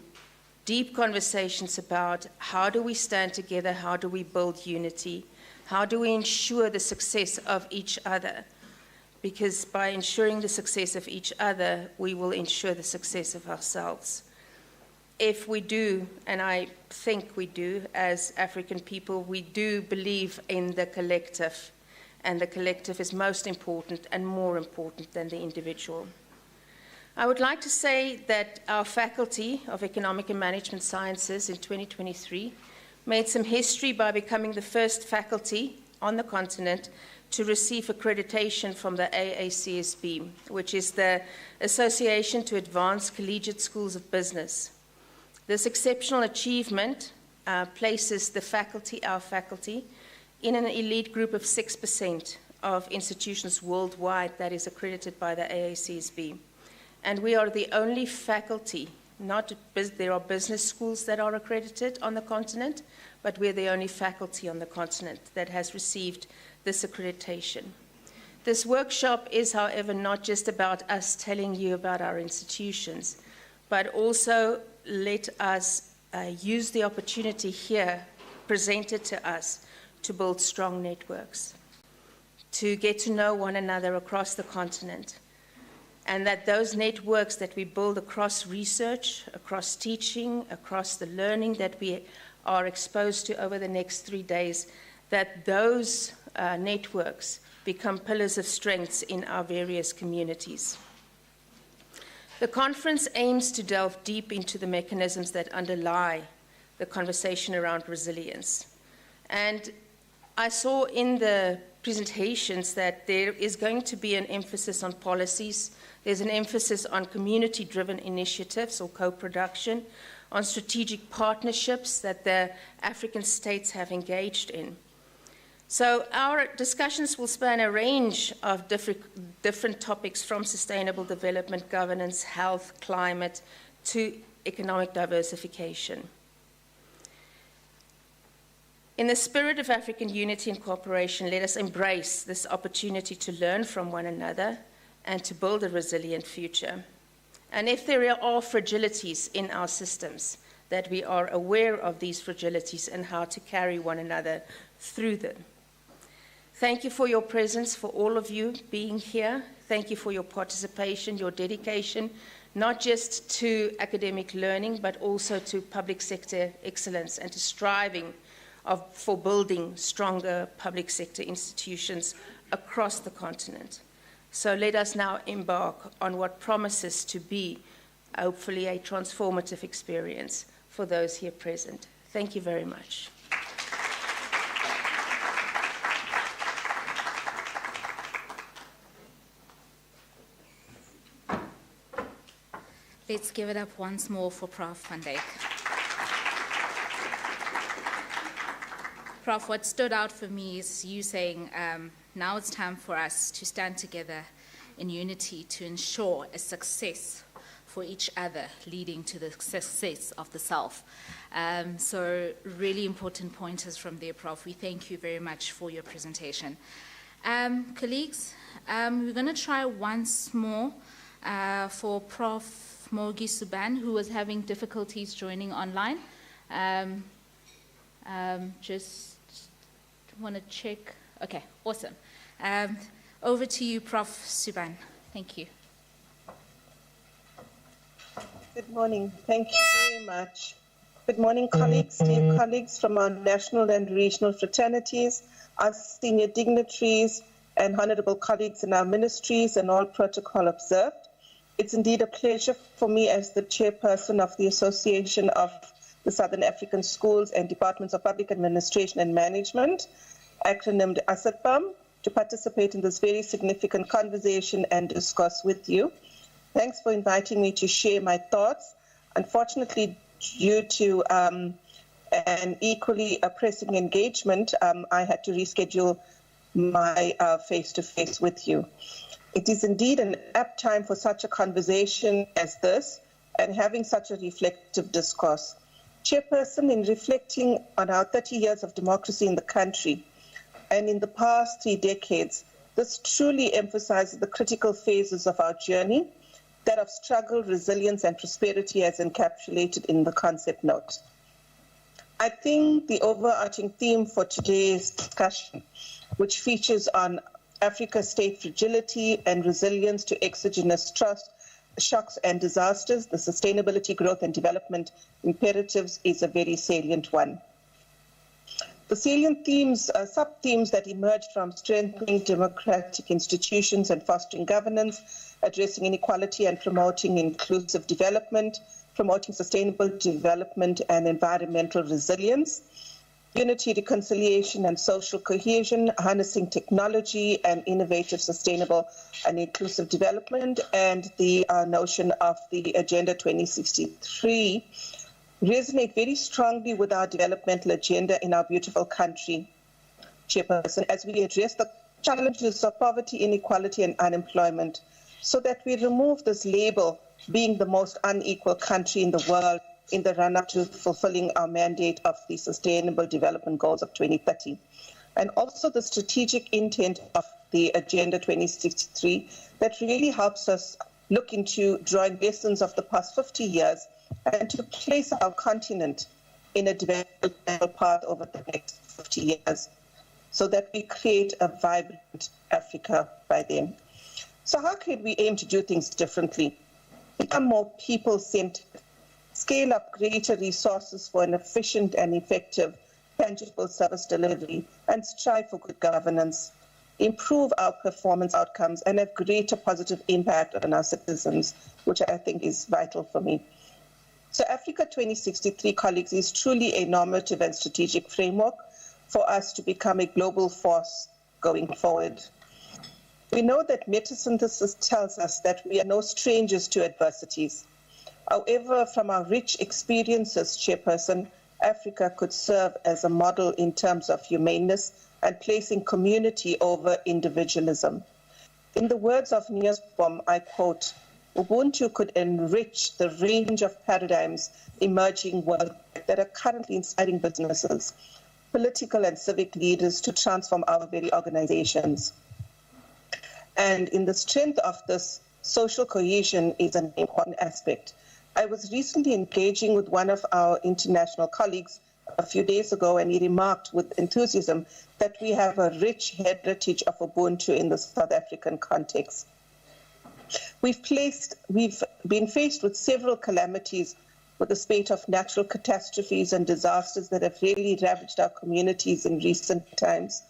deep conversations about how do we stand together, how do we build unity, how do we ensure the success of each other? Because by ensuring the success of each other, we will ensure the success of ourselves. If we do, and I think we do, as African people, we do believe in the collective, and the collective is most important and more important than the individual. I would like to say that our Faculty of Economic and Management Sciences in 2023 made some history by becoming the first faculty on the continent to receive accreditation from the AACSB, which is the Association to Advance Collegiate Schools of Business. This exceptional achievement places the faculty, our faculty, in an elite group of 6% of institutions worldwide that is accredited by the AACSB. And we are the only faculty, there are business schools that are accredited on the continent, but we're the only faculty on the continent that has received this accreditation. This workshop is, however, not just about us telling you about our institutions, but also let us use the opportunity here presented to us to build strong networks, to get to know one another across the continent, and that those networks that we build across research, across teaching, across the learning that we are exposed to over the next 3 days, that those networks become pillars of strength in our various communities. The conference aims to delve deep into the mechanisms that underlie the conversation around resilience. And I saw in the presentations that there is going to be an emphasis on policies. There's an emphasis on community-driven initiatives or co-production, on strategic partnerships that the African states have engaged in. So our discussions will span a range of different topics, from sustainable development, governance, health, climate, to economic diversification. In the spirit of African unity and cooperation, let us embrace this opportunity to learn from one another and to build a resilient future. And if there are fragilities in our systems, that we are aware of these fragilities and how to carry one another through them. Thank you for your presence, for all of you being here. Thank you for your participation, your dedication, not just to academic learning, but also to public sector excellence and to striving for building stronger public sector institutions across the continent. So let us now embark on what promises to be, hopefully, a transformative experience for those here present. Thank you very much. Let's give it up once more for Prof. van Dijk. Prof, what stood out for me is you saying now it's time for us to stand together in unity to ensure a success for each other, leading to the success of the self. So really important pointers from there, Prof. We thank you very much for your presentation. Colleagues, we're going to try once more for Prof. Mogi Suban, who was having difficulties joining online. Just want to check. Okay, awesome. Over to you, Prof. Suban. Thank you. Good morning. Thank you very much. Good morning, colleagues, dear colleagues from our national and regional fraternities, our senior dignitaries, and honorable colleagues in our ministries, and all protocol observed. It's indeed a pleasure for me as the chairperson of the Association of the Southern African Schools and Departments of Public Administration and Management, acronymed ASADPAM, to participate in this very significant conversation and discuss with you. Thanks for inviting me to share my thoughts. Unfortunately, due to an equally pressing engagement, I had to reschedule my face-to-face with you. It is indeed an apt time for such a conversation as this and having such a reflective discourse. Chairperson, in reflecting on our 30 years of democracy in the country, and in the past 3 decades, This truly emphasizes the critical phases of our journey, that of struggle, resilience, and prosperity as encapsulated in the concept note. I think the overarching theme for today's discussion, which features on Africa's state fragility and resilience to exogenous shocks and disasters, the sustainability, growth, and development imperatives, is a very salient one. The salient themes, sub-themes that emerge from strengthening democratic institutions and fostering governance, addressing inequality and promoting inclusive development, promoting sustainable development and environmental resilience, unity, reconciliation, and social cohesion, harnessing technology and innovative, sustainable, and inclusive development, and the notion of the Agenda 2063 resonate very strongly with our developmental agenda in our beautiful country, Chairperson, as we address the challenges of poverty, inequality, and unemployment, so that we remove this label being the most unequal country in the world in the run-up to fulfilling our mandate of the Sustainable Development Goals of 2030. And also the strategic intent of the Agenda 2063 that really helps us look into drawing lessons of the past 50 years and to place our continent in a developmental path over the next 50 years so that we create a vibrant Africa by then. So how can we aim to do things differently, become more people-centered, scale up greater resources for an efficient and effective tangible service delivery, and strive for good governance, improve our performance outcomes, and have greater positive impact on our citizens, which I think is vital for me. So Africa 2063, colleagues, is truly a normative and strategic framework for us to become a global force going forward. We know that metasynthesis tells us that we are no strangers to adversities. However, from our rich experiences, Chairperson, Africa could serve as a model in terms of humaneness and placing community over individualism. In the words of Niels Bohr, I quote, "Ubuntu could enrich the range of paradigms emerging worldwide that are currently inspiring businesses, political and civic leaders to transform our very organizations." And in the strength of this, social cohesion is an important aspect. I was recently engaging with one of our international colleagues a few days ago, and he remarked with enthusiasm that we have a rich heritage of Ubuntu in the South African context. We've been faced with several calamities, with a spate of natural catastrophes and disasters that have really ravaged our communities in recent times,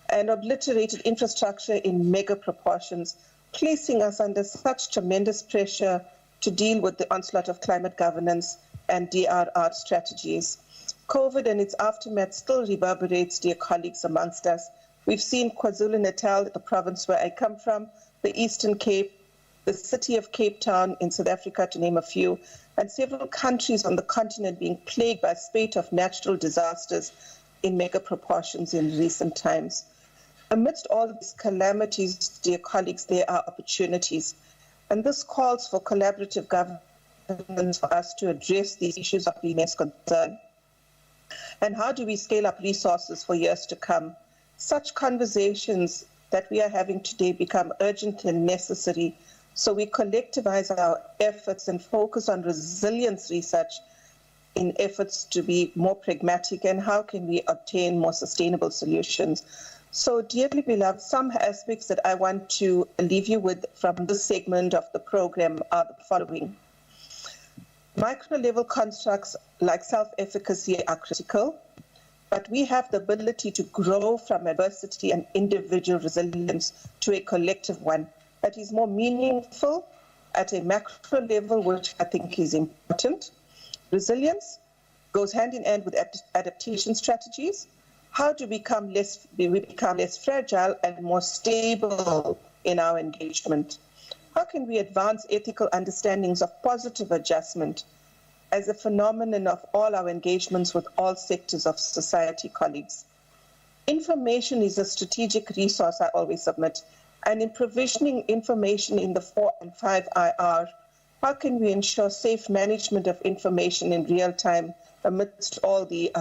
and obliterated infrastructure in mega proportions, placing us under such tremendous pressure to deal with the onslaught of climate governance and DRR strategies. COVID and its aftermath still reverberates, dear colleagues, amongst us. We've seen KwaZulu-Natal, the province where I come from, the Eastern Cape, the city of Cape Town in South Africa, to name a few, and several countries on the continent being plagued by a spate of natural disasters in mega proportions in recent times. Amidst all these calamities, dear colleagues, there are opportunities. And this calls for collaborative governance for us to address these issues of immense concern. And how do we scale up resources for years to come? Such conversations that we are having today become urgent and necessary, so we collectivize our efforts and focus on resilience research in efforts to be more pragmatic, and how can we obtain more sustainable solutions. So, dearly beloved, some aspects that I want to leave you with from this segment of the program are the following. Micro-level constructs like self-efficacy are critical, but we have the ability to grow from adversity and individual resilience to a collective one that is more meaningful at a macro level, which I think is important. Resilience goes hand in hand with adaptation strategies. How do we become less fragile and more stable in our engagement? How can we advance ethical understandings of positive adjustment as a phenomenon of all our engagements with all sectors of society, colleagues? Information is a strategic resource, I always submit, and in provisioning information in the 4 and 5 IR, how can we ensure safe management of information in real time amidst all the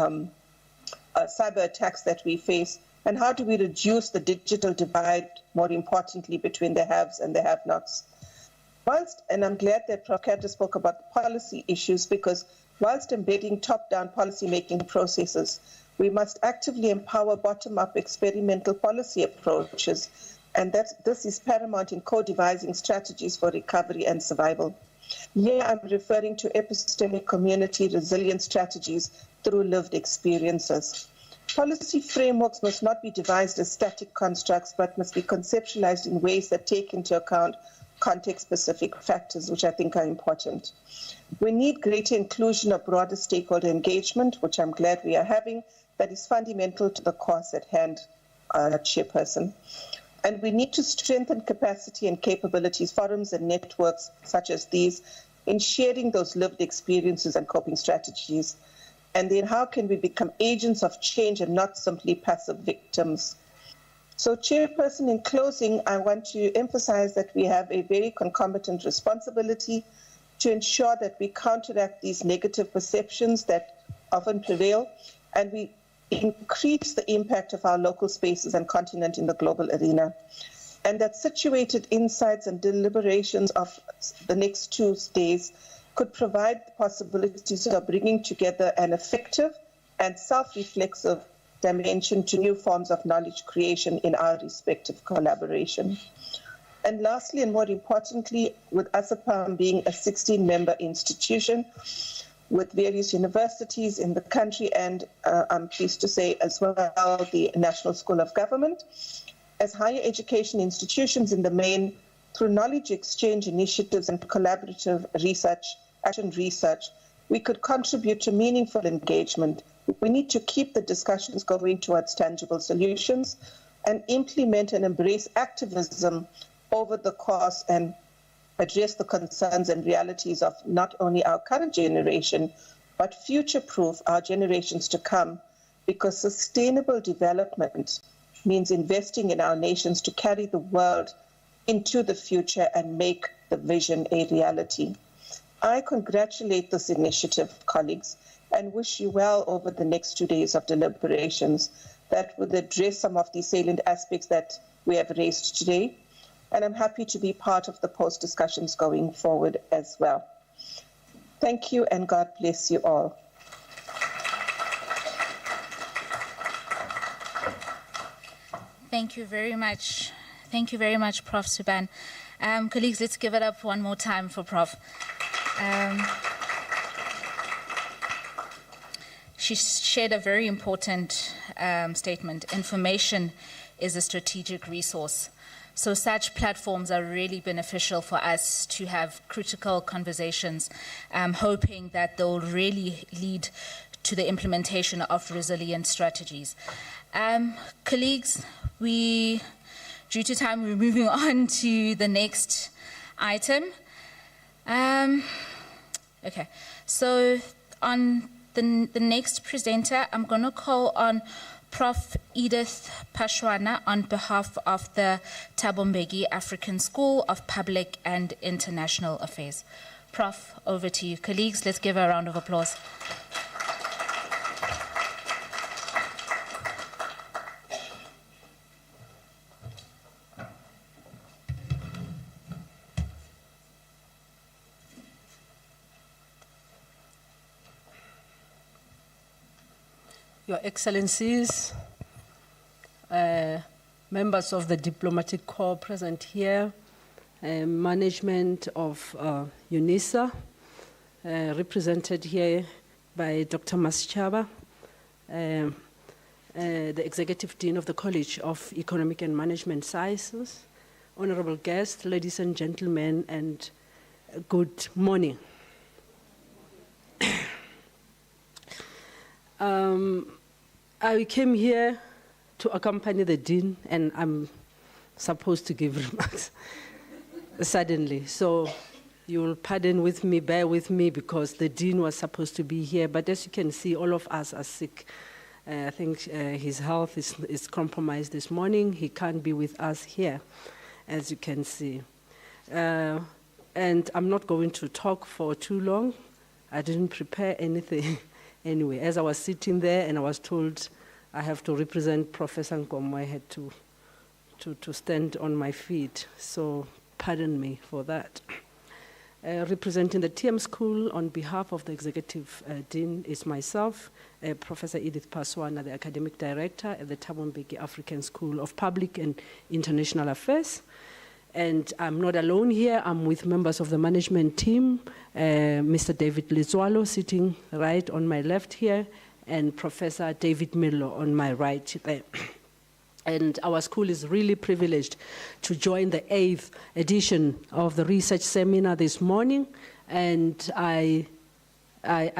cyber attacks that we face, And how do we reduce the digital divide, more importantly, between the haves and the have-nots? And I'm glad that Prof. Katter spoke about the policy issues, because whilst embedding top-down policy-making processes, we must actively empower bottom-up experimental policy approaches, and this is paramount in co-devising strategies for recovery and survival. Here I'm referring to epistemic community resilience strategies through lived experiences. Policy frameworks must not be devised as static constructs, but must be conceptualized in ways that take into account context-specific factors, which I think are important. We need greater inclusion of broader stakeholder engagement, which I'm glad we are having, that is fundamental to the cause at hand, Chairperson. And we need to strengthen capacity and capabilities, forums and networks such as these, in sharing those lived experiences and coping strategies. And then how can we become agents of change and not simply passive victims? So, Chairperson, in closing, I want to emphasize that we have a very concomitant responsibility to ensure that we counteract these negative perceptions that often prevail, and we increase the impact of our local spaces and continent in the global arena. And that situated insights and deliberations of the next 2 days could provide the possibilities of bringing together an effective and self-reflexive dimension to new forms of knowledge creation in our respective collaboration. And lastly, and more importantly, with ASAPAM being a 16-member institution with various universities in the country, and I'm pleased to say as well the National School of Government, as higher education institutions in the main, through knowledge exchange initiatives and collaborative action research, we could contribute to meaningful engagement. We need to keep the discussions going towards tangible solutions and implement and embrace activism over the course and address the concerns and realities of not only our current generation, but future-proof our generations to come, because sustainable development means investing in our nations to carry the world into the future and make the vision a reality. I congratulate this initiative, colleagues, and wish you well over the next 2 days of deliberations that would address some of these salient aspects that we have raised today. And I'm happy to be part of the post-discussions going forward as well. Thank you, and God bless you all. Thank you very much. Thank you very much, Prof. Suban. Colleagues, let's give it up one more time for Prof. She shared a very important statement. Information is a strategic resource. So such platforms are really beneficial for us to have critical conversations, hoping that they'll really lead to the implementation of resilient strategies. Colleagues, due to time, we're moving on to the next item. Okay, so on the next presenter, I'm going to call on Prof. Edith Pashwana on behalf of the Thabo Mbeki African School of Public and International Affairs. Prof, over to you. Colleagues, let's give her a round of applause. Your Excellencies, members of the diplomatic corps present here, management of UNISA, represented here by Dr. Maschaba, the Executive Dean of the College of Economic and Management Sciences, honorable guests, ladies and gentlemen, and good morning. I came here to accompany the Dean, and I'm supposed to give remarks suddenly. So you will pardon with me, bear with me, because the Dean was supposed to be here. But as you can see, all of us are sick. I think his health is compromised this morning. He can't be with us here, as you can see. And I'm not going to talk for too long. I didn't prepare anything. Anyway, as I was sitting there and I was told I have to represent Professor Nkomo. I had to stand on my feet, so pardon me for that. Representing the TM School on behalf of the Executive Dean is myself, Professor Edith Paswana, the Academic Director at the Thabo Mbeki African School of Public and International Affairs. And I'm not alone here, I'm with members of the management team, Mr. David Lizwalo sitting right on my left here, and Professor David Milo on my right there. And our school is really privileged to join the 8th edition of the research seminar this morning. And I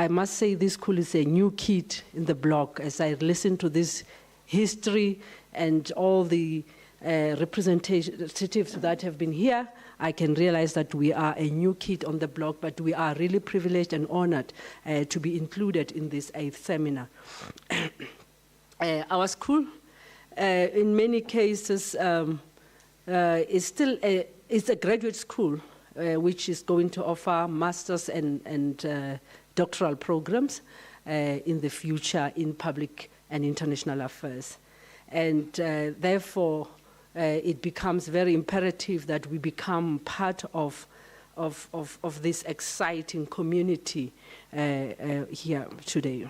must say this school is a new kid in the block. As I listen to this history and all the representatives that have been here, I can realize that we are a new kid on the block, but we are really privileged and honored to be included in this 8th seminar. Our school, in many cases, is still it's a graduate school, which is going to offer master's and doctoral programs in the future in public and international affairs. And therefore, it becomes very imperative that we become part of this exciting community here today.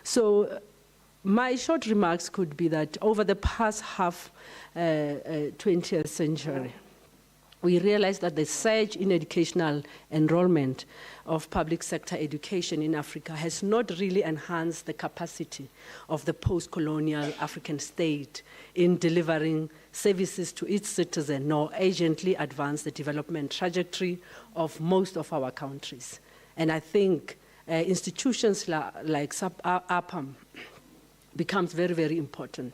So my short remarks could be that over the past 20th century, we realized that the surge in educational enrollment of public sector education in Africa has not really enhanced the capacity of the post-colonial African state in delivering services to its citizens, nor urgently advance the development trajectory of most of our countries. And I think institutions like APAM becomes very, very important.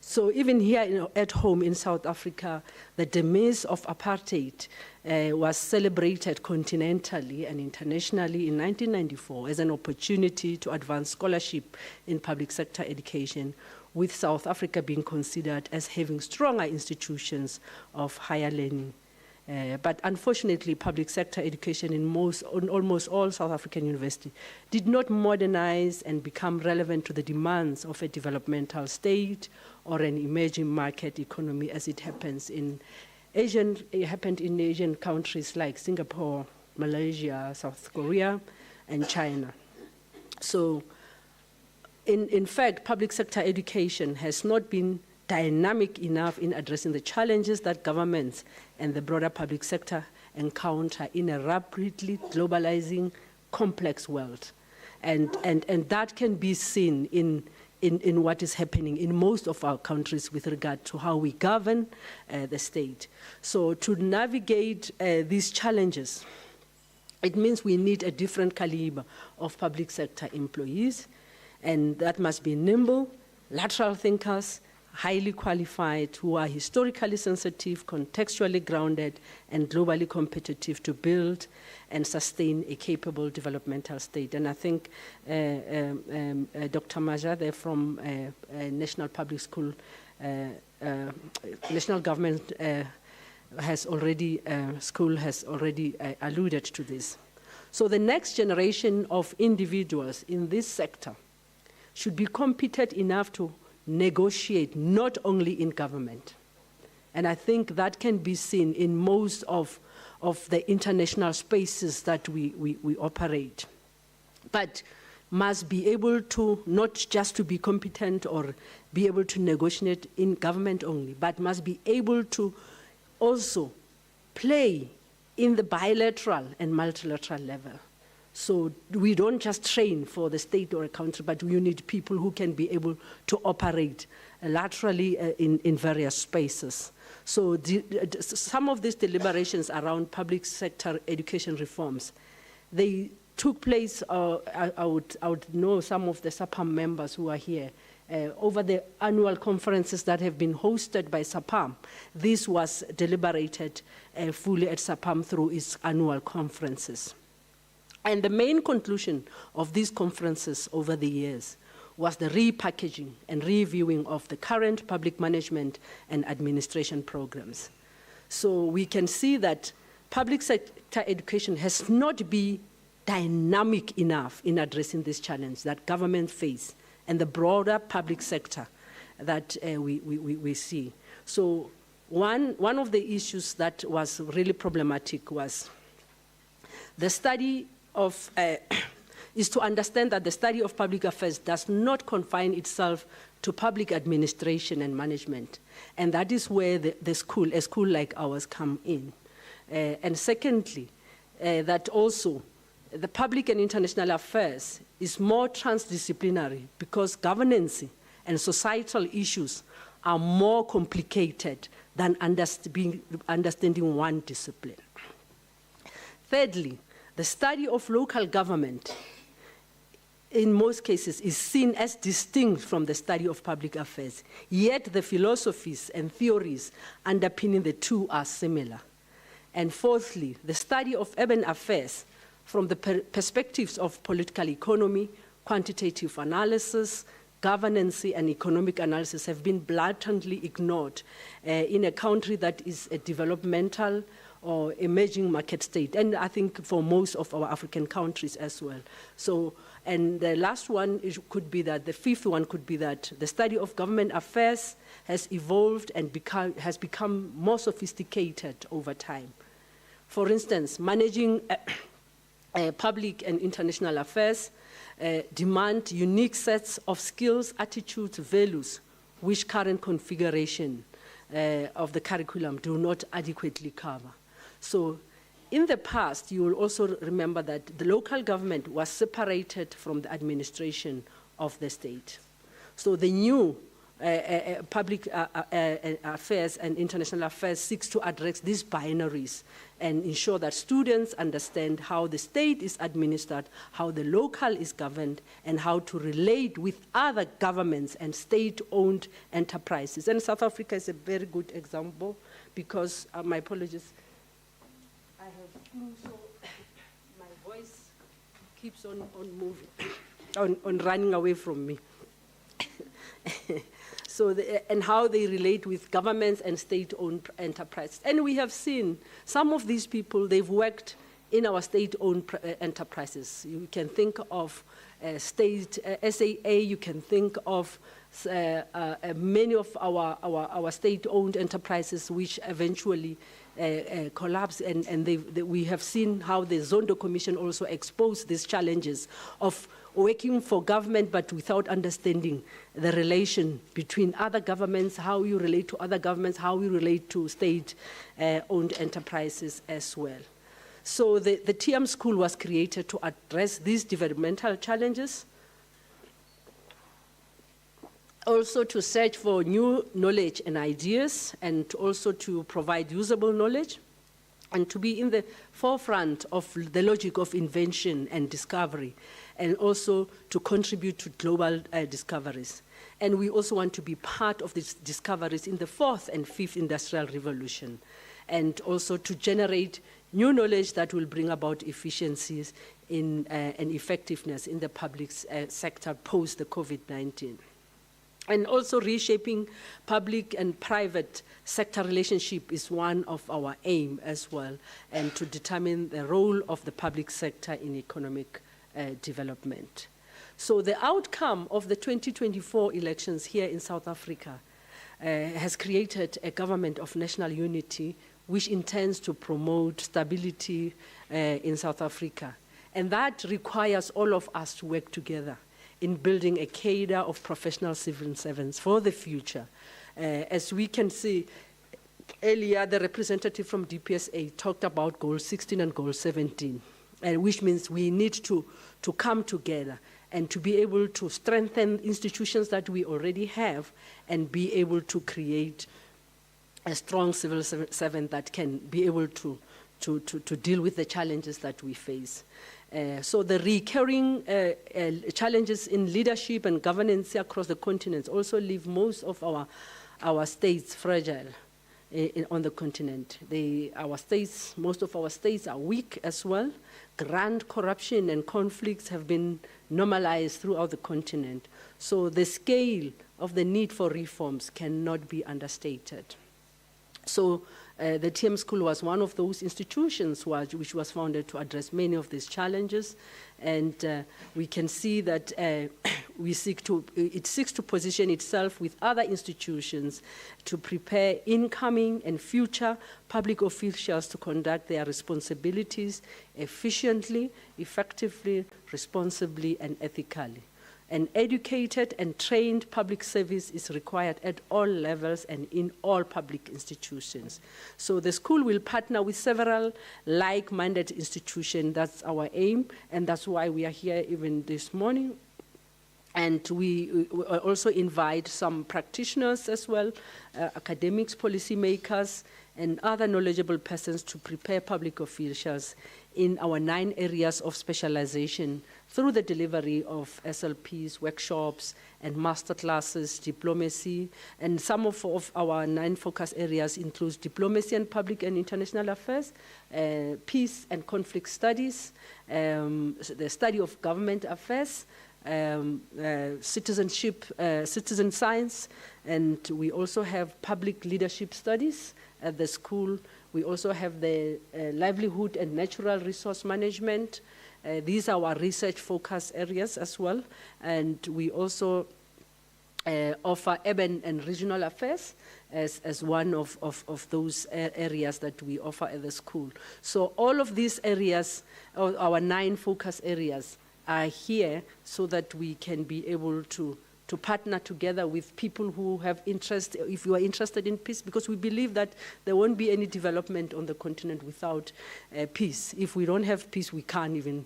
So even here at home in South Africa, the demise of apartheid was celebrated continentally and internationally in 1994 as an opportunity to advance scholarship in public sector education, with South Africa being considered as having stronger institutions of higher learning. But unfortunately, public sector education in almost all South African universities did not modernize and become relevant to the demands of a developmental state or an emerging market economy, as it happens in happened in Asian countries like Singapore, Malaysia, South Korea, and China. So, in fact, public sector education has not been dynamic enough in addressing the challenges that governments and the broader public sector encounter in a rapidly globalizing, complex world. And that can be seen in what is happening in most of our countries with regard to how we govern the state. So to navigate these challenges, it means we need a different caliber of public sector employees, and that must be nimble, lateral thinkers, highly qualified, who are historically sensitive, contextually grounded, and globally competitive to build and sustain a capable developmental state. And I think Dr. Maja, they're from National Public School, National Government has already alluded to this. So the next generation of individuals in this sector should be competent enough to negotiate not only in government. And I think that can be seen in most of the international spaces that we operate. But must be able to, not just to be competent or be able to negotiate in government only, but must be able to also play in the bilateral and multilateral level. So we don't just train for the state or a country, but you need people who can be able to operate laterally in various spaces. So some of these deliberations around public sector education reforms, they took place, I would know some of the SAPAM members who are here, over the annual conferences that have been hosted by SAPAM. This was deliberated fully at SAPAM through its annual conferences. And the main conclusion of these conferences over the years was the repackaging and reviewing of the current public management and administration programs. So we can see that public sector education has not been dynamic enough in addressing this challenge that government face and the broader public sector that we see. So one of the issues that was really problematic was the study of, is to understand that the study of public affairs does not confine itself to public administration and management. And that is where a school like ours come in. And secondly, that also the public and international affairs is more transdisciplinary because governance and societal issues are more complicated than understanding one discipline. Thirdly, the study of local government in most cases is seen as distinct from the study of public affairs, yet the philosophies and theories underpinning the two are similar. And fourthly, the study of urban affairs from the perspectives of political economy, quantitative analysis, governance, and economic analysis have been blatantly ignored in a country that is a developmental or emerging market state, and I think for most of our African countries as well. So, and the last one could be that, the fifth one could be that the study of government affairs has evolved and has become more sophisticated over time. For instance, managing public and international affairs demand unique sets of skills, attitudes, values, which current configuration of the curriculum do not adequately cover. So in the past, you will also remember that the local government was separated from the administration of the state. So the new public affairs and international affairs seeks to address these binaries and ensure that students understand how the state is administered, how the local is governed, and how to relate with other governments and state-owned enterprises. And South Africa is a very good example because, my apologies, I have flu, so my voice keeps on moving, on running away from me. So and how they relate with governments and state-owned enterprises. And we have seen some of these people, they've worked in our state-owned enterprises. You can think of state SAA, you can think of many of our state-owned enterprises which eventually collapse, and we have seen how the Zondo Commission also exposed these challenges of working for government but without understanding the relation between other governments, how you relate to other governments, how you relate to state-owned enterprises as well. So the TM School was created to address these developmental challenges, also to search for new knowledge and ideas, and also to provide usable knowledge, and to be in the forefront of the logic of invention and discovery, and also to contribute to global discoveries. And we also want to be part of these discoveries in the fourth and fifth industrial revolution, and also to generate new knowledge that will bring about efficiencies and effectiveness in the public sector post the COVID-19. And also reshaping public and private sector relationship is one of our aim as well, and to determine the role of the public sector in economic development. So the outcome of the 2024 elections here in South Africa has created a government of national unity which intends to promote stability in South Africa. And that requires all of us to work together in building a cadre of professional civil servants for the future. As we can see, earlier the representative from DPSA talked about Goal 16 and Goal 17, which means we need to come together and to be able to strengthen institutions that we already have and be able to create a strong civil servant that can be able to deal with the challenges that we face. So the recurring challenges in leadership and governance across the continent also leave most of our states fragile on the continent. Most of our states are weak as well. Grand corruption and conflicts have been normalized throughout the continent. So the scale of the need for reforms cannot be understated. So the TM School was one of those institutions which was founded to address many of these challenges. And we can see that it seeks to position itself with other institutions to prepare incoming and future public officials to conduct their responsibilities efficiently, effectively, responsibly, and ethically. An educated and trained public service is required at all levels and in all public institutions. So the school will partner with several like-minded institutions. That's our aim, and that's why we are here even this morning. And we also invite some practitioners as well, academics, policymakers, and other knowledgeable persons to prepare public officials in our 9 areas of specialization through the delivery of SLPs, workshops, and master classes, diplomacy, and some of our 9 focus areas include diplomacy and public and international affairs, peace and conflict studies, the study of government affairs, citizenship, citizen science, and we also have public leadership studies at the school. We also have the livelihood and natural resource management. These are our research focus areas as well. And we also offer urban and regional affairs as one of those areas that we offer at the school. So all of these areas, our 9 focus areas, are here so that we can be able to partner together with people who have interest, if you are interested in peace, because we believe that there won't be any development on the continent without peace. If we don't have peace, we can't even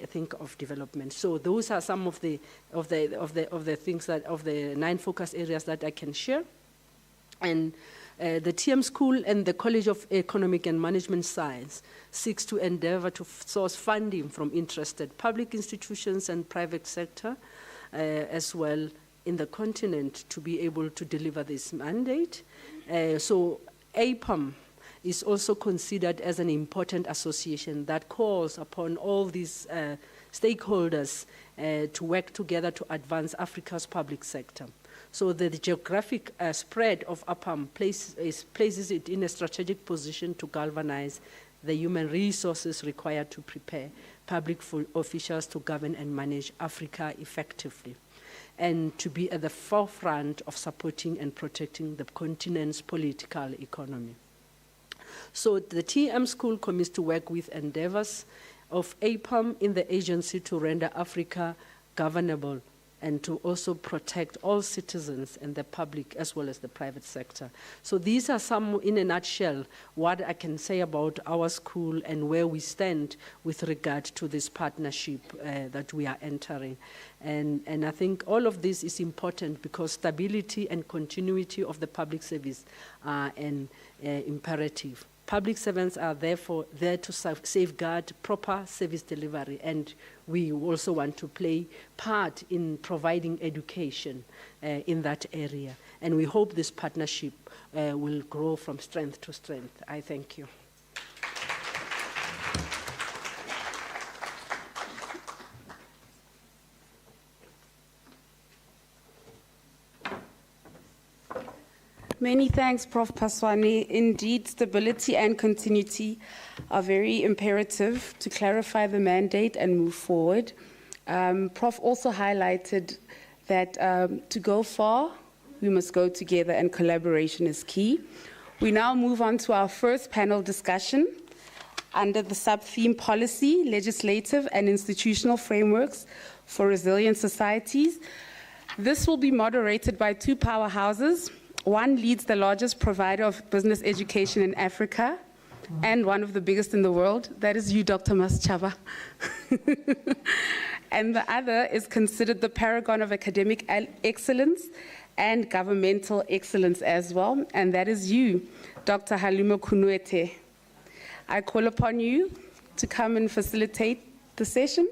think of development. So those are some of the things that of the 9 focus areas that I can share. And the TM School and the College of Economic and Management Science seeks to endeavor to source funding from interested public institutions and private sector as well in the continent to be able to deliver this mandate. So APAM is also considered as an important association that calls upon all these stakeholders to work together to advance Africa's public sector. So the geographic spread of APAM places it in a strategic position to galvanize the human resources required to prepare public officials to govern and manage Africa effectively, and to be at the forefront of supporting and protecting the continent's political economy. So the TM School commits to work with endeavors of APAM in the agency to render Africa governable and to also protect all citizens and the public as well as the private sector. So these are some, in a nutshell, what I can say about our school and where we stand with regard to this partnership that we are entering. And I think all of this is important because stability and continuity of the public service are an imperative. Public servants are therefore there to safeguard proper service delivery, and we also want to play part in providing education in that area. And we hope this partnership will grow from strength to strength. I thank you. Many thanks, Prof. Paswane. Indeed, stability and continuity are very imperative to clarify the mandate and move forward. Prof also highlighted that to go far, we must go together and collaboration is key. We now move on to our first panel discussion under the sub-theme Policy, Legislative and Institutional Frameworks for Resilient Societies. This will be moderated by 2 powerhouses. One leads the largest provider of business education in Africa and one of the biggest in the world. That is you, Dr. Maschaba. And the other is considered the paragon of academic excellence and governmental excellence as well. And that is you, Dr. Halima Kunuete. I call upon you to come and facilitate the session.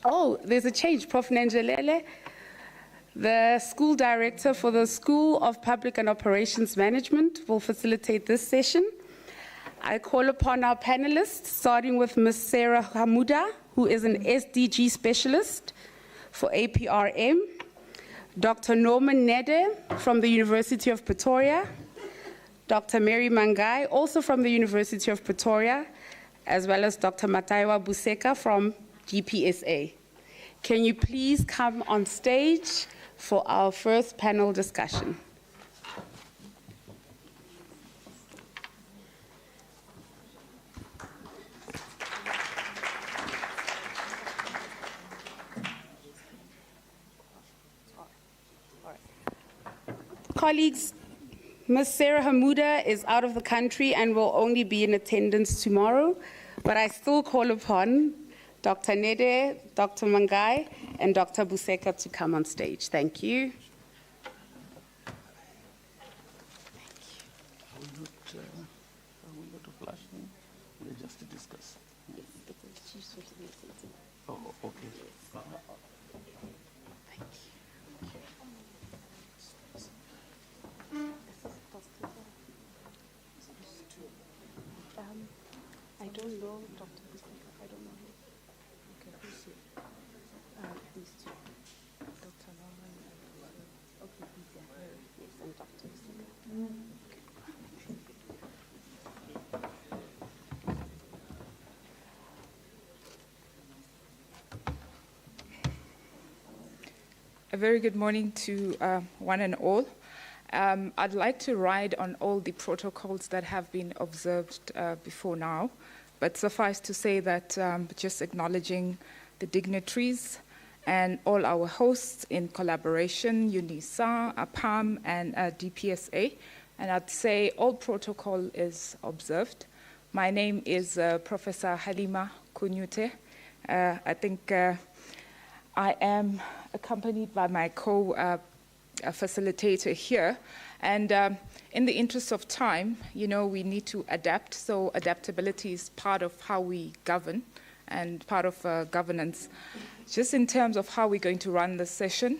Oh, there's a change, Prof. Nanjelele. The school director for the School of Public and Operations Management will facilitate this session. I call upon our panelists, starting with Ms. Sarah Hamuda, who is an SDG specialist for APRM, Dr. Norman Nede from the University of Pretoria, Dr. Mary Mangai, also from the University of Pretoria, as well as Dr. Mataiwa Buseka from GPSA. Can you please come on stage for our first panel discussion? Colleagues, Ms. Sarah Hamuda is out of the country and will only be in attendance tomorrow, but I still call upon Dr. Nede, Dr. Mangai, and Dr. Buseka to come on stage. Thank you. Just to discuss. Yes, because she's supposed to be assistant. Oh, okay. Thank you. I don't know, Dr. Buseka. I don't know. Okay, who's here? These two. Dr. Norman and okay, he's here. Yes, and Dr. Buseka. A very good morning to one and all. I'd like to ride on all the protocols that have been observed before now, but suffice to say that just acknowledging the dignitaries and all our hosts in collaboration, UNISA, APAM, and DPSA, and I'd say all protocol is observed. My name is Professor Halima Kunyute. I think I am accompanied by my co-facilitator here. And in the interest of time, you know, we need to adapt. So adaptability is part of how we govern and part of governance. Just in terms of how we're going to run the session,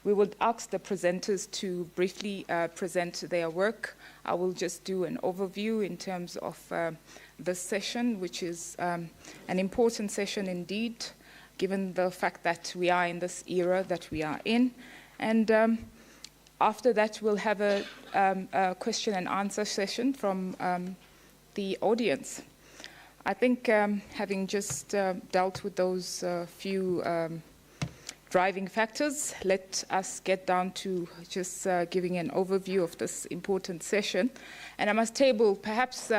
we would ask the presenters to briefly present their work. I will just do an overview in terms of this session, which is an important session indeed, given the fact that we are in this era that we are in. And after that, we'll have a question and answer session from the audience. I think having just dealt with those few driving factors, let us get down to just giving an overview of this important session. And I must table, perhaps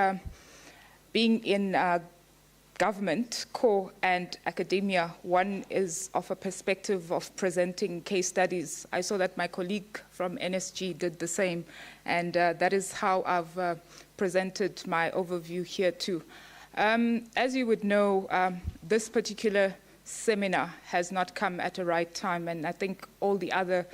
being in government, core, and academia, one is of a perspective of presenting case studies. I saw that my colleague from NSG did the same, and that is how I've presented my overview here too. As you would know, this particular seminar has not come at the right time, and I think all the other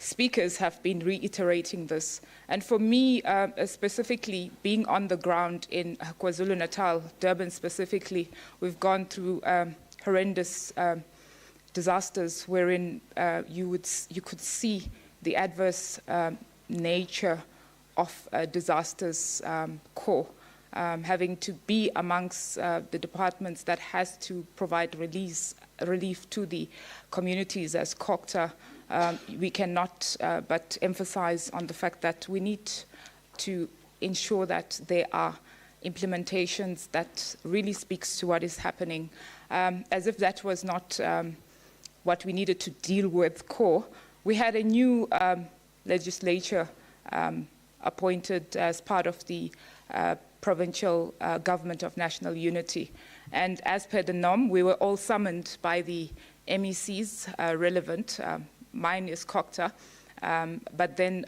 speakers have been reiterating this. And for me, specifically, being on the ground in KwaZulu-Natal, Durban specifically, we've gone through horrendous disasters wherein you could see the adverse nature of disasters core. Having to be amongst the departments that has to provide relief to the communities as COCTA, we cannot but emphasize on the fact that we need to ensure that there are implementations that really speaks to what is happening. As if that was not what we needed to deal with core, we had a new legislature appointed as part of the provincial government of national unity. And as per the norm, we were all summoned by the MECs relevant. Mine is COCTA. But then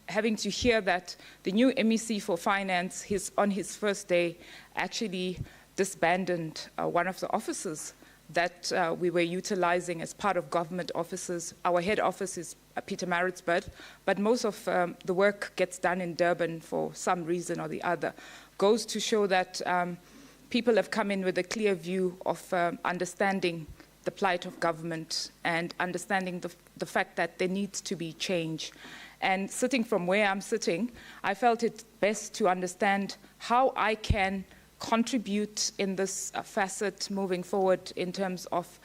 having to hear that the new MEC for finance, on his first day, actually disbanded one of the offices that we were utilizing as part of government offices. Our head office is Pietermaritzburg, but most of the work gets done in Durban for some reason or the other. Goes to show that people have come in with a clear view of understanding the plight of government and understanding the fact that there needs to be change. And sitting from where I'm sitting, I felt it best to understand how I can contribute in this facet moving forward in terms of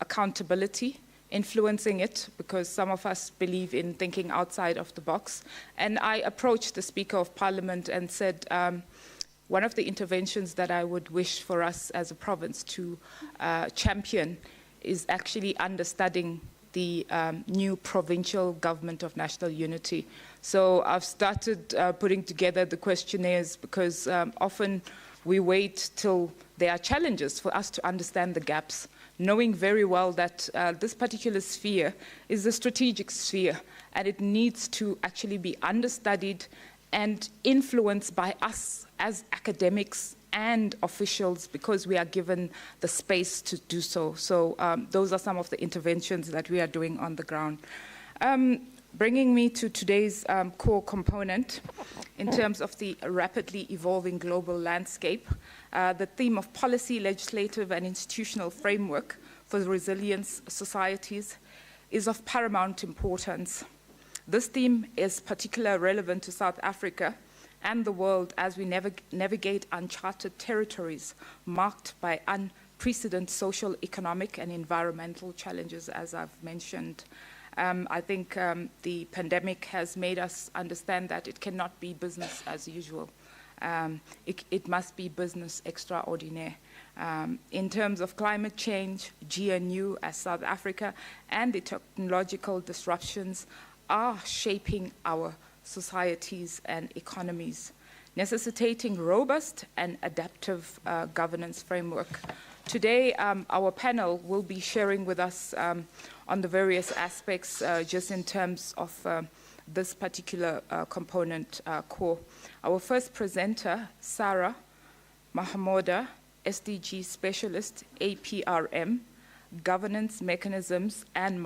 accountability, influencing it, because some of us believe in thinking outside of the box. And I approached the Speaker of Parliament and said, one of the interventions that I would wish for us as a province to champion is actually understudying the new provincial government of national unity. So I've started putting together the questionnaires because often we wait till there are challenges for us to understand the gaps, knowing very well that this particular sphere is a strategic sphere and it needs to actually be understudied and influenced by us as academics and officials because we are given the space to do so. So those are some of the interventions that we are doing on the ground. Bringing me to today's core component in terms of the rapidly evolving global landscape, the theme of policy, legislative and institutional framework for resilient societies is of paramount importance. This theme is particularly relevant to South Africa and the world as we navigate uncharted territories marked by unprecedented social, economic and environmental challenges, as I've mentioned. I think the pandemic has made us understand that it cannot be business as usual. It must be business extraordinaire. In terms of climate change, GNU as South Africa and the technological disruptions are shaping our societies and economies, necessitating robust and adaptive governance framework. Today, our panel will be sharing with us on the various aspects just in terms of this particular component core. Our first presenter, Sarah Mahamoda, SDG Specialist, APRM, Governance Mechanisms and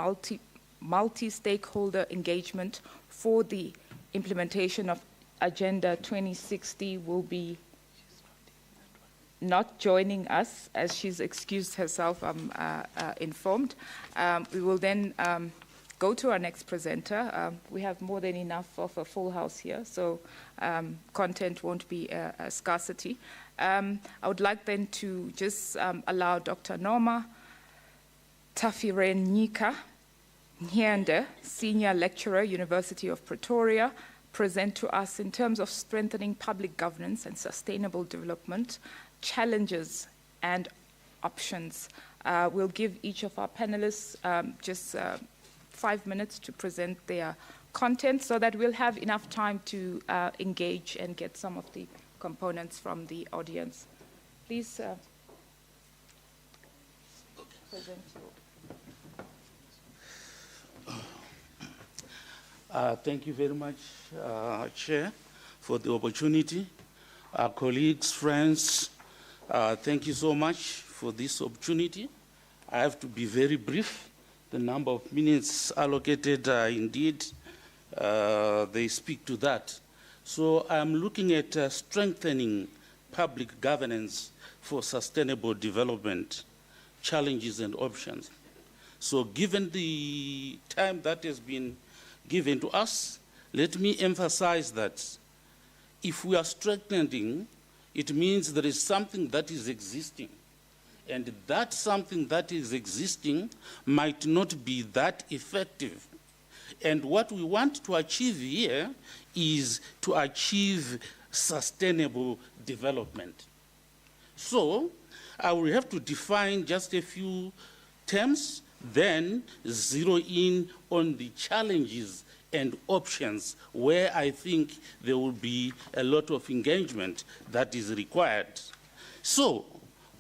Multi-Stakeholder Engagement for the Implementation of Agenda 2060, will be not joining us as she's excused herself, I'm informed. We will then go to our next presenter. We have more than enough of a full house here, so content won't be a scarcity. I would like then to just allow Dr. Norma Tafirenyika Nyanda, Senior Lecturer, University of Pretoria, present to us in terms of strengthening public governance and sustainable development, challenges and options. We'll give each of our panelists just 5 minutes to present their content so that we'll have enough time to engage and get some of the components from the audience. Please present your. Thank you very much, Chair, for the opportunity. Colleagues, friends, thank you so much for this opportunity. I have to be very brief. The number of minutes allocated, indeed, they speak to that. So I'm looking at strengthening public governance for sustainable development, challenges and options. So given the time that has been given to us, let me emphasize that if we are strengthening, it means there is something that is existing. And that something that is existing might not be that effective. And what we want to achieve here is to achieve sustainable development. So I will have to define just a few terms, then zero in on the challenges and options where I think there will be a lot of engagement that is required. So,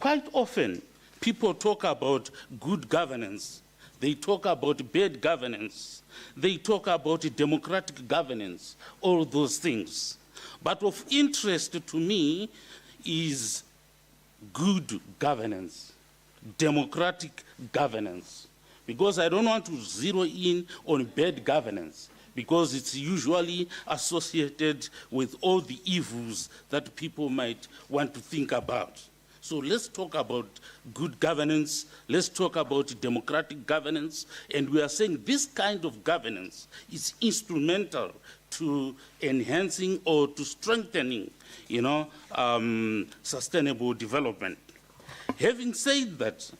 quite often, people talk about good governance. They talk about bad governance. They talk about democratic governance, all those things. But of interest to me is good governance, democratic governance, because I don't want to zero in on bad governance, because it's usually associated with all the evils that people might want to think about. So let's talk about good governance, let's talk about democratic governance, and we are saying this kind of governance is instrumental to enhancing or to strengthening, sustainable development. Having said that,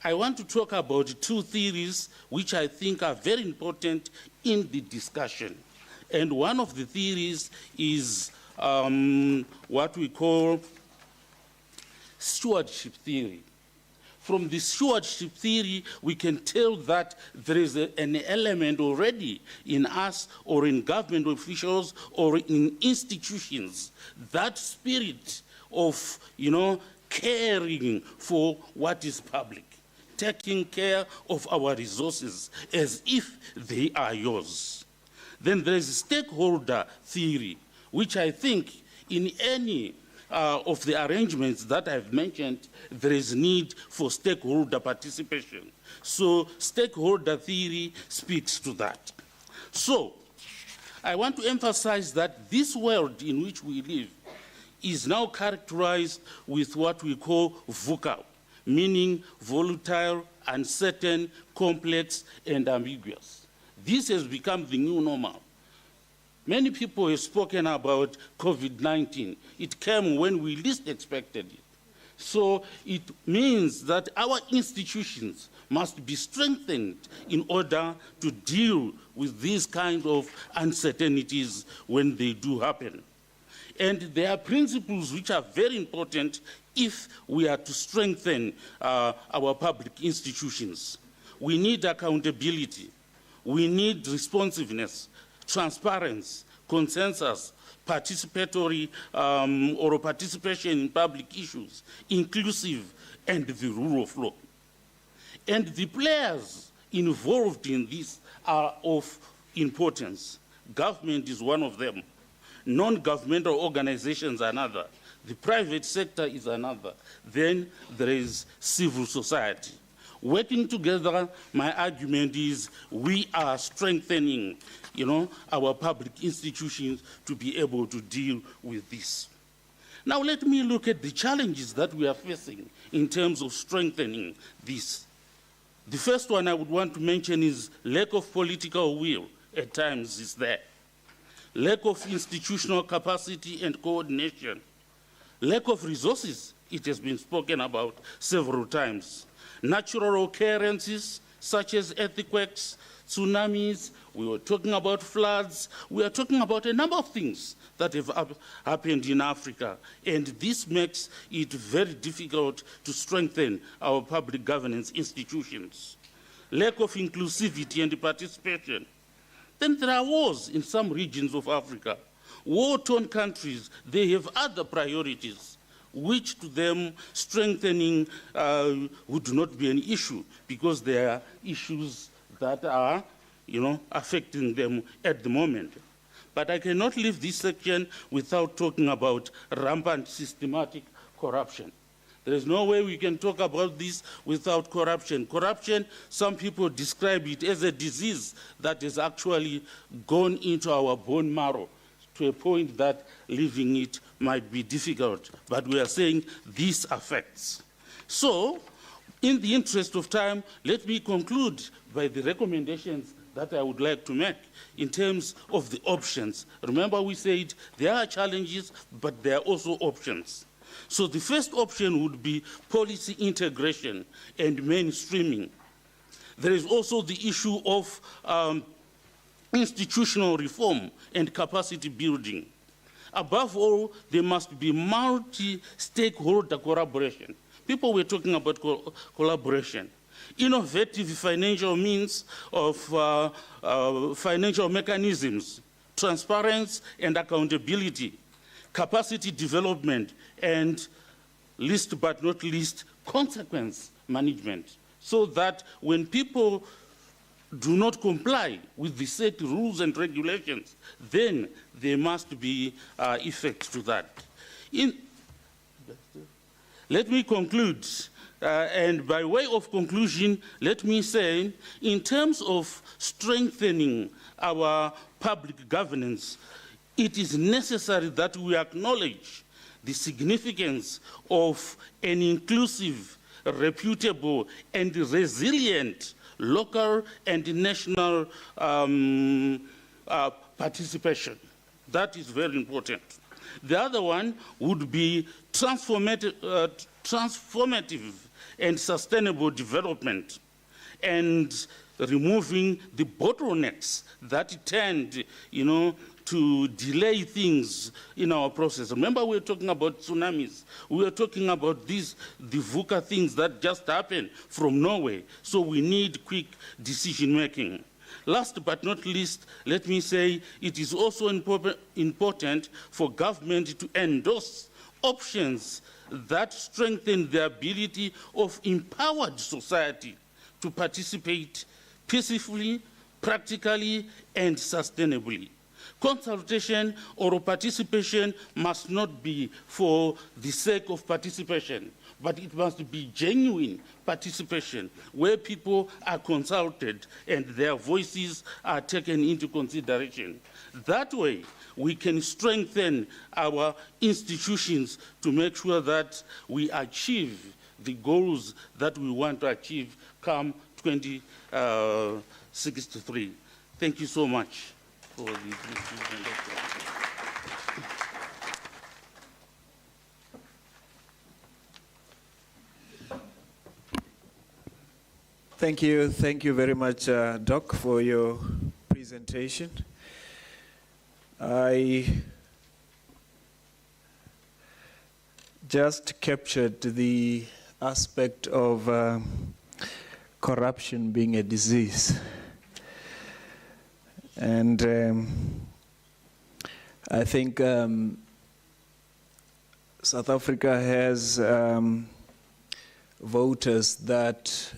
I want to talk about two theories which I think are very important in the discussion. And one of the theories is what we call stewardship theory. From the stewardship theory, we can tell that there is an element already in us or in government officials or in institutions, that spirit of, caring for what is public, taking care of our resources as if they are yours. Then there is stakeholder theory, which I think in any of the arrangements that I've mentioned, there is need for stakeholder participation. So stakeholder theory speaks to that. So I want to emphasize that this world in which we live is now characterized with what we call VUCA, meaning volatile, uncertain, complex, and ambiguous. This has become the new normal. Many people have spoken about COVID-19. It came when we least expected it. So it means that our institutions must be strengthened in order to deal with these kinds of uncertainties when they do happen. And there are principles which are very important if we are to strengthen our public institutions. We need accountability. We need responsiveness, transparency, consensus, participatory or participation in public issues, inclusive, and the rule of law. And the players involved in this are of importance. Government is one of them. Non-governmental organizations are another. The private sector is another. Then there is civil society. Working together, my argument is we are strengthening, our public institutions to be able to deal with this. Now let me look at the challenges that we are facing in terms of strengthening this. The first one I would want to mention is lack of political will at times is there. Lack of institutional capacity and coordination. Lack of resources, it has been spoken about several times. Natural occurrences such as earthquakes, tsunamis, we were talking about floods, we are talking about a number of things that have happened in Africa. And this makes it very difficult to strengthen our public governance institutions. Lack of inclusivity and participation. Then there are wars in some regions of Africa. War-torn countries, they have other priorities, which to them strengthening would not be an issue because there are issues that are, affecting them at the moment. But I cannot leave this section without talking about rampant systematic corruption. There is no way we can talk about this without corruption. Corruption, some people describe it as a disease that has actually gone into our bone marrow to a point that living it might be difficult. But we are saying this affects. So, in the interest of time, let me conclude by the recommendations that I would like to make in terms of the options. Remember we said there are challenges, but there are also options. So the first option would be policy integration and mainstreaming. There is also the issue of institutional reform and capacity building. Above all, there must be multi-stakeholder collaboration. People were talking about collaboration. Innovative financial means of financial mechanisms, transparency and accountability, capacity development, and least but not least, consequence management, so that when people do not comply with the set rules and regulations, then there must be effects to that. Let me conclude, and by way of conclusion, let me say, in terms of strengthening our public governance, it is necessary that we acknowledge the significance of an inclusive, reputable, and resilient local and national participation. That is very important. The other one would be transformative and sustainable development, and removing the bottlenecks that tend, to delay things in our process. Remember, we were talking about tsunamis. We were talking about the VUCA things that just happened from Norway. So we need quick decision-making. Last but not least, let me say it is also important for government to endorse options that strengthen the ability of empowered society to participate peacefully, practically, and sustainably. Consultation or participation must not be for the sake of participation, but it must be genuine participation where people are consulted and their voices are taken into consideration. That way, we can strengthen our institutions to make sure that we achieve the goals that we want to achieve come 2063. Thank you so much for the Thank you very much, Doc, for your presentation. I just captured the aspect of corruption being a disease. And I think South Africa has voters that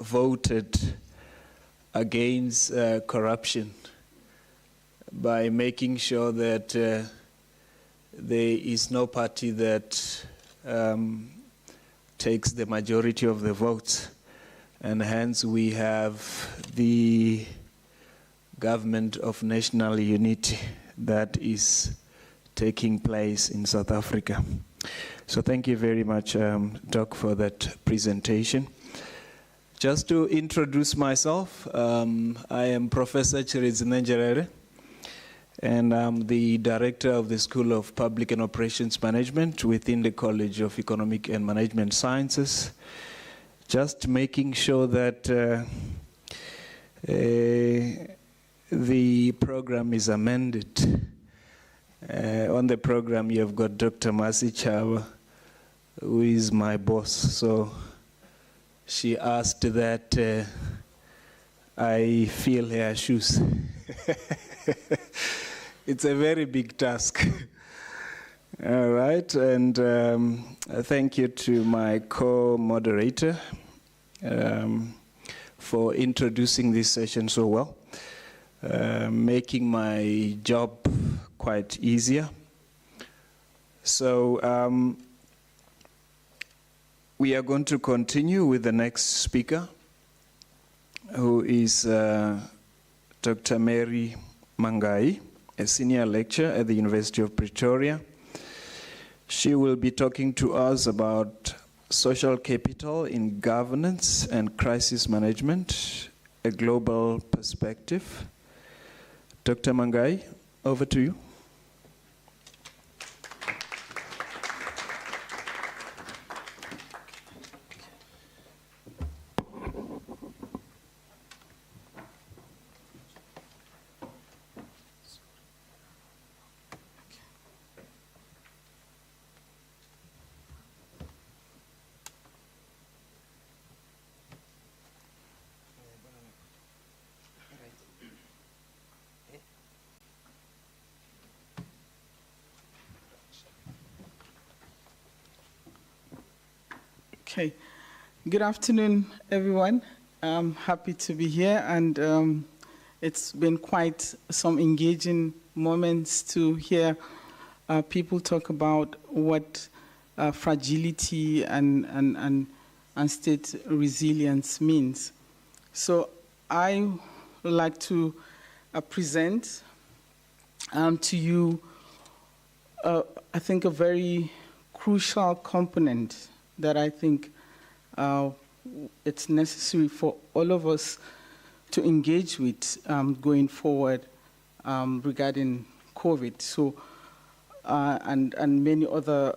voted against corruption by making sure that there is no party that takes the majority of the votes. And hence we have the government of national unity that is taking place in South Africa. So thank you very much, Doc, for that presentation. Just to introduce myself, I am Professor Chirizi Nenjerere, and I'm the director of the School of Public and Operations Management within the College of Economic and Management Sciences. Just making sure that the program is amended. On the program, you've got Dr. Masi Chawa, who is my boss. So she asked that I fill her shoes. It's a very big task. All right, and thank you to my co-moderator for introducing this session so well, making my job quite easier. So we are going to continue with the next speaker, who is Dr. Mary Mangai, a senior lecturer at the University of Pretoria. She will be talking to us about social capital in governance and crisis management, a global perspective. Dr. Mangai, over to you. Okay. Good afternoon, everyone. I'm happy to be here, and it's been quite some engaging moments to hear people talk about what fragility and state resilience means. So I would like to present to you, I think, a very crucial component that I think it's necessary for all of us to engage with going forward regarding COVID. So, and many other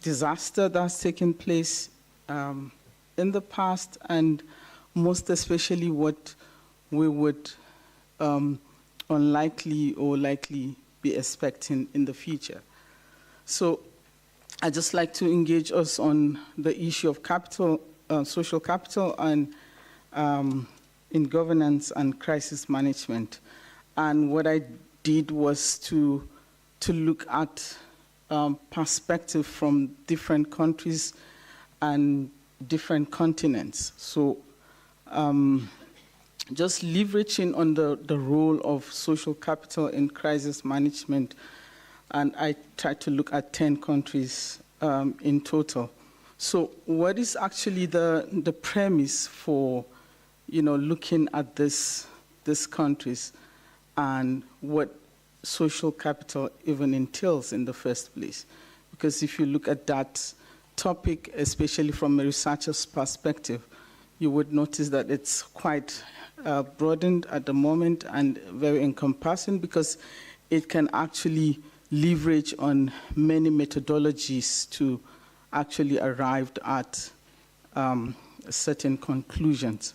disasters that's taken place in the past, and most especially what we would unlikely or likely be expecting in the future. So I'd just like to engage us on the issue of capital, social capital, and in governance and crisis management. And what I did was to look at perspective from different countries and different continents. So just leveraging on the role of social capital in crisis management, and I tried to look at 10 countries in total. So what is actually the premise for, looking at these countries and what social capital even entails in the first place? Because if you look at that topic, especially from a researcher's perspective, you would notice that it's quite broadened at the moment and very encompassing, because it can actually leverage on many methodologies to actually arrive at certain conclusions.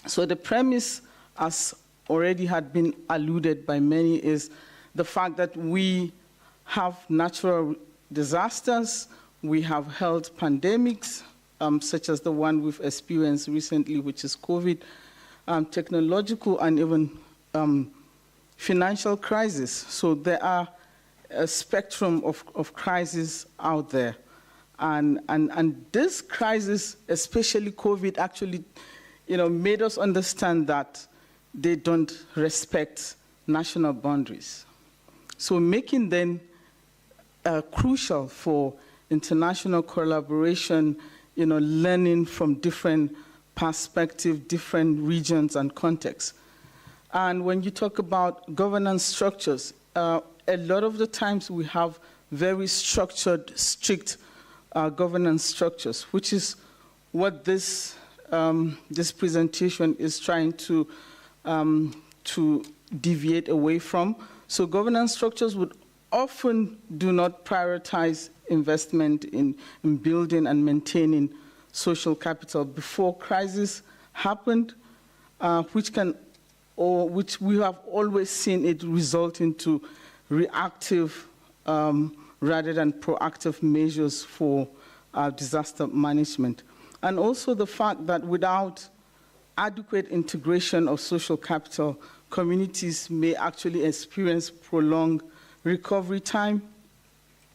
So the premise, as already had been alluded by many, is the fact that we have natural disasters, we have health pandemics, such as the one we've experienced recently, which is COVID, technological and even financial crisis. So there are a spectrum of crises out there. And this crisis, especially COVID, actually made us understand that they don't respect national boundaries. So making them crucial for international collaboration, learning from different perspectives, different regions and contexts. And when you talk about governance structures, a lot of the times we have very structured, strict governance structures, which is what this presentation is trying to deviate away from. So governance structures would often do not prioritize investment in building and maintaining social capital before crisis happened, which we have always seen it result into reactive rather than proactive measures for disaster management. And also the fact that without adequate integration of social capital, communities may actually experience prolonged recovery time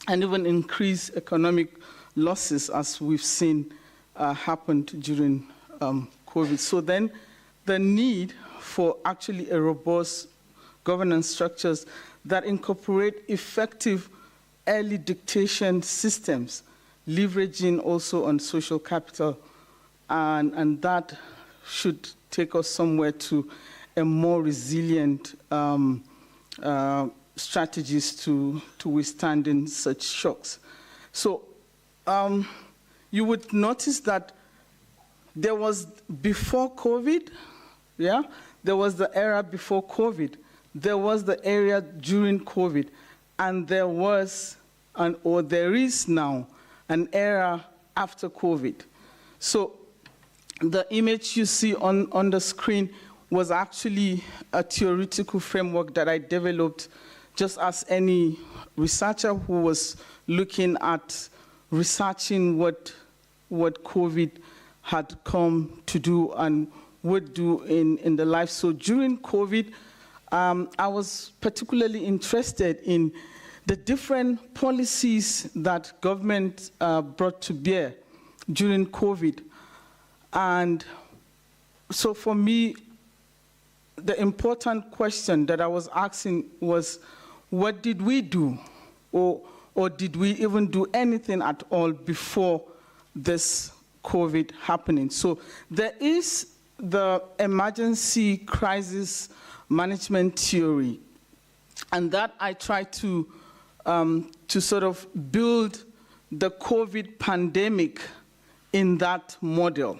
and even increase economic losses, as we've seen happened during COVID. So then the need for actually a robust governance structures that incorporate effective early dictation systems, leveraging also on social capital, and that should take us somewhere to a more resilient strategies to withstanding such shocks. So you would notice that there was before COVID, there was the era before COVID, there was the era during COVID, and there was, or there is now, an era after COVID. So the image you see on the screen was actually a theoretical framework that I developed just as any researcher who was looking at researching what COVID had come to do and would do in the life. So during COVID, I was particularly interested in the different policies that government brought to bear during COVID. And so for me, the important question that I was asking was, what did we do? Or did we even do anything at all before this COVID happening? So there is the emergency crisis management theory, and that I try to sort of build the COVID pandemic in that model.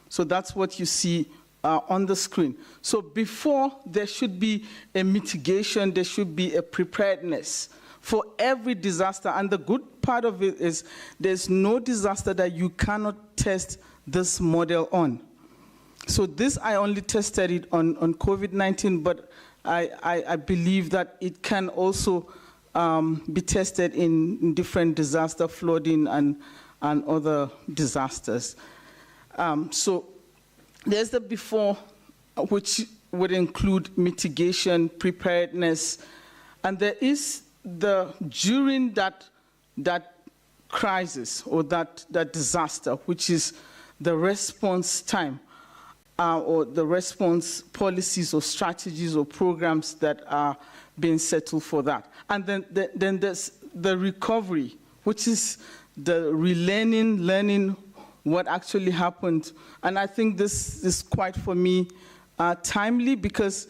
So that's what you see on the screen. So before there should be a mitigation, there should be a preparedness for every disaster. And the good part of it is there's no disaster that you cannot test this model on. So this, I only tested it on COVID-19, but I believe that it can also be tested in different disaster, flooding, and other disasters. So there's the before, which would include mitigation, preparedness, and there is the during that crisis or that disaster, which is the response time, or the response policies or strategies or programs that are being settled for that. And then there's the recovery, which is the relearning, learning what actually happened. And I think this is quite, for me, timely, because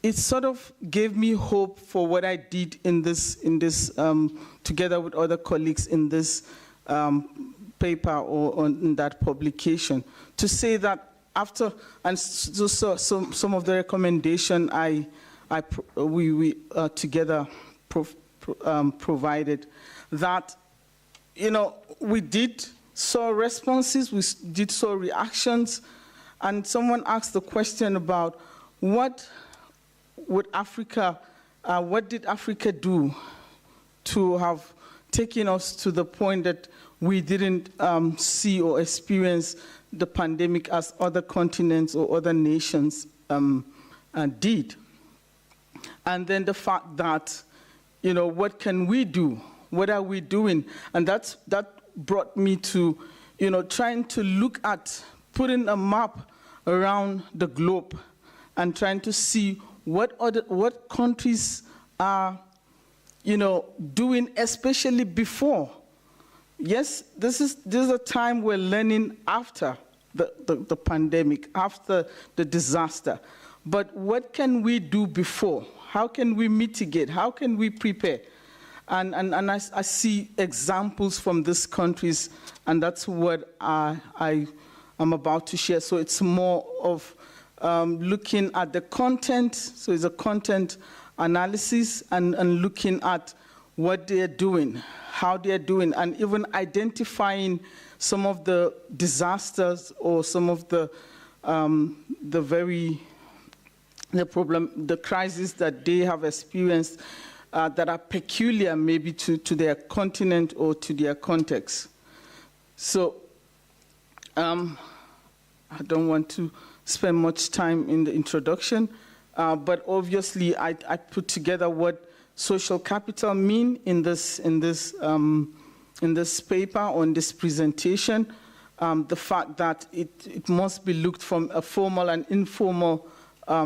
it sort of gave me hope for what I did in this together with other colleagues in this paper or in that publication, to say that after, and so some of the recommendation we together provided, that, you know, we did saw responses, we did saw reactions, and someone asked the question about what did Africa do to have taken us to the point that we didn't see or experience the pandemic as other continents or other nations did. And then the fact that, you know, what can we do? What are we doing? And that brought me to, you know, trying to look at putting a map around the globe and trying to see what countries are, you know, doing, especially before. Yes, this is a time we're learning after the pandemic, after the disaster. But what can we do before? How can we mitigate? How can we prepare? And I see examples from these countries, and that's what I am about to share. So it's more of looking at the content. So it's a content analysis and looking at what they're doing, how they're doing, and even identifying some of the disasters or some of the crises that they have experienced that are peculiar maybe to their continent or to their context. So I don't want to spend much time in the introduction, but obviously I put together what social capital mean in this paper, on this presentation. The fact that it must be looked from a formal and informal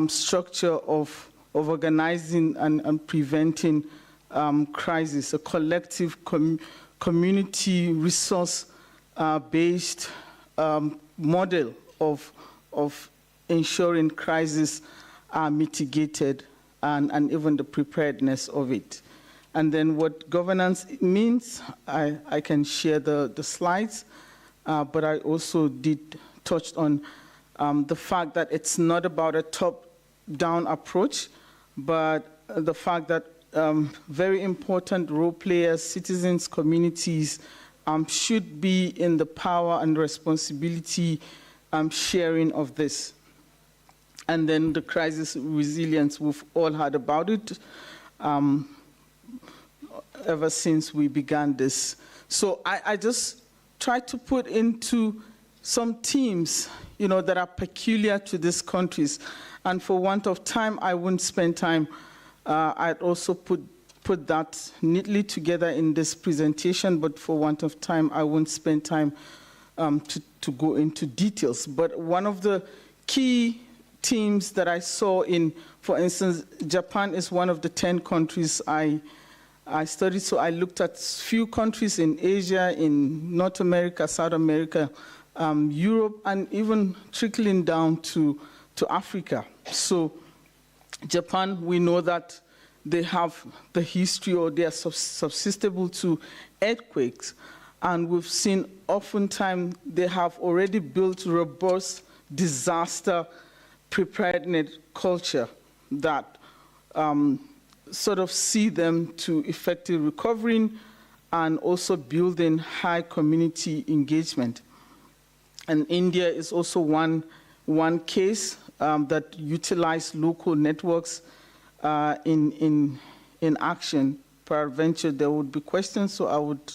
structure of organizing and preventing crisis, a collective community resource-based model of ensuring crises are mitigated and even the preparedness of it. And then what governance means, I can share the slides, but I also did touch on the fact that it's not about a top-down approach, but the fact that very important role players, citizens, communities should be in the power and responsibility sharing of this. And then the crisis resilience, we've all heard about it ever since we began this. So I just tried to put into some themes, you know, that are peculiar to these countries. And for want of time, I wouldn't spend time. I'd also put that neatly together in this presentation, but for want of time, I won't spend time to go into details. But one of the key themes that I saw in, for instance, Japan is one of the 10 countries I studied. So I looked at few countries in Asia, in North America, South America, Europe, and even trickling down to Africa. So Japan, we know that they have the history, or they are susceptible to earthquakes. And we've seen oftentimes they have already built robust disaster preparedness culture that sort of see them to effective recovering and also building high community engagement. And India is also one one case that utilized local networks in action. Peradventure, there would be questions, so I would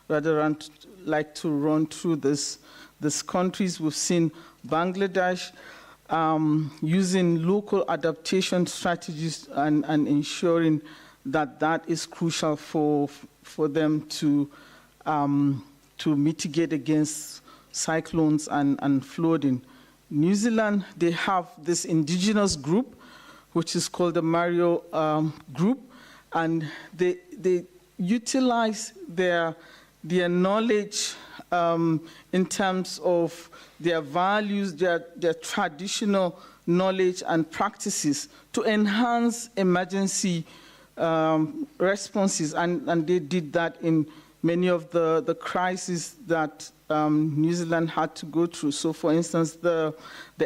rather like to run through these countries. We've seen Bangladesh using local adaptation strategies and ensuring that is crucial for them to mitigate against cyclones and flooding. New Zealand, they have this indigenous group, which is called the Mario group, and they utilize their knowledge in terms of their values, their traditional knowledge and practices to enhance emergency responses, and they did that in many of the crises that New Zealand had to go through. So, for instance, the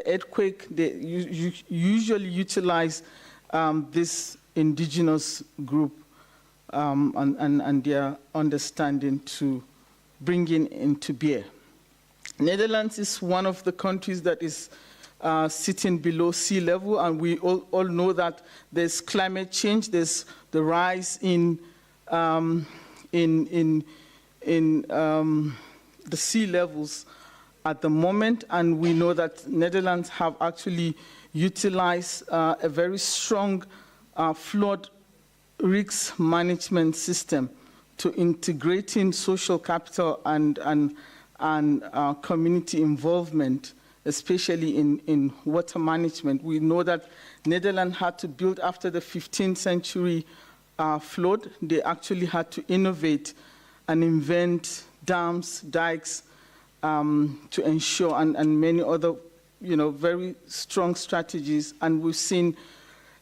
earthquake, they usually utilize this indigenous group and their understanding to bring into bear. Netherlands is one of the countries that is sitting below sea level, and we all know that there's climate change, there's the rise in the sea levels at the moment, and we know that Netherlands have actually utilized a very strong flood risk management system to integrating social capital and community involvement, especially in water management. We know that Netherlands had to build after the 15th century flood. They actually had to innovate and invent dams, dikes, to ensure, and many other, very strong strategies. And we've seen,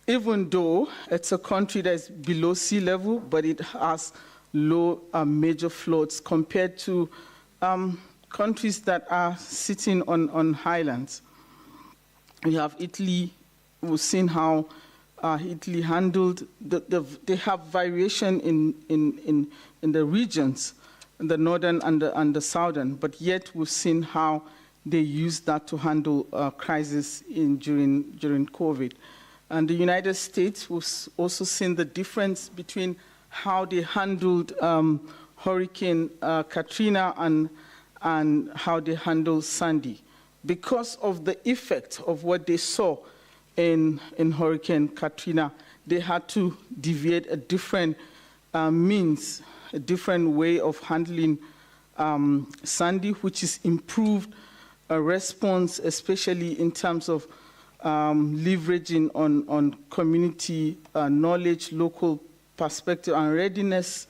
even though it's a country that's below sea level, but it has low major floods compared to countries that are sitting on highlands. We have Italy. We've seen how Italy handled. They have variation in the regions, in the northern and the southern, but yet we've seen how they use that to handle crisis during COVID. And the United States, we've also seen the difference between how they handled Hurricane Katrina and how they handled Sandy, because of the effect of what they saw in Hurricane Katrina. They had to deviate a different means, a different way of handling Sandy, which is improved response, especially in terms of leveraging on community knowledge, local perspective, and readiness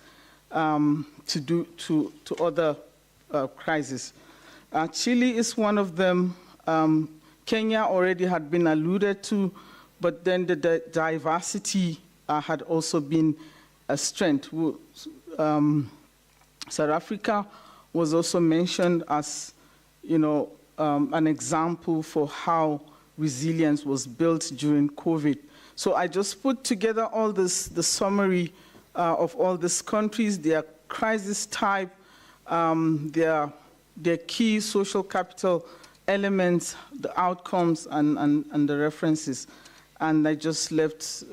to other crises. Chile is one of them. Kenya already had been alluded to, but then the diversity had also been a strength. South Africa was also mentioned as, an example for how resilience was built during COVID. So I just put together all this, the summary of all these countries, their crisis type, their key social capital elements, the outcomes, and the references. And I just left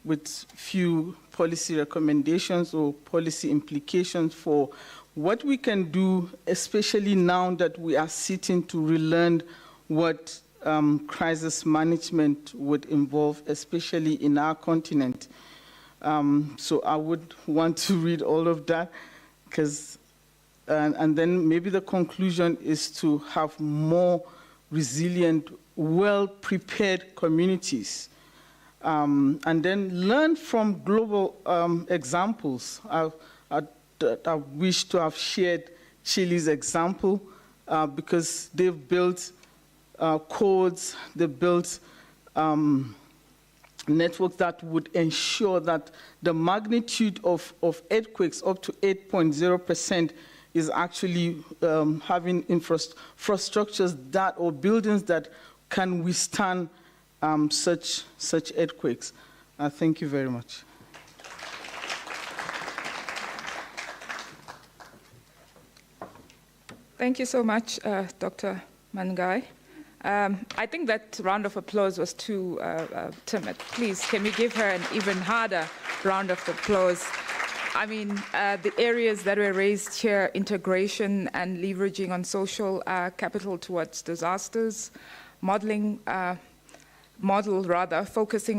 with few policy recommendations or policy implications for what we can do, especially now that we are sitting to relearn what crisis management would involve, especially in our continent. So I would want to read all of that, because, and then maybe the conclusion is to have more resilient, well-prepared communities. And then learn from global examples. I wish to have shared Chile's example because they've built codes, they built networks that would ensure that the magnitude of earthquakes up to 8.0% is actually having infrastructures that, or buildings that can withstand such earthquakes. Thank you very much. Thank you so much, Dr. Mangai. I think that round of applause was too timid. Please, can we give her an even harder round of applause? I mean, the areas that were raised here, integration and leveraging on social capital towards disasters, focusing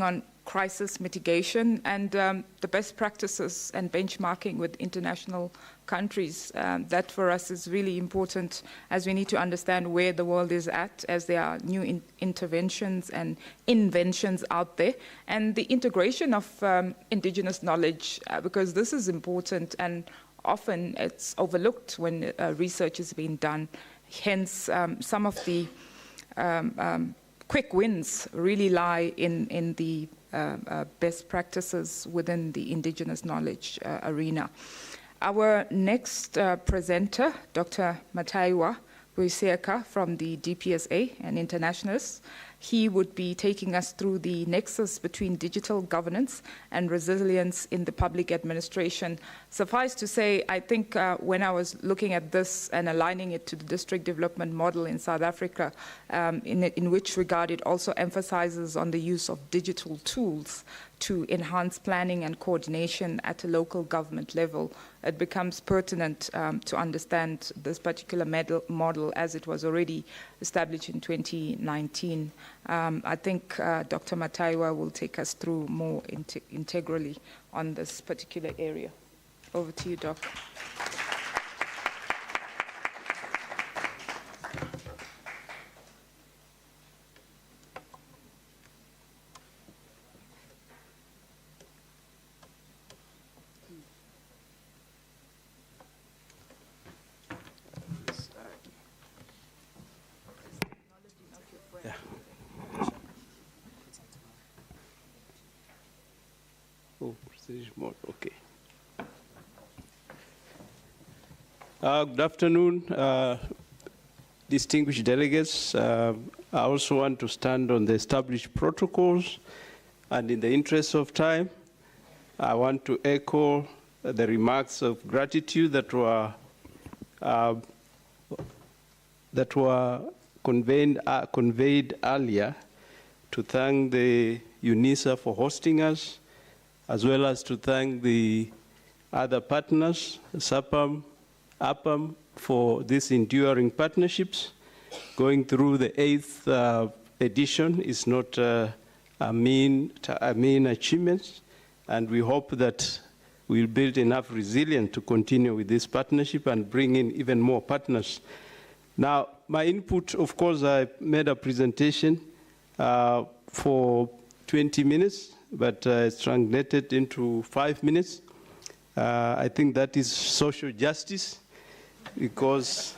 on crisis mitigation and the best practices and benchmarking with international countries. That for us is really important as we need to understand where the world is at as there are new interventions and inventions out there. And the integration of indigenous knowledge, because this is important and often it's overlooked when research is being done. Hence, some of the quick wins really lie in the best practices within the indigenous knowledge arena. Our next presenter, Dr. Mataiwa Buiseka from the DPSA, an internationalist, he would be taking us through the nexus between digital governance and resilience in the public administration. Suffice to say, I think when I was looking at this and aligning it to the district development model in South Africa, in which regard it also emphasizes on the use of digital tools to enhance planning and coordination at a local government level, it becomes pertinent to understand this particular model as it was already established in 2019. I think Dr. Mataiwa will take us through more integrally on this particular area. Over to you, Doc. Okay. Good afternoon, distinguished delegates. I also want to stand on the established protocols, and in the interest of time, I want to echo the remarks of gratitude that were conveyed earlier, to thank the UNISA for hosting us, as well as to thank the other partners, SAPAM, APAM, for these enduring partnerships. Going through the 8th edition is not a mean achievement, and we hope that we'll build enough resilience to continue with this partnership and bring in even more partners. Now, my input, of course, I made a presentation for 20 minutes, but it's translated into 5 minutes. I think that is social justice, because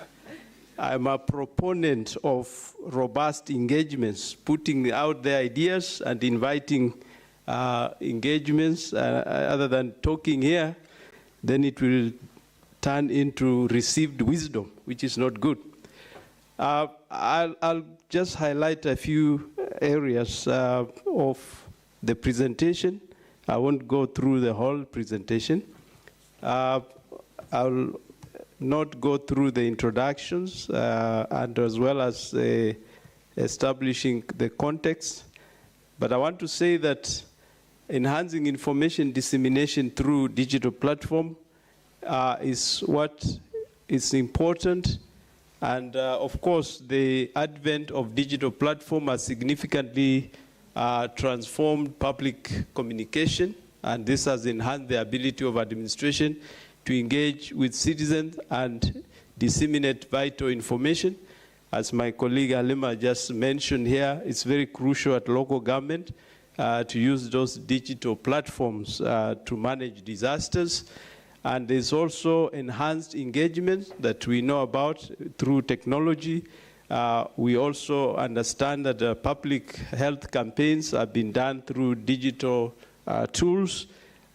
I'm a proponent of robust engagements, putting out the ideas and inviting engagements. Other than talking here, then it will turn into received wisdom, which is not good. I'll just highlight a few areas of the presentation. I won't go through the whole presentation. I'll not go through the introductions and as well as establishing the context. But I want to say that enhancing information dissemination through digital platform is what is important. And of course, the advent of digital platform has significantly transformed public communication, and this has enhanced the ability of administration to engage with citizens and disseminate vital information. As my colleague Alima just mentioned here, it's very crucial at local government to use those digital platforms to manage disasters. And there's also enhanced engagement that we know about through technology. We also understand that public health campaigns have been done through digital tools,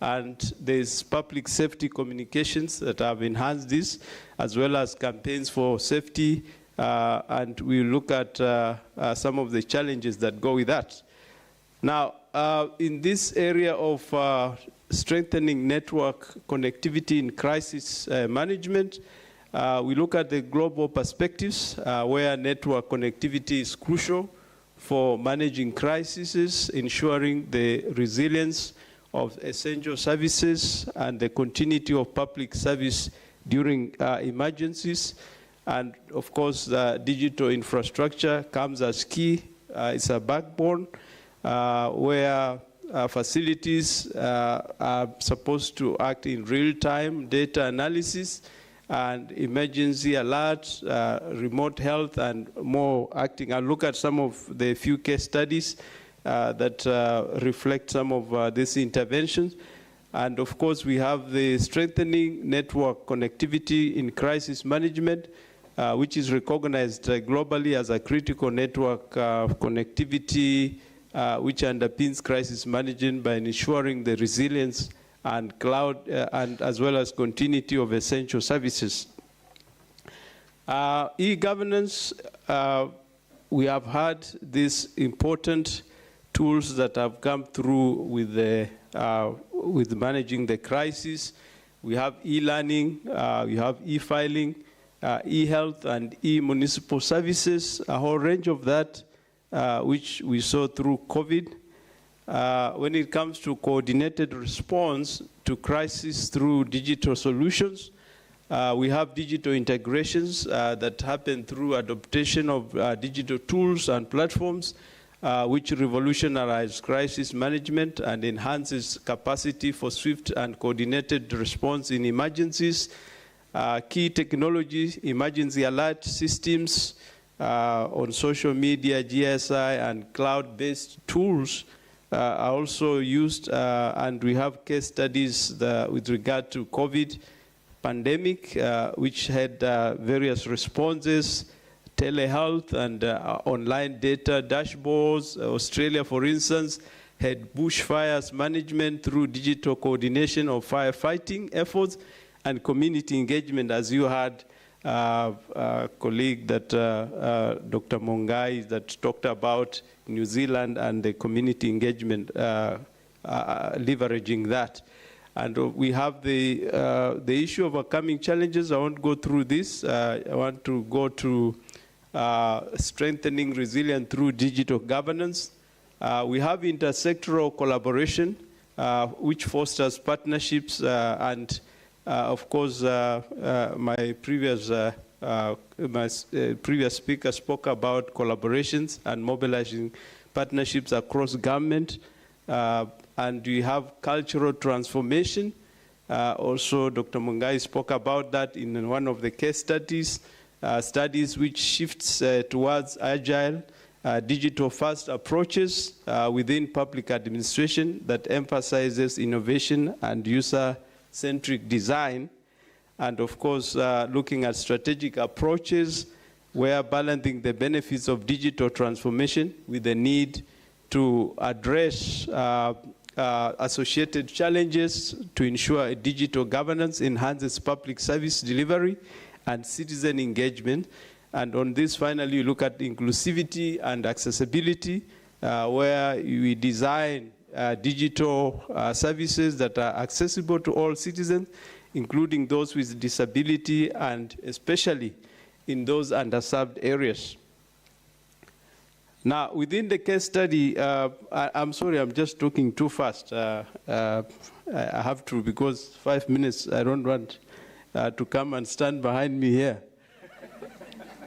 and there's public safety communications that have enhanced this, as well as campaigns for safety, and we look at some of the challenges that go with that. Now, in this area of strengthening network connectivity in crisis management, We look at the global perspectives where network connectivity is crucial for managing crises, ensuring the resilience of essential services and the continuity of public service during emergencies. And of course, the digital infrastructure comes as key. It's a backbone where facilities are supposed to act in real-time data analysis and emergency alerts, remote health, and more acting. I'll look at some of the few case studies that reflect some of these interventions. And of course, we have the strengthening network connectivity in crisis management, which is recognized globally as a critical network connectivity, which underpins crisis management by ensuring the resilience and cloud, and as well as continuity of essential services. E-governance, we have had these important tools that have come through with managing the crisis. We have e-learning, we have e-filing, e-health, and e-municipal services, a whole range of that, which we saw through COVID. When it comes to coordinated response to crisis through digital solutions, we have digital integrations that happen through adaptation of digital tools and platforms, which revolutionize crisis management and enhances capacity for swift and coordinated response in emergencies. Key technologies, emergency alert systems on social media, GSI, and cloud-based tools are also used, and we have case studies with regard to COVID pandemic, which had various responses, telehealth and online data dashboards. Australia, for instance, had bushfires management through digital coordination of firefighting efforts and community engagement, as you had a colleague that Dr. Mongai that talked about New Zealand and the community engagement leveraging that. And we have the issue of overcoming challenges. I won't go through this. I want to go to strengthening resilience through digital governance. We have intersectoral collaboration, which fosters partnerships and of course, my previous speaker spoke about collaborations and mobilizing partnerships across government. And we have cultural transformation. Also, Dr. Mungai spoke about that in one of the case studies, which shifts towards agile, digital-first approaches within public administration that emphasizes innovation and user-centric design, and of course, looking at strategic approaches where balancing the benefits of digital transformation with the need to address associated challenges to ensure a digital governance enhances public service delivery and citizen engagement. And on this, finally, you look at inclusivity and accessibility, where we design digital services that are accessible to all citizens, including those with disability and especially in those underserved areas. Now, within the case study, I'm sorry, I'm just talking too fast. I have to, because 5 minutes, I don't want to come and stand behind me here.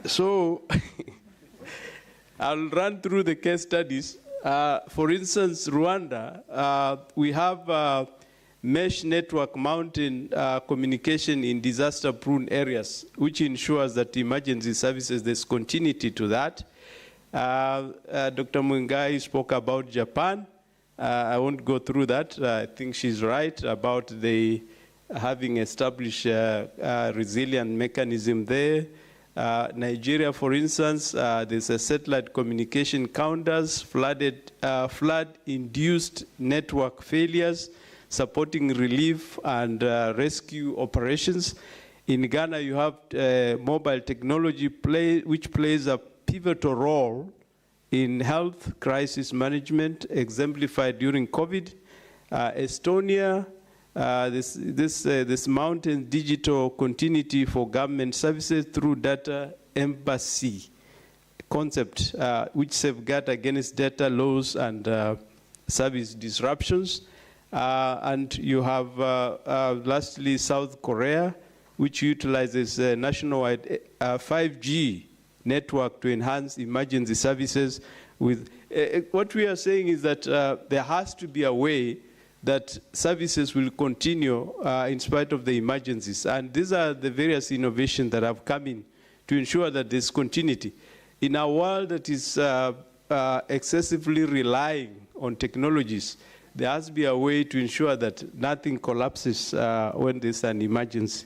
So, I'll run through the case studies. For instance, Rwanda, we have mesh network mountain communication in disaster-prone areas, which ensures that emergency services, there's continuity to that. Dr. Mungai spoke about Japan. I won't go through that. I think she's right about the having established a resilient mechanism there. Nigeria, for instance, there's a satellite communication counters, flood-induced network failures, supporting relief and rescue operations. In Ghana, you have mobile technology which plays a pivotal role in health crisis management, exemplified during COVID. Estonia, this mountain digital continuity for government services through data embassy concept, which safeguard against data loss and service disruptions. And you have, lastly, South Korea, which utilizes a nationwide 5G network to enhance emergency services. With what we are saying is that there has to be a way that services will continue in spite of the emergencies. And these are the various innovations that have come in to ensure that there's continuity. In a world that is excessively relying on technologies, there has to be a way to ensure that nothing collapses when there's an emergency.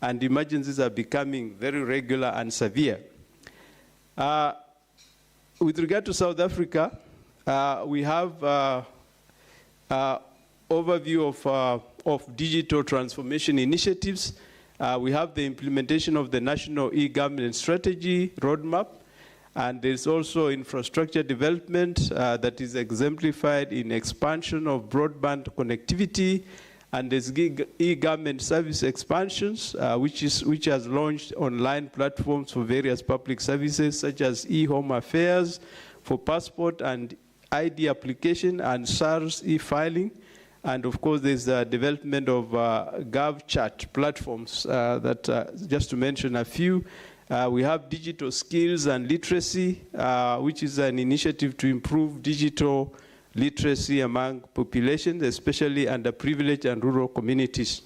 And emergencies are becoming very regular and severe. With regard to South Africa, we have overview of digital transformation initiatives. We have the implementation of the National E-Government Strategy Roadmap, and there's also infrastructure development that is exemplified in expansion of broadband connectivity, and there's e-government service expansions, which has launched online platforms for various public services, such as e-home affairs for passport and ID application and SARS e-filing. And of course, there's the development of GovChat platforms just to mention a few. We have digital skills and literacy, which is an initiative to improve digital literacy among populations, especially underprivileged and rural communities.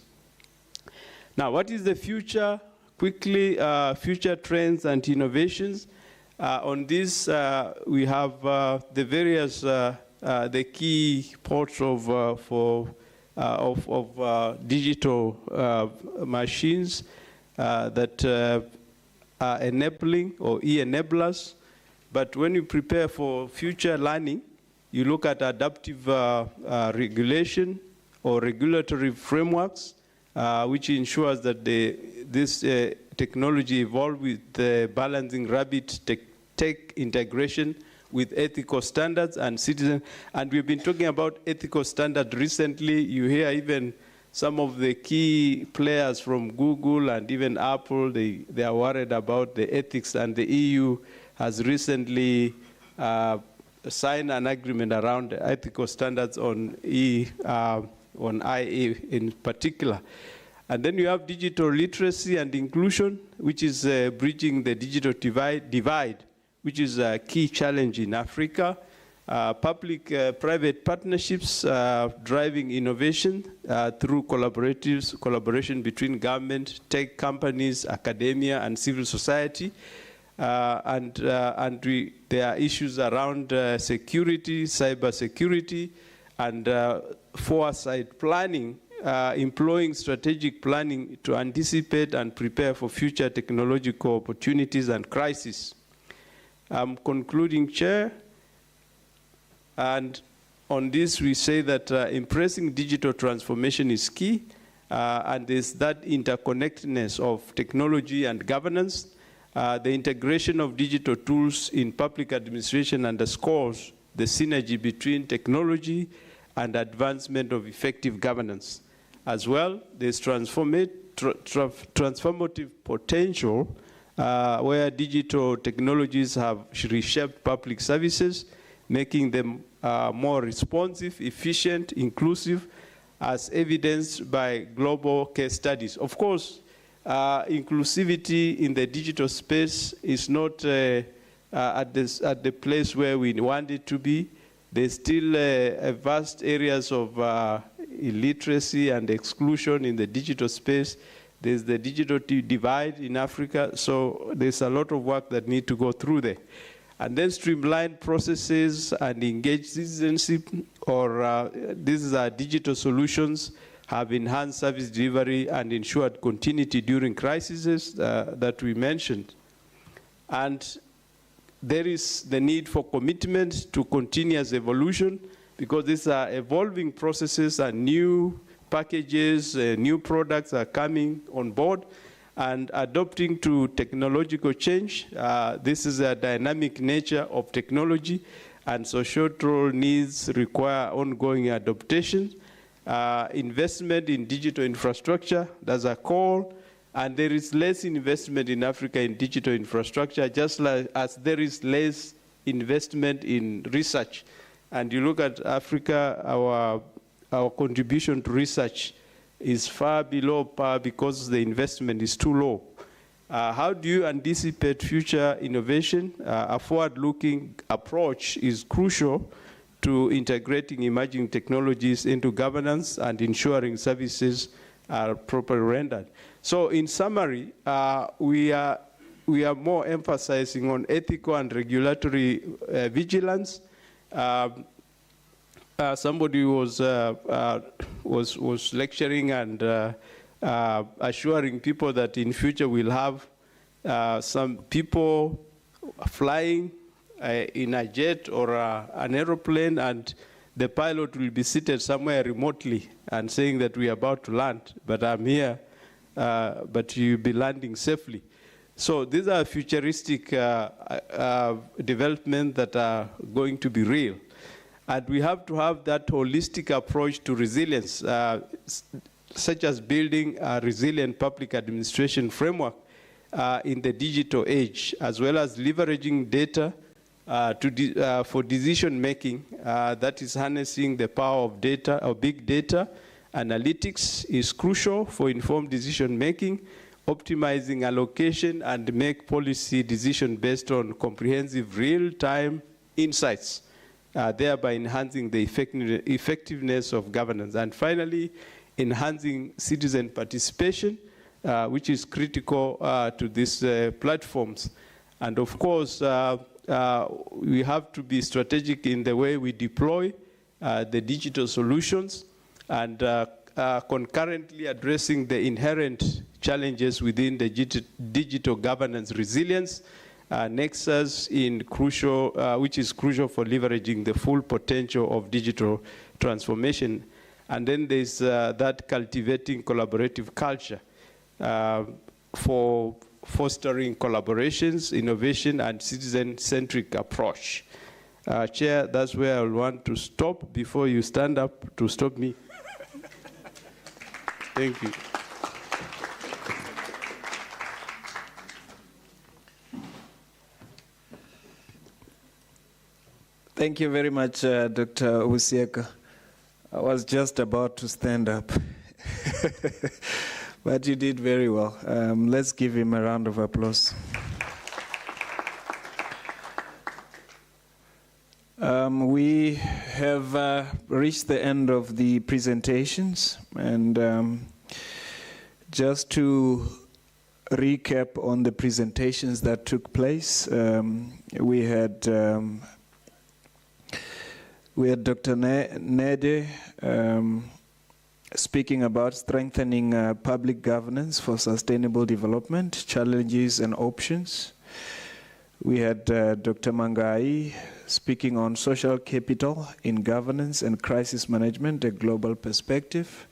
Now, what is the future? Quickly, future trends and innovations. On this, we have the various, the key parts of digital machines that are enabling or e-enablers. But when you prepare for future learning, you look at adaptive regulation or regulatory frameworks, which ensures that this technology evolve with balancing rapid tech integration with ethical standards and citizen. And we've been talking about ethical standards recently. You hear even some of the key players from Google and even Apple, they are worried about the ethics, and the EU has recently signed an agreement around ethical standards on IA in particular. And then you have digital literacy and inclusion, which is bridging the digital divide, which is a key challenge in Africa. Public-private partnerships driving innovation through collaboration between government, tech companies, academia, and civil society. There are issues around security, cyber security, and foresight planning, employing strategic planning to anticipate and prepare for future technological opportunities and crises. I'm concluding, Chair. And on this, we say that embracing digital transformation is key, and there's that interconnectedness of technology and governance. The integration of digital tools in public administration underscores the synergy between technology and advancement of effective governance. As well, there's transformative potential where digital technologies have reshaped public services, making them more responsive, efficient, inclusive, as evidenced by global case studies. Of course, inclusivity in the digital space is not at the place where we want it to be. There's still vast areas of illiteracy and exclusion in the digital space. There's the digital divide in Africa, so there's a lot of work that need to go through there. And then streamline processes and engage citizenship, or these are digital solutions, have enhanced service delivery and ensured continuity during crises that we mentioned. And there is the need for commitment to continuous evolution, because these are evolving processes and new packages, new products are coming on board, and adopting to technological change. This is a dynamic nature of technology, and societal needs require ongoing adaptation. investment in digital infrastructure, that's a call, and there is less investment in Africa in digital infrastructure, just like as there is less investment in research. And you look at Africa, our contribution to research is far below par because the investment is too low. How do you anticipate future innovation? A forward-looking approach is crucial to integrating emerging technologies into governance and ensuring services are properly rendered. So in summary, we are more emphasizing on ethical and regulatory vigilance. Somebody was lecturing and assuring people that in future we'll have some people flying in a jet or an aeroplane, and the pilot will be seated somewhere remotely and saying that we are about to land, but I'm here, but you'll be landing safely. So these are futuristic developments that are going to be real. And we have to have that holistic approach to resilience, such as building a resilient public administration framework in the digital age, as well as leveraging data for decision making, that is harnessing the power of data, or big data. Analytics is crucial for informed decision making, optimizing allocation, and make policy decision based on comprehensive real-time insights, thereby enhancing the effectiveness of governance. And finally, enhancing citizen participation, which is critical to these platforms. And of course, we have to be strategic in the way we deploy the digital solutions, and concurrently addressing the inherent challenges within the digital governance resilience nexus which is crucial for leveraging the full potential of digital transformation. And then there's that cultivating collaborative culture for fostering collaborations, innovation, and citizen-centric approach. Chair, that's where I want to stop before you stand up to stop me. Thank you. Thank you very much, Dr. Usieka. I was just about to stand up, but you did very well. Let's give him a round of applause. We have reached the end of the presentations, and just to recap on the presentations that took place, we had Dr. Nede speaking about strengthening public governance for sustainable development, challenges and options. We had Dr. Mangai speaking on social capital in governance and crisis management, a global perspective.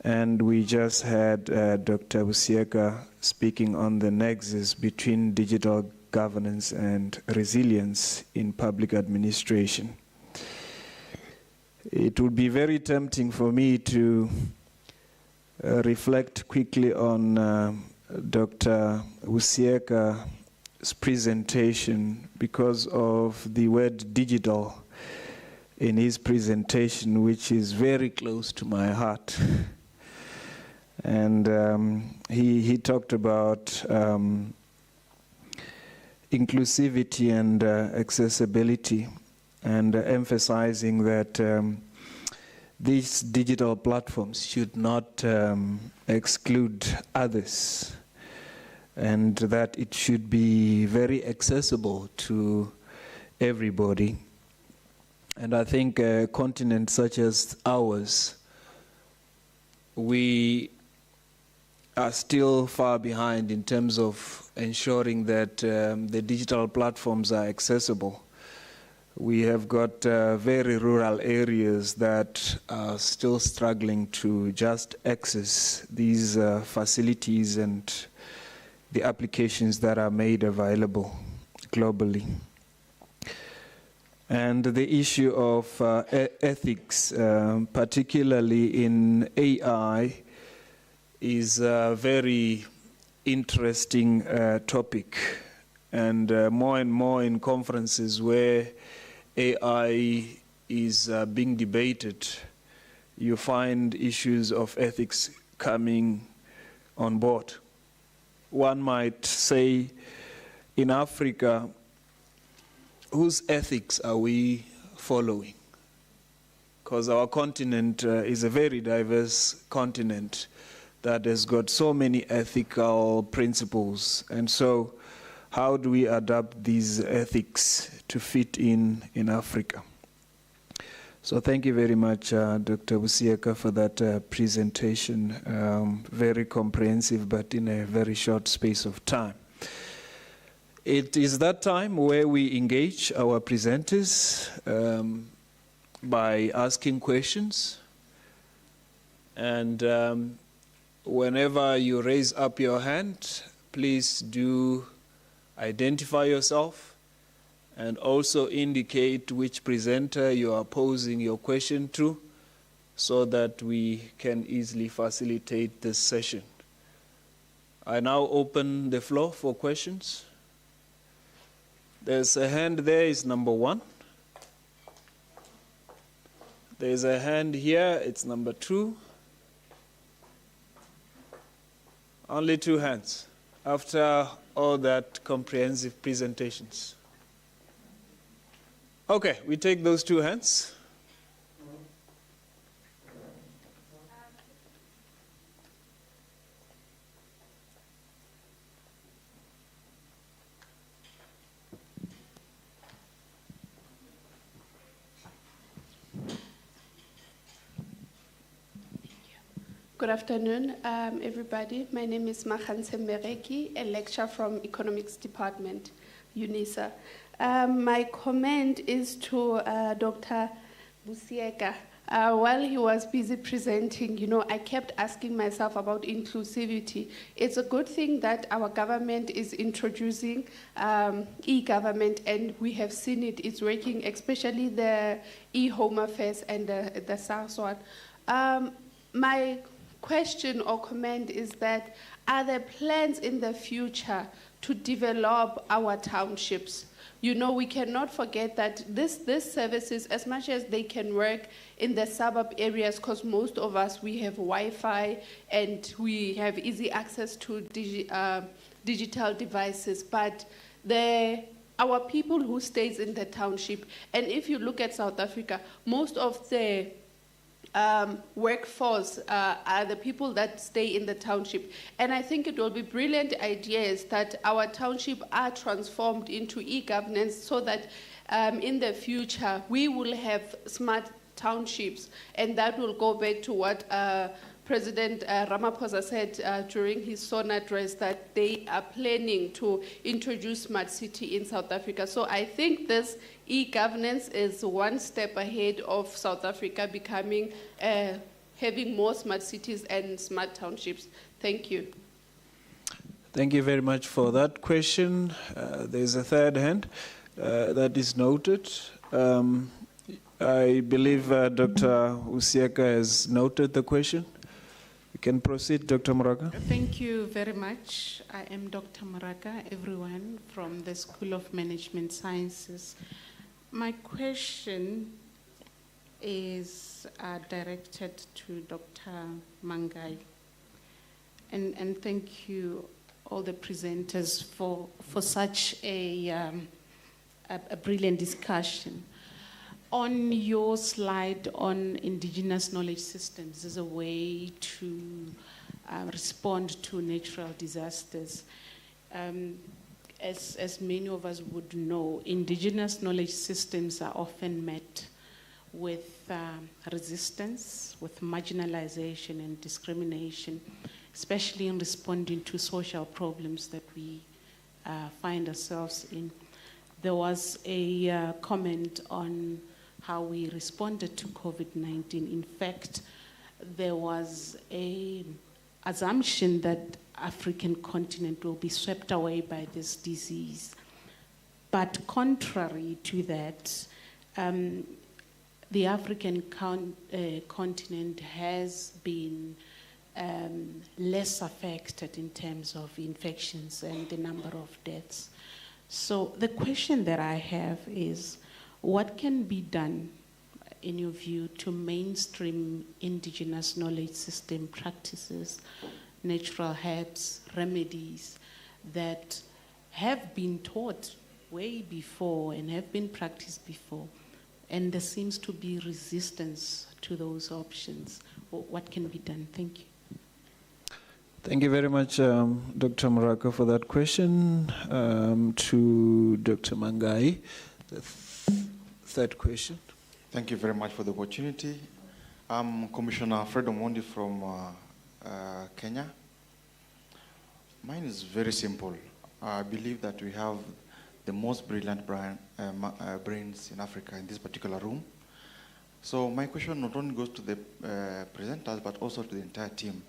And we just had Dr. Usieka speaking on the nexus between digital governance and resilience in public administration. It would be very tempting for me to reflect quickly on Dr. Usieka's presentation because of the word digital in his presentation, which is very close to my heart. And he talked about inclusivity and accessibility, and emphasizing that these digital platforms should not exclude others, and that it should be very accessible to everybody. And I think a continent such as ours, we are still far behind in terms of ensuring that the digital platforms are accessible. We have got very rural areas that are still struggling to just access these facilities and the applications that are made available globally. And the issue of ethics, particularly in AI, is a very interesting topic. And more in conferences where AI is being debated, you find issues of ethics coming on board. One might say, in Africa, whose ethics are we following? Because our continent is a very diverse continent that has got so many ethical principles. And so how do we adapt these ethics to fit in Africa? So thank you very much, Dr. Busieka, for that presentation. Very comprehensive, but in a very short space of time. It is that time where we engage our presenters by asking questions. And whenever you raise up your hand, please do identify yourself and also indicate which presenter you are posing your question to so that we can easily facilitate this session. I now open the floor for questions. There's a hand there, is number 1. There's a hand here, it's number 2. Only 2 hands after all that comprehensive presentations. Okay, we take those 2 hands. Good afternoon, everybody. My name is Makhanse Mereki, a lecturer from Economics Department, UNISA. My comment is to Dr. Busieka. While he was busy presenting, I kept asking myself about inclusivity. It's a good thing that our government is introducing e-government, and we have seen it. It's working, especially the e-home affairs and the SARS one. My question or comment is that, are there plans in the future to develop our townships? We cannot forget that these services, as much as they can work in the suburb areas, because most of us, we have Wi-Fi and we have easy access to digital devices, but our people who stays in the township, and if you look at South Africa, most of the workforce are the people that stay in the township. And I think it will be brilliant ideas that our township are transformed into e-governance so that in the future we will have smart townships. And that will go back to what President Ramaphosa said during his SON address, that they are planning to introduce smart city in South Africa. So I think this e-governance is one step ahead of South Africa becoming, having more smart cities and smart townships. Thank you. Thank you very much for that question. There's a third hand that is noted. I believe Dr. Busieka has noted the question. You can proceed, Dr. Muraga. Thank you very much. I am Dr. Muraga, everyone from the School of Management Sciences. My question is directed to Dr. Mangai. And thank you, all the presenters, for such a brilliant discussion. On your slide on indigenous knowledge systems as a way to respond to natural disasters, as many of us would know, indigenous knowledge systems are often met with resistance, with marginalization and discrimination, especially in responding to social problems that we find ourselves in. There was a comment on how we responded to COVID-19. In fact, there was an assumption that African continent will be swept away by this disease. But contrary to that, the African continent has been less affected in terms of infections and the number of deaths. So the question that I have is, what can be done, in your view, to mainstream indigenous knowledge system practices, natural herbs, remedies that have been taught way before and have been practiced before, and there seems to be resistance to those options? What can be done? Thank you. Thank you very much, Dr. Moraka, for that question. To Dr. Mangai, the third question. Thank you very much for the opportunity. I'm Commissioner Fred Omondi from Kenya. Mine is very simple. I believe that we have the most brilliant brains in Africa in this particular room. So my question not only goes to the presenters, but also to the entire team.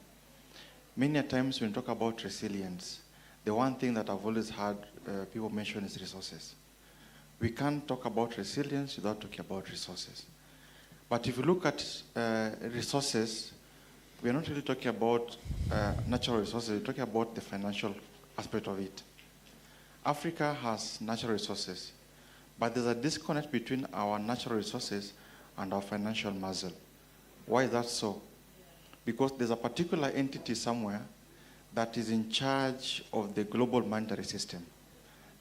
Many times when we talk about resilience, the one thing that I've always heard people mention is resources. We can't talk about resilience without talking about resources. But if you look at resources, we're not really talking about natural resources, we're talking about the financial aspect of it. Africa has natural resources, but there's a disconnect between our natural resources and our financial muscle. Why is that so? Because there's a particular entity somewhere that is in charge of the global monetary system.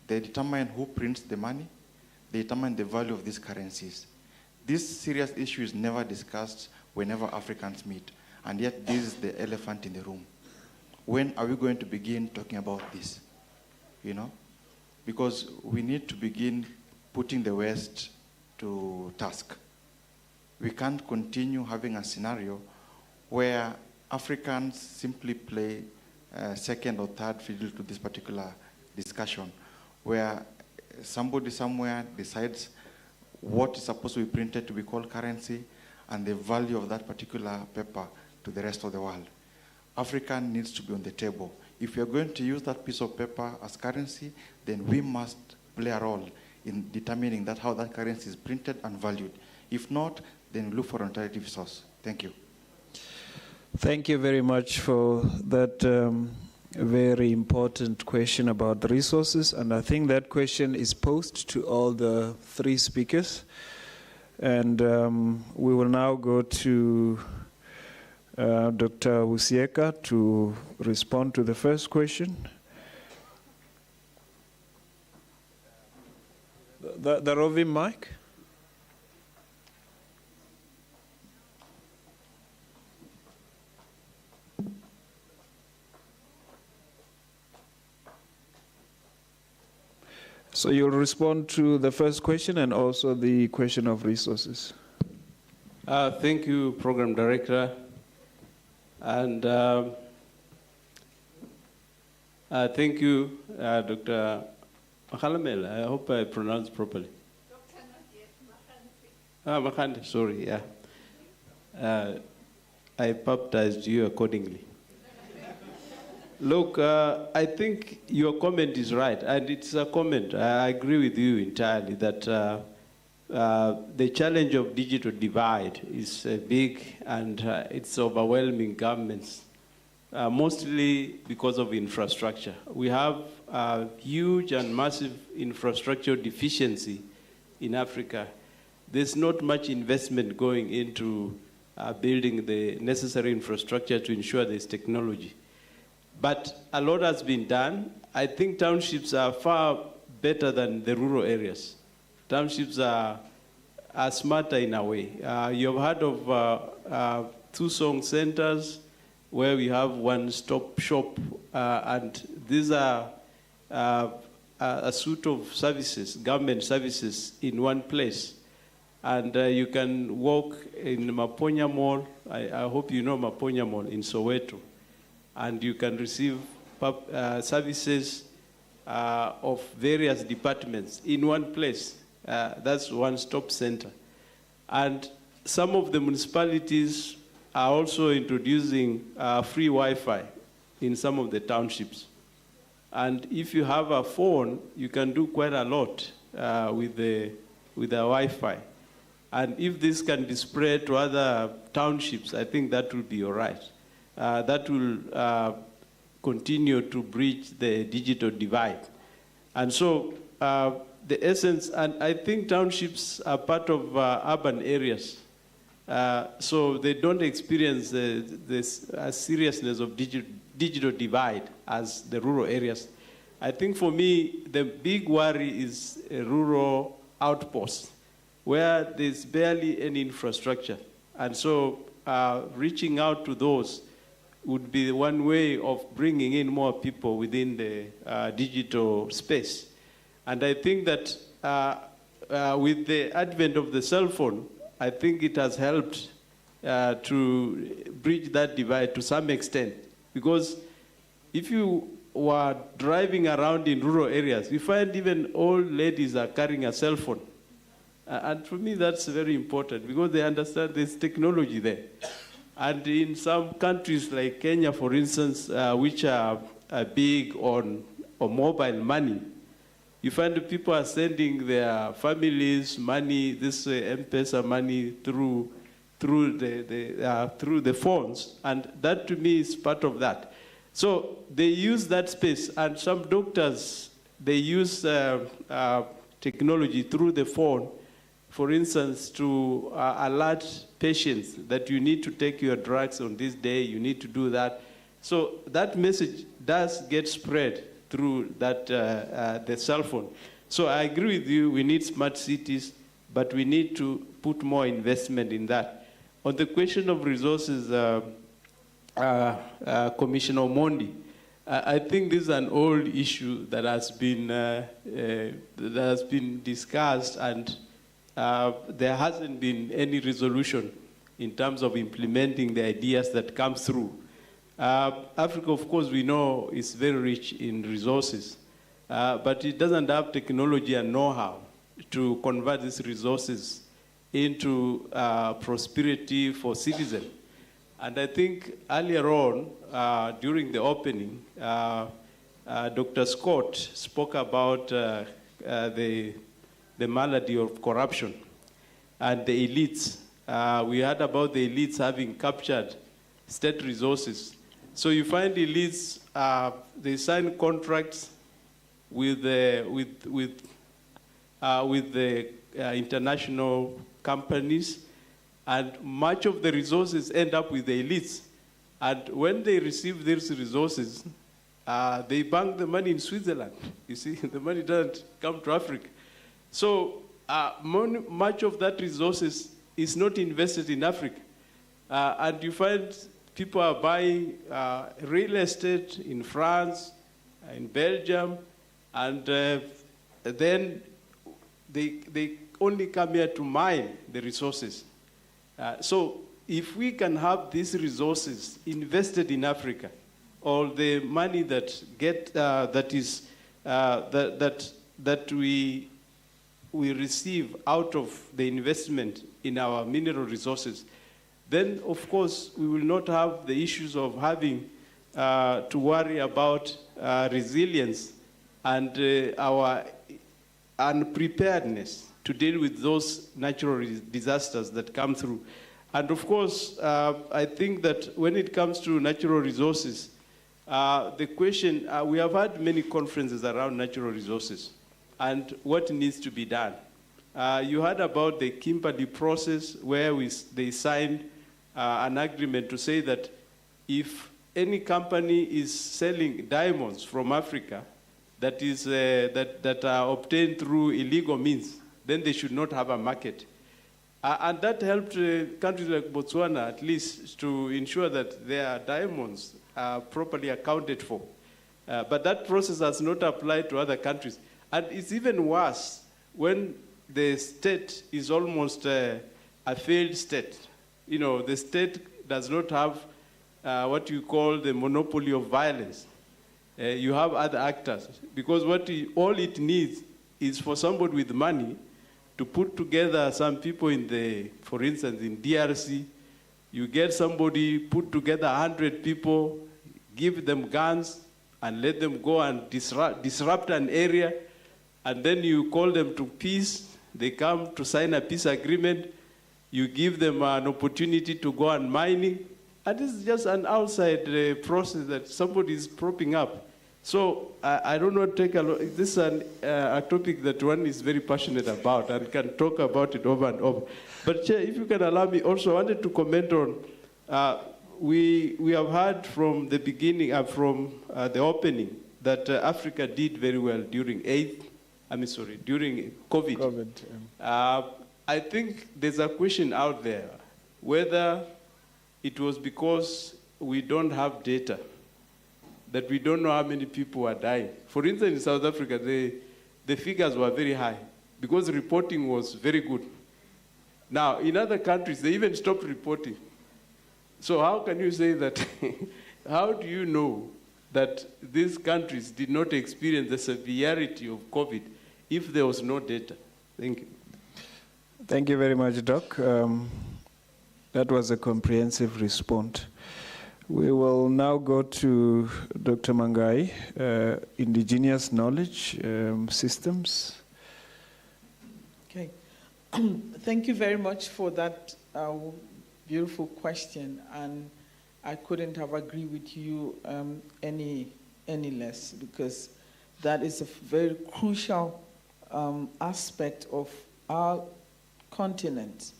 They determine who prints the money, they determine the value of these currencies. This serious issue is never discussed whenever Africans meet, and yet this is the elephant in the room. When are we going to begin talking about this? You know? Because we need to begin putting the West to task. We can't continue having a scenario where Africans simply play second or third fiddle to this particular discussion, where somebody somewhere decides what is supposed to be printed to be called currency and the value of that particular paper to the rest of the world. Africa needs to be on the table. If we are going to use that piece of paper as currency, then we must play a role in determining that how that currency is printed and valued. If not, then look for an alternative source. Thank you. Thank you very much for that very important question about the resources. And I think that question is posed to all the three speakers. And we will now go to Dr. Wusieka to respond to the first question. The roving mic. So you'll respond to the first question and also the question of resources. Thank you, Program Director. And thank you, Dr. Makhalamel. I hope I pronounced properly. Makhande, sorry, yeah. I baptized you accordingly. Look, I think your comment is right, and it's a comment. I agree with you entirely that the challenge of digital divide is big, and it's overwhelming governments, mostly because of infrastructure. We have a huge and massive infrastructure deficiency in Africa. There's not much investment going into building the necessary infrastructure to ensure there's technology. But a lot has been done. I think townships are far better than the rural areas. Townships are smarter in a way. You've heard of two-song centers where we have one-stop shop, and these are a suite of services, government services in one place. And you can walk in Maponya Mall. I hope you know Maponya Mall in Soweto. And you can receive services of various departments in one place. That's one-stop center. And some of the municipalities are also introducing free Wi-Fi in some of the townships. And if you have a phone, you can do quite a lot with the Wi-Fi. And if this can be spread to other townships, I think that will be all right. That will continue to bridge the digital divide. And so the essence, and I think townships are part of urban areas. So they don't experience this seriousness of digital divide as the rural areas. I think for me, the big worry is a rural outpost where there's barely any infrastructure. And so reaching out to those would be one way of bringing in more people within the digital space. And I think that with the advent of the cell phone, I think it has helped to bridge that divide to some extent. Because if you were driving around in rural areas, you find even old ladies are carrying a cell phone. And for me, that's very important because they understand there's technology there. And in some countries like Kenya, for instance, which are big on mobile money, you find that people are sending their families money, this M-Pesa money through the phones, and that to me is part of that. So they use that space, and some doctors, they use technology through the phone, for instance, to alert patients that you need to take your drugs on this day, you need to do that. So that message does get spread through that, the cell phone. So I agree with you, we need smart cities, but we need to put more investment in that. On the question of resources, Commissioner Omondi, I think this is an old issue that has been discussed, and there hasn't been any resolution in terms of implementing the ideas that come through. Africa, of course, we know is very rich in resources, but it doesn't have technology and know-how to convert these resources into prosperity for citizens. And I think earlier on, during the opening, Dr. Scott spoke about the malady of corruption and the elites. We heard about the elites having captured state resources. So you find elites, they sign contracts with the international companies, and much of the resources end up with the elites. And when they receive these resources, they bank the money in Switzerland. You see, the money doesn't come to Africa. So much of that resources is not invested in Africa. And you find people are buying real estate in France, in Belgium, and then they only come here to mine the resources. So if we can have these resources invested in Africa, all the money that we receive out of the investment in our mineral resources, then of course we will not have the issues of having to worry about resilience and our unpreparedness to deal with those natural disasters that come through. And of course, I think that when it comes to natural resources, the question, we have had many conferences around natural resources and what needs to be done. You heard about the Kimberley process where they signed an agreement to say that if any company is selling diamonds from Africa that are obtained through illegal means, then they should not have a market. And that helped countries like Botswana, at least, to ensure that their diamonds are properly accounted for. But that process has not applied to other countries. And it's even worse when the state is almost a failed state. You know, the state does not have what you call the monopoly of violence. You have other actors. Because all it needs is for somebody with money to put together some people for instance, in DRC, you get somebody, put together 100 people, give them guns, and let them go and disrupt an area, and then you call them to peace, they come to sign a peace agreement, you give them an opportunity to go on mining, and this is just an outside process that somebody is propping up. So I don't want to take a lot. This is a topic that one is very passionate about and can talk about it over and over. But Chair, if you can allow me also, I wanted to comment on, we have heard from the beginning, from the opening, that Africa did very well during during COVID. I think there's a question out there whether it was because we don't have data, that we don't know how many people are dying. For instance, in South Africa, the figures were very high because reporting was very good. Now, in other countries, they even stopped reporting. So how can you say that? How do you know that these countries did not experience the severity of COVID if there was no data? Thank you. Thank you very much, Doc. That was a comprehensive response. We will now go to Dr. Mangai, indigenous knowledge systems. Okay. Thank you very much for that beautiful question, and I couldn't have agreed with you any less, because that is a very crucial aspect of our continent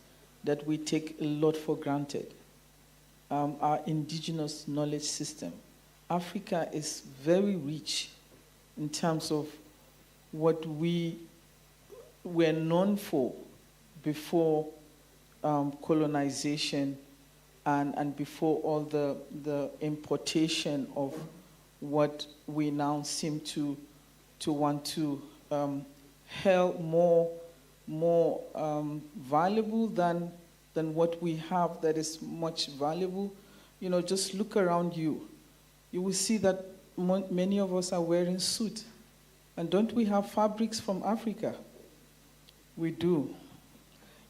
that we take a lot for granted. Our indigenous knowledge system. Africa is very rich in terms of what we were known for before colonization and before all the importation of what we now seem to want to held more valuable than what we have that is much valuable. You know, just look around you. You will see that many of us are wearing suits. And don't we have fabrics from Africa? We do.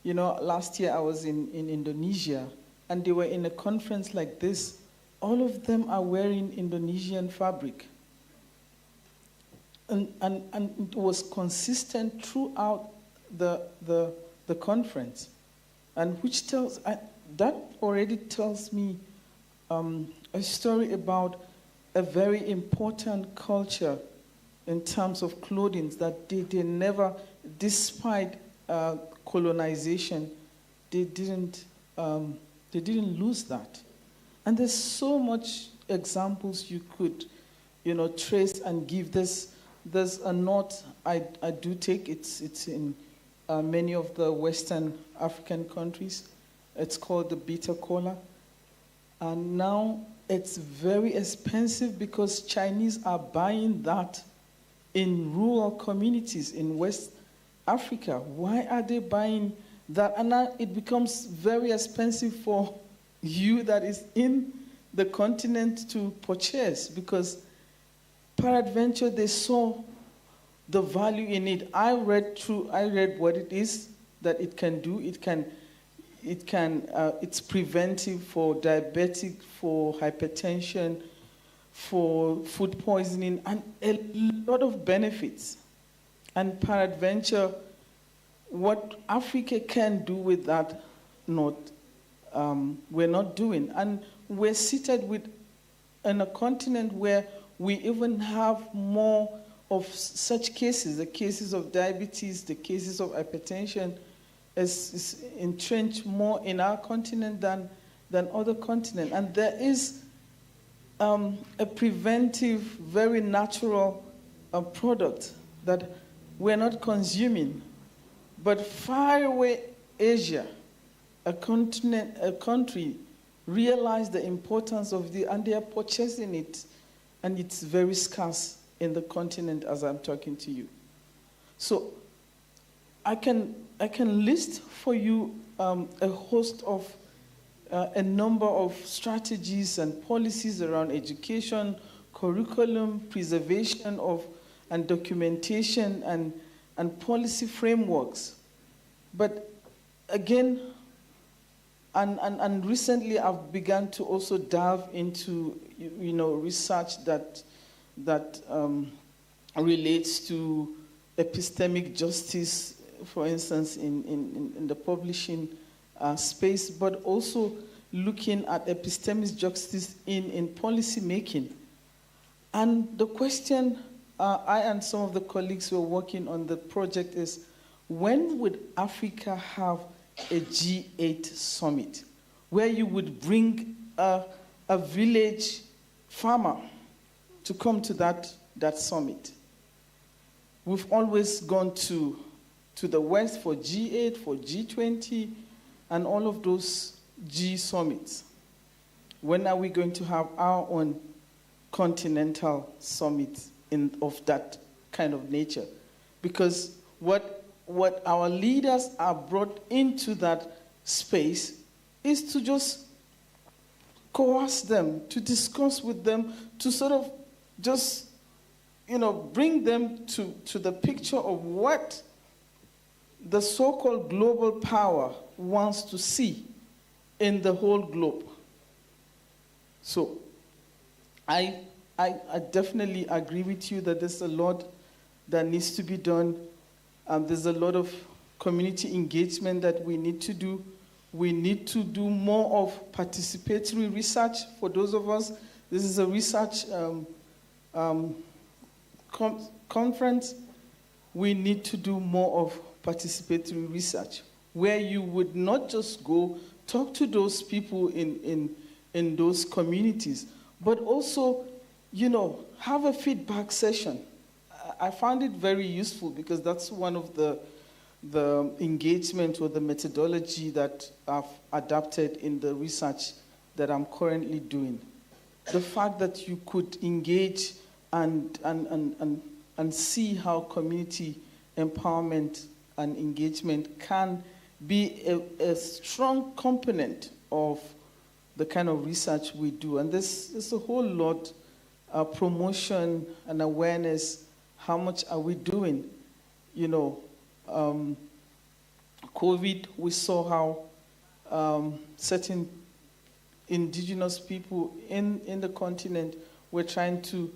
You know, last year I was in Indonesia, and they were in a conference like this. All of them are wearing Indonesian fabric. And it was consistent throughout the conference. And which tells, that already tells me a story about a very important culture in terms of clothing, that they never, despite colonization, they didn't lose that. And there's so much examples you could, trace and give. There's a note I do take. It's in many of the Western African countries. It's called the bitter kola. And now it's very expensive because Chinese are buying that in rural communities in West Africa. Why are they buying that? And now it becomes very expensive for you that is in the continent to purchase, because peradventure they saw the value in it. I read what it is that it can do. It's preventive for diabetic, for hypertension, for food poisoning, and a lot of benefits. And peradventure, what Africa can do with that, we're not doing. And we're seated in a continent where we even have more of such cases. The cases of diabetes, the cases of hypertension is entrenched more in our continent than other continents. And there is a preventive, very natural product that we're not consuming. But far away Asia, a country realized the importance of and they are purchasing it, and it's very scarce in the continent as I'm talking to you. So I can list for you a host of a number of strategies and policies around education, curriculum, preservation of and documentation and policy frameworks. But again, and recently I've begun to also delve into research that relates to epistemic justice, for instance, in the publishing space, but also looking at epistemic justice in policy making. And the question I and some of the colleagues who are working on the project is, when would Africa have a G8 summit where you would bring a village farmer to come to that summit? We've always gone to the West for G8, for G20, and all of those G summits. When are we going to have our own continental summit of that kind of nature? Because what our leaders are brought into that space is to just coerce them, to discuss with them, to sort of just, bring them to the picture of what the so-called global power wants to see in the whole globe. So I definitely agree with you that there's a lot that needs to be done. There's a lot of community engagement that we need to do. We need to do more of participatory research. For those of us, this is a research conference. We need to do more of participatory research, where you would not just go talk to those people in those communities, but also, have a feedback session. I found it very useful because that's one of the engagement or the methodology that I've adapted in the research that I'm currently doing. The fact that you could engage and see how community empowerment and engagement can be a strong component of the kind of research we do. And there's a whole lot of promotion and awareness. How much are we doing? COVID, we saw how certain indigenous people in the continent were trying to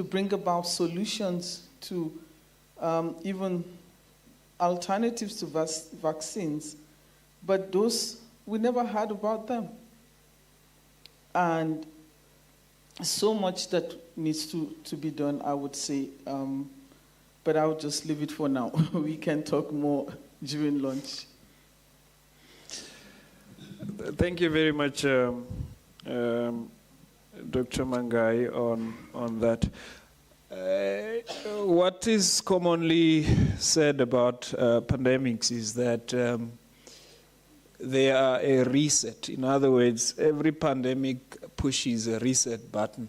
bring about solutions to even alternatives to vaccines, but those, we never heard about them. And so much that needs to be done, I would say, but I'll just leave it for now. We can talk more during lunch. Thank you very much, Dr. Mangai, on that. What is commonly said about pandemics is that they are a reset. In other words, every pandemic pushes a reset button.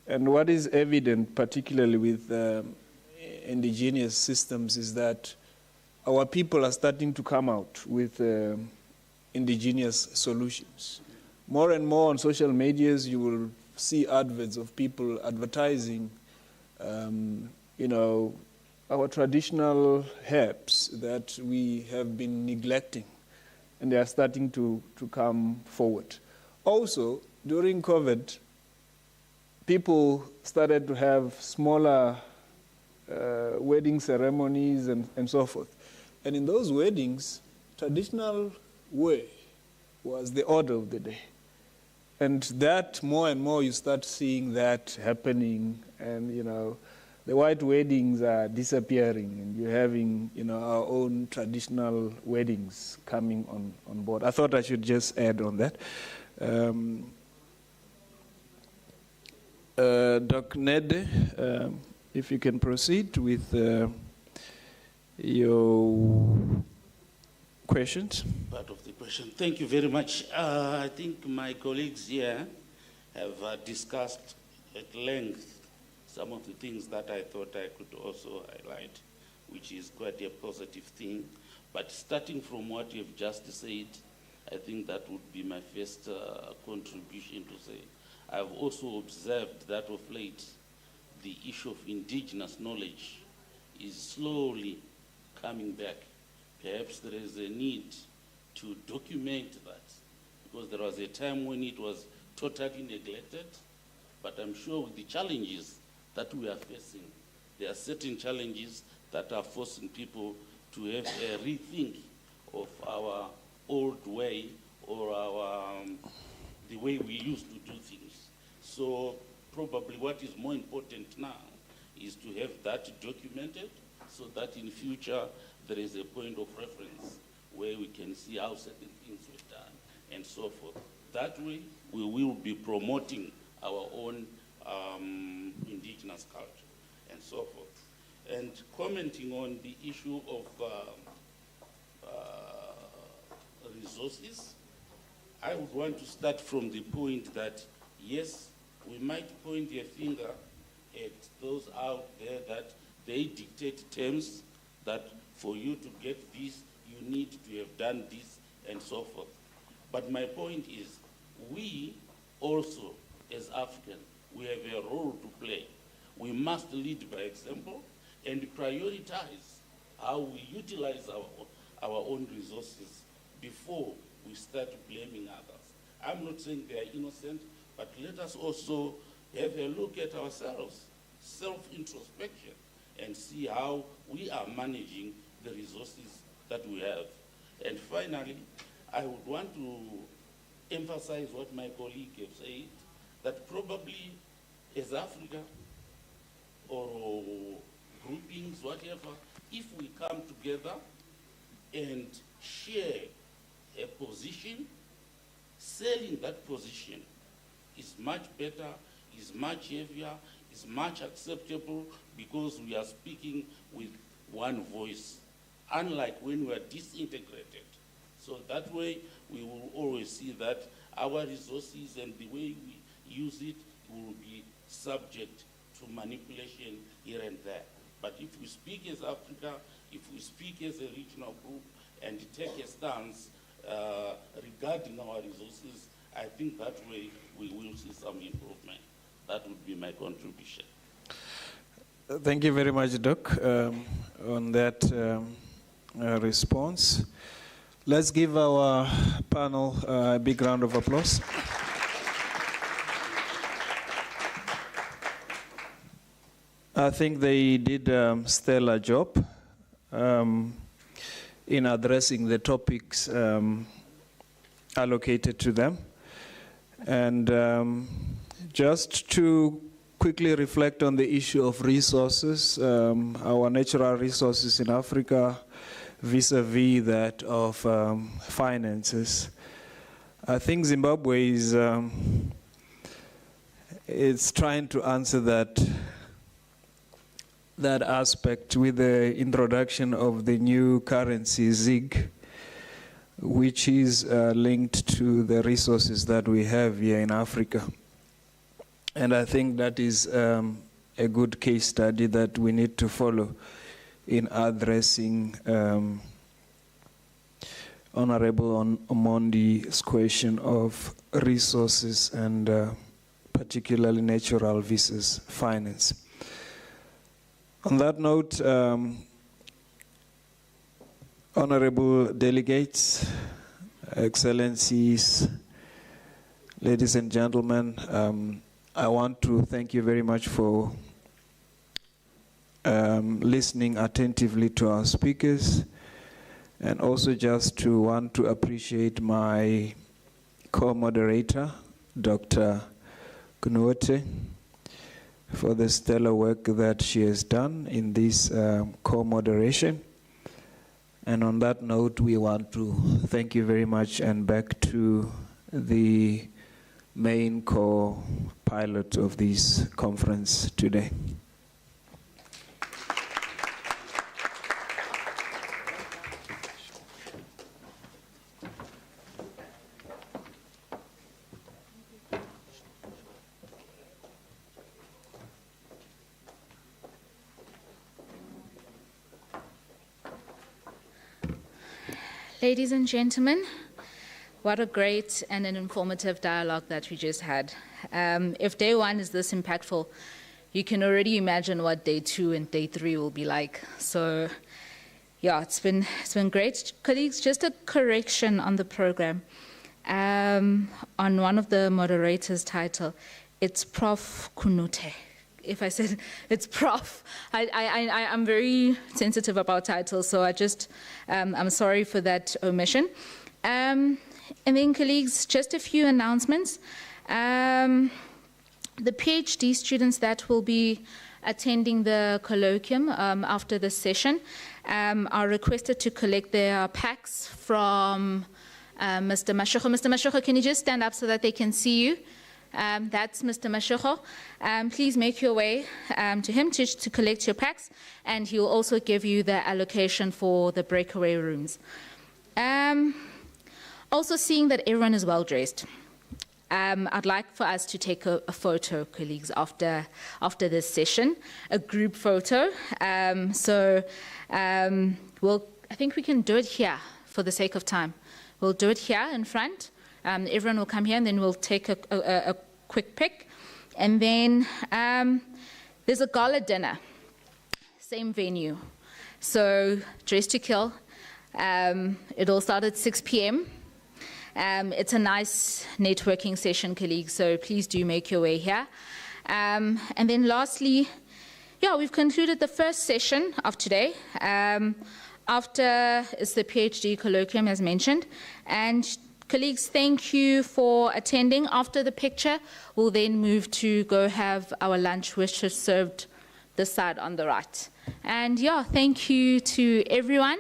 And what is evident, particularly with indigenous systems, is that our people are starting to come out with indigenous solutions. More and more on social medias, you will see adverts of people advertising, our traditional herbs that we have been neglecting, and they are starting to come forward. Also, during COVID, people started to have smaller wedding ceremonies and so forth. And in those weddings, traditional way was the order of the day. And that more and more you start seeing that happening, and the white weddings are disappearing, and you're having our own traditional weddings coming on board. I thought I should just add on that. Dr. Nede, if you can proceed with your questions. Part of the question. Thank you very much. I think my colleagues here have discussed at length some of the things that I thought I could also highlight, which is quite a positive thing. But starting from what you've just said, I think that would be my first contribution to say. I've also observed that of late, the issue of indigenous knowledge is slowly coming back. Perhaps there is a need to document that, because there was a time when it was totally neglected, but I'm sure with the challenges that we are facing, there are certain challenges that are forcing people to have a rethink of our way or the way we used to do things. So probably what is more important now is to have that documented so that in future there is a point of reference where we can see how certain things were done and so forth. That way we will be promoting our own indigenous culture and so forth. And commenting on the issue of resources, I would want to start from the point that, yes, we might point a finger at those out there that they dictate terms that for you to get this, you need to have done this and so forth. But my point is, we also, as African, we have a role to play. We must lead by example and prioritize how we utilize our own resources before we start blaming others. I'm not saying they are innocent, but let us also have a look at ourselves, self-introspection, and see how we are managing the resources that we have. And finally, I would want to emphasize what my colleague has said, that probably as Africa or groupings, whatever, if we come together and share a position, selling that position is much better, is much heavier, is much acceptable because we are speaking with one voice, unlike when we are disintegrated. So that way we will always see that our resources and the way we use it will be subject to manipulation here and there. But if we speak as Africa, if we speak as a regional group and take a stance regarding our resources, I think that way we will see some improvement. That would be my contribution. Thank you very much, Doc, on that response. Let's give our panel a big round of applause. I think they did a stellar job in addressing the topics allocated to them. And just to quickly reflect on the issue of resources, our natural resources in Africa vis-a-vis that of finances. I think Zimbabwe is it's trying to answer that aspect with the introduction of the new currency, ZIG, which is linked to the resources that we have here in Africa. And I think that is a good case study that we need to follow in addressing Honorable Omondi's question of resources and particularly natural versus finance. On that note, honorable delegates, excellencies, ladies and gentlemen, I want to thank you very much for listening attentively to our speakers, and also just to want to appreciate my co-moderator, Dr. Kunuote, for the stellar work that she has done in this co-moderation. And on that note, we want to thank you very much, and back to the main co-pilot of this conference today. Ladies and gentlemen, what a great and an informative dialogue that we just had. If day one is this impactful, you can already imagine what day 2 and day 3 will be like. So, yeah, it's been great. Colleagues, just a correction on the program. On one of the moderators' title, it's Prof. Kunute. If I said it's Prof, I'm very sensitive about titles, so I'm sorry for that omission. And then, colleagues, just a few announcements. The PhD students that will be attending the colloquium after this session are requested to collect their packs from Mr. Mashoko. Mr. Mashoko, can you just stand up so that they can see you? That's Mr. Mashoko. Please make your way to him to collect your packs, and he will also give you the allocation for the breakaway rooms. Also, seeing that everyone is well dressed, I'd like for us to take a photo, colleagues, after this session, a group photo. I think we can do it here for the sake of time. We'll do it here in front. Everyone will come here, and then we'll take a quick pic. And then there's a gala dinner, same venue. So dress to kill. It'll start at 6 p.m. It's a nice networking session, colleagues, so please do make your way here. And then lastly, we've concluded the first session of today. After is the PhD colloquium, as mentioned. And colleagues, thank you for attending. After the picture, we'll then move to go have our lunch, which is served this side on the right. And thank you to everyone.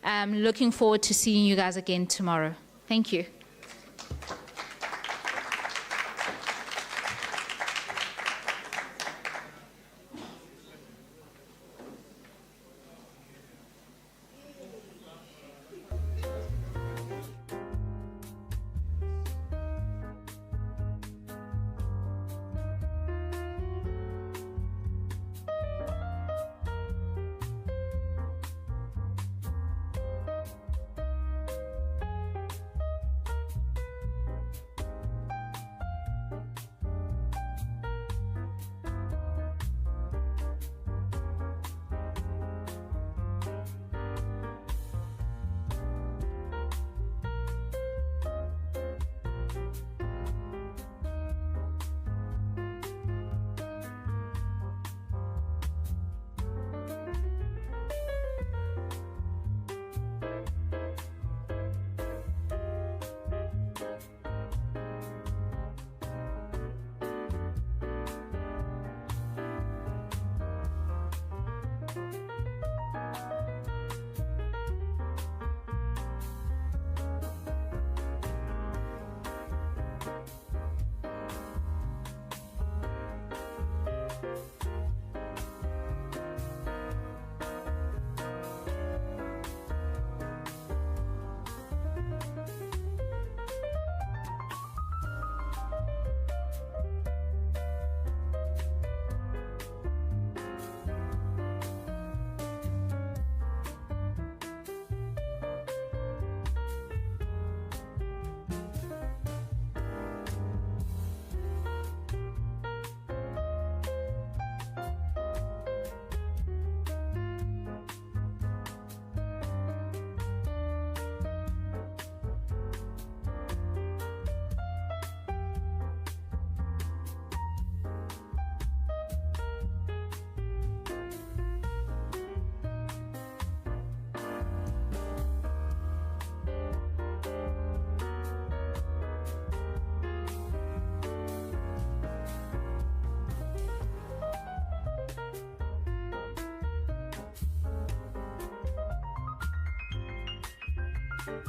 Looking forward to seeing you guys again tomorrow. Thank you. Thank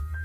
you.